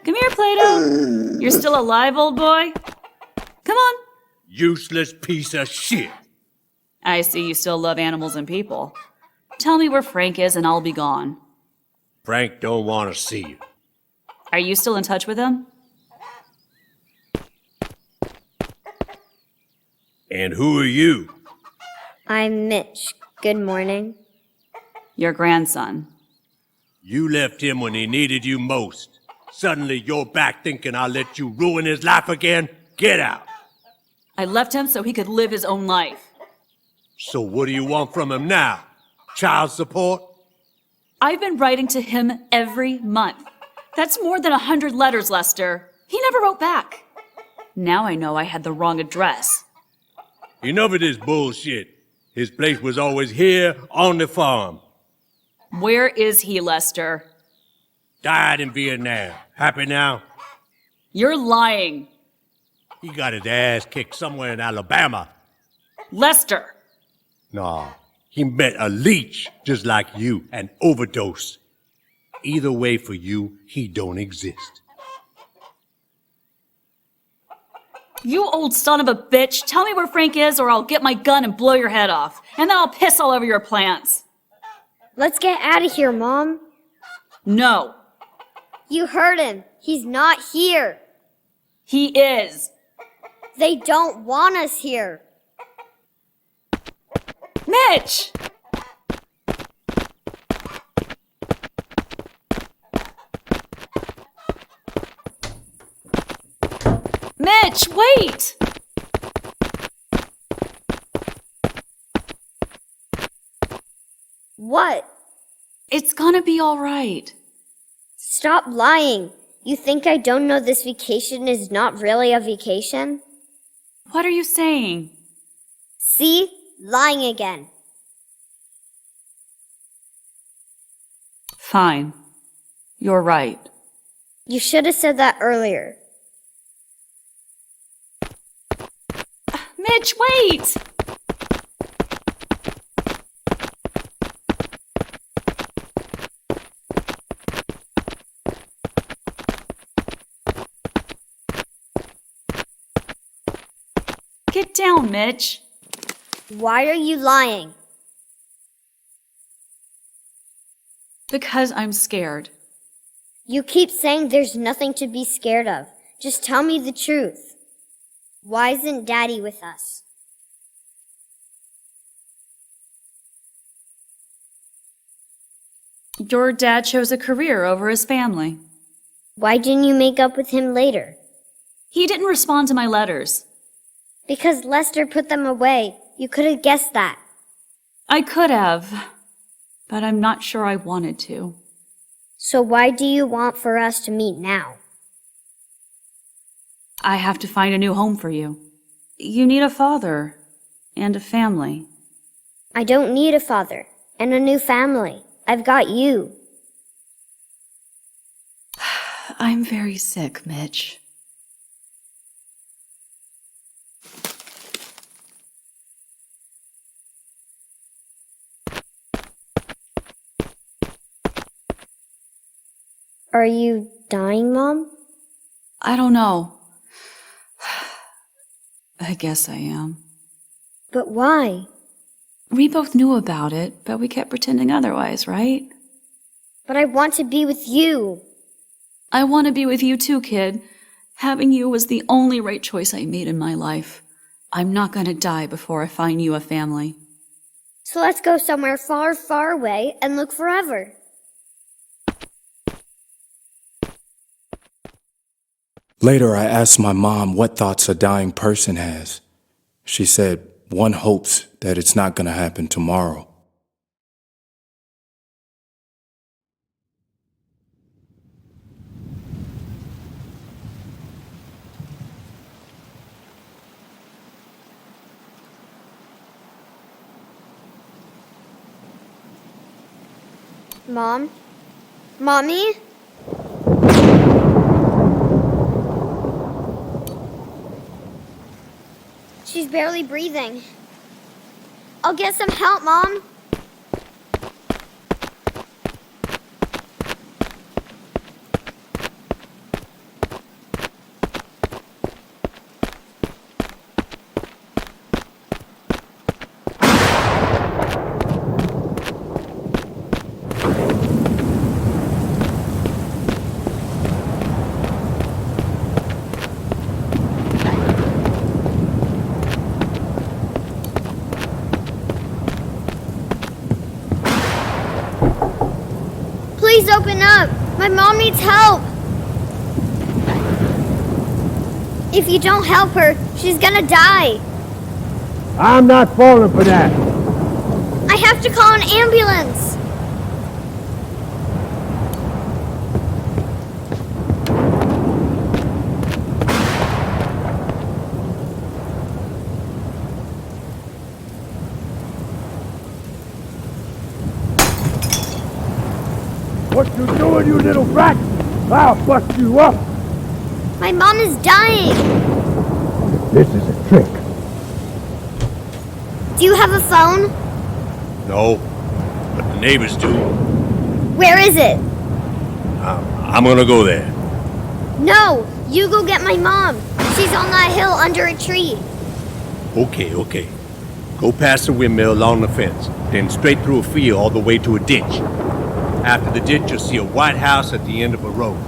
Come here, Plato. You're still alive, old boy? Come on. Useless piece of shit. I see you still love animals and people. Tell me where Frank is and I'll be gone. Frank don't want to see you. Are you still in touch with him? And who are you? I'm Mitch. Good morning. Your grandson. You left him when he needed you most. Suddenly you're back thinking I'll let you ruin his life again? Get out. I left him so he could live his own life. So what do you want from him now? Child support? I've been writing to him every month. That's more than 100 letters, Lester. He never wrote back. Now I know I had the wrong address. Enough of this bullshit. His place was always here on the farm. Where is he, Lester? Died in Vietnam. Happy now? You're lying. He got his ass kicked somewhere in Alabama. Lester! Nah, he met a leech just like you, an overdose. Either way for you, he don't exist. You old son of a bitch, tell me where Frank is or I'll get my gun and blow your head off. And then I'll piss all over your plants. Let's get out of here, Mom. No. You heard him. He's not here. He is. They don't want us here. Mitch! Mitch, wait! What? It's gonna be all right. Stop lying. You think I don't know this vacation is not really a vacation? What are you saying? See? Lying again. Fine. You're right. You should have said that earlier. Mitch, wait! Get down, Mitch. Why are you lying? Because I'm scared. You keep saying there's nothing to be scared of. Just tell me the truth. Why isn't Daddy with us? Your dad chose a career over his family. Why didn't you make up with him later? He didn't respond to my letters. Because Lester put them away. You could have guessed that. I could have, but I'm not sure I wanted to. So why do you want for us to meet now? I have to find a new home for you. You need a father and a family. I don't need a father and a new family. I've got you. I'm very sick, Mitch. Are you dying, Mom? I don't know. I guess I am. But why? We both knew about it, but we kept pretending otherwise, right? But I want to be with you. I want to be with you too, kid. Having you was the only right choice I made in my life. I'm not gonna die before I find you a family. So let's go somewhere far, far away and look forever. Later, I asked my mom what thoughts a dying person has. She said, one hopes that it's not going to happen tomorrow. Mom? Mommy? She's barely breathing. I'll get some help, Mom. Please open up. My mom needs help. If you don't help her, she's gonna die. I'm not falling for that. I have to call an ambulance. What you doing, you little rat? I'll bust you up. My mom is dying. This is a trick. Do you have a phone? No, but the neighbors do. Where is it? I'm gonna go there. No, you go get my mom. She's on that hill under a tree. Okay. Go past the windmill along the fence, then straight through a field all the way to a ditch. After the ditch, you'll see a white house at the end of a road.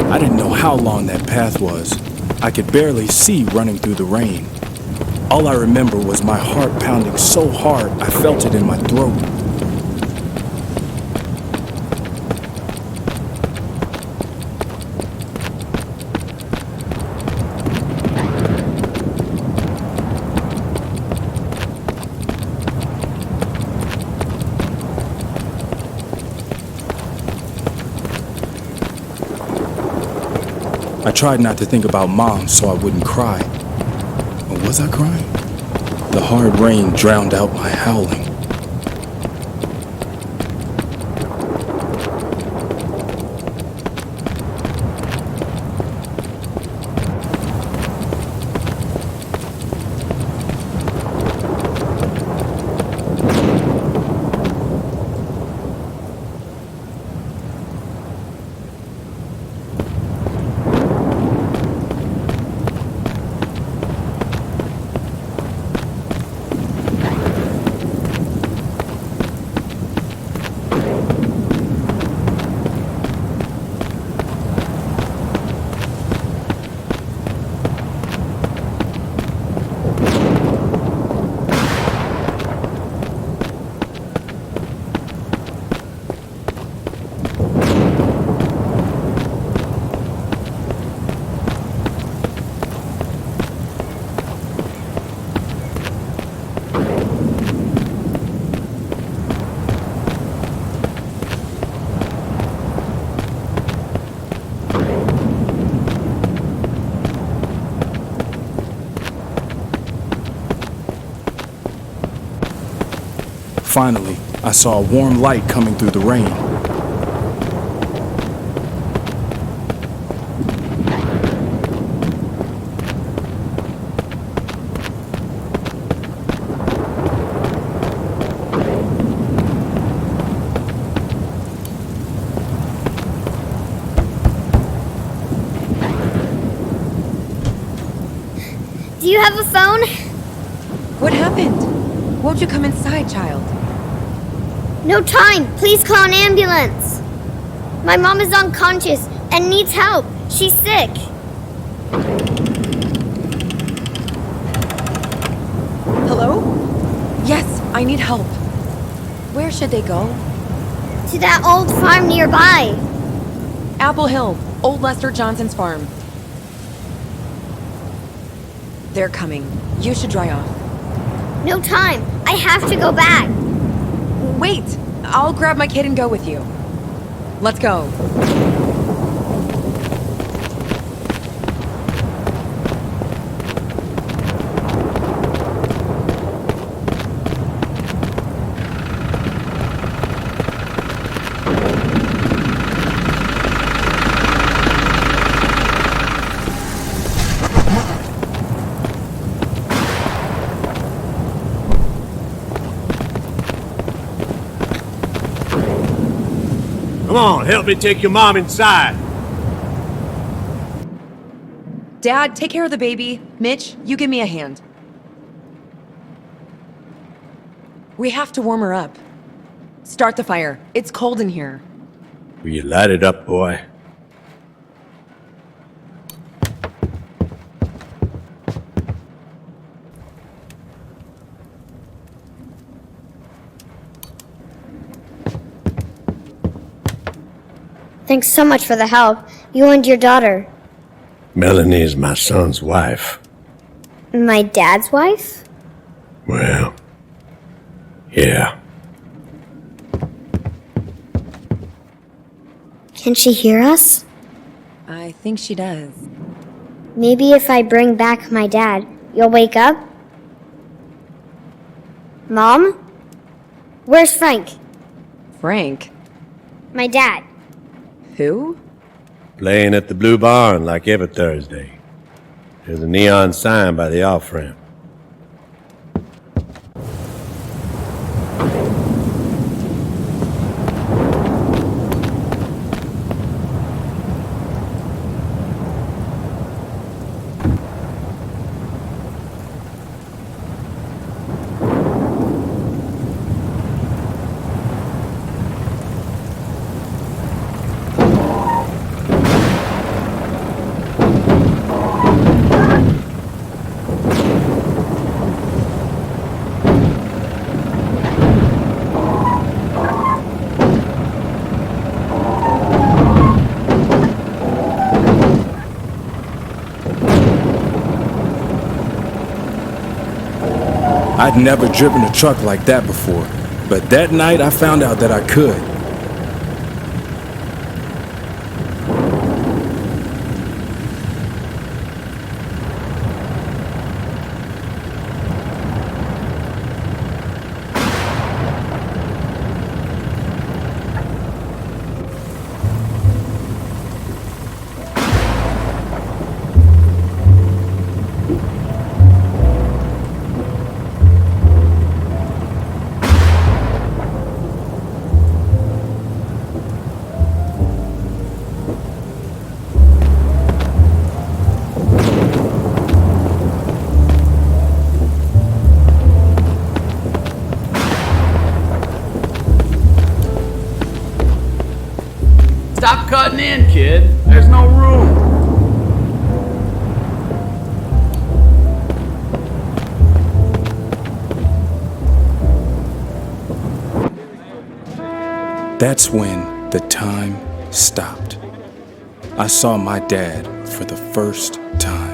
I didn't know how long that path was. I could barely see running through the rain. All I remember was my heart pounding so hard I felt it in my throat. I tried not to think about Mom so I wouldn't cry. Or was I crying? The hard rain drowned out my howling. Finally, I saw a warm light coming through the rain. Do you have a phone? What happened? Won't you come inside, child? No time. Please call an ambulance. My mom is unconscious and needs help. She's sick. Hello? Yes, I need help. Where should they go? To that old farm nearby. Apple Hill, Old Lester Johnson's farm. They're coming. You should dry off. No time. I have to go back. Wait! I'll grab my kid and go with you. Let's go. Come on, help me take your mom inside. Dad, take care of the baby. Mitch, you give me a hand. We have to warm her up. Start the fire. It's cold in here. Will you light it up, boy? Thanks so much for the help. You and your daughter. Melanie is my son's wife. My dad's wife? Well, yeah. Can she hear us? I think she does. Maybe if I bring back my dad, you'll wake up? Mom? Where's Frank? Frank? My dad. Who? Playing at the Blue Barn like every Thursday. There's a neon sign by the off-ramp. I'd never driven a truck like that before, but that night I found out that I could. Stop cutting in, kid. There's no room. That's when the time stopped. I saw my dad for the first time.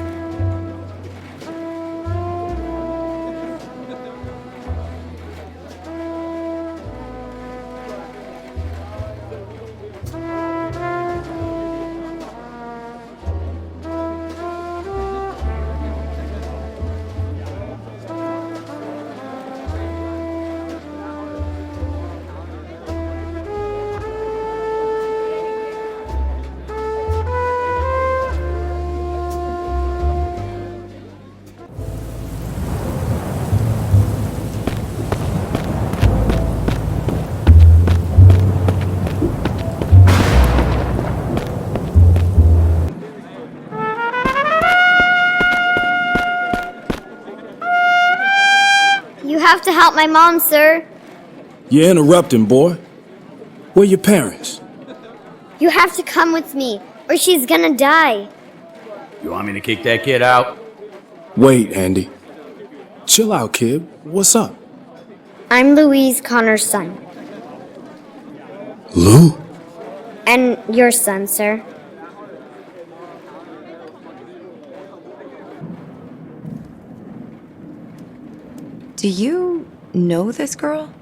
You have to help my mom, sir. You're interrupting, boy. Where your parents? You have to come with me, or she's gonna die. You want me to kick that kid out? Wait, Andy. Chill out, kid. What's up? I'm Louise Connor's son. Lou? And your son, sir. Do you know this girl?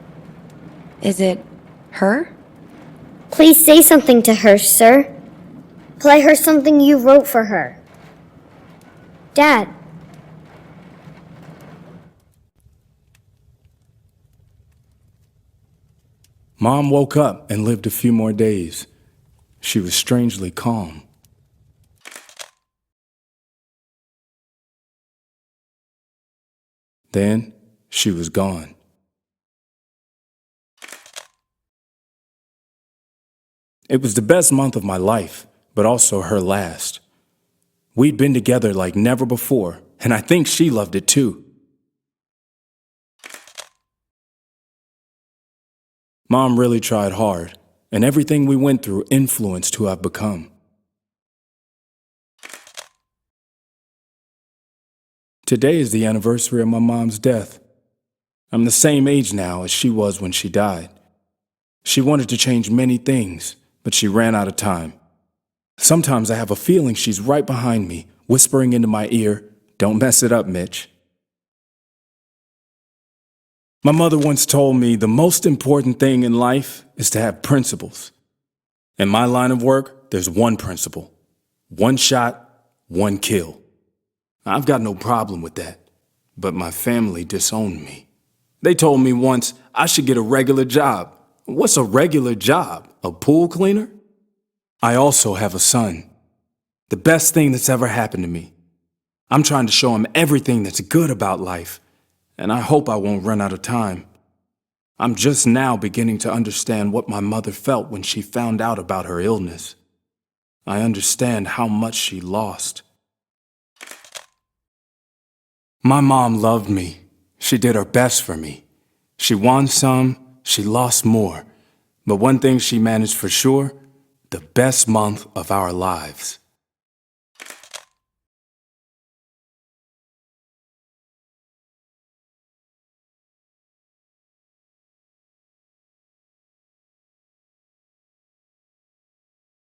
Is it her? Please say something to her, sir. Play her something you wrote for her. Dad. Mom woke up and lived a few more days. She was strangely calm. Then she was gone. It was the best month of my life, but also her last. We'd been together like never before, and I think she loved it too. Mom really tried hard, and everything we went through influenced who I've become. Today is the anniversary of my mom's death. I'm the same age now as she was when she died. She wanted to change many things, but she ran out of time. Sometimes I have a feeling she's right behind me, whispering into my ear, "Don't mess it up, Mitch." My mother once told me the most important thing in life is to have principles. In my line of work, there's one principle: one shot, one kill. I've got no problem with that, but my family disowned me. They told me once I should get a regular job. What's a regular job? A pool cleaner? I also have a son. The best thing that's ever happened to me. I'm trying to show him everything that's good about life, and I hope I won't run out of time. I'm just now beginning to understand what my mother felt when she found out about her illness. I understand how much she lost. My mom loved me. She did her best for me. She won some, she lost more. But one thing she managed for sure: the best month of our lives.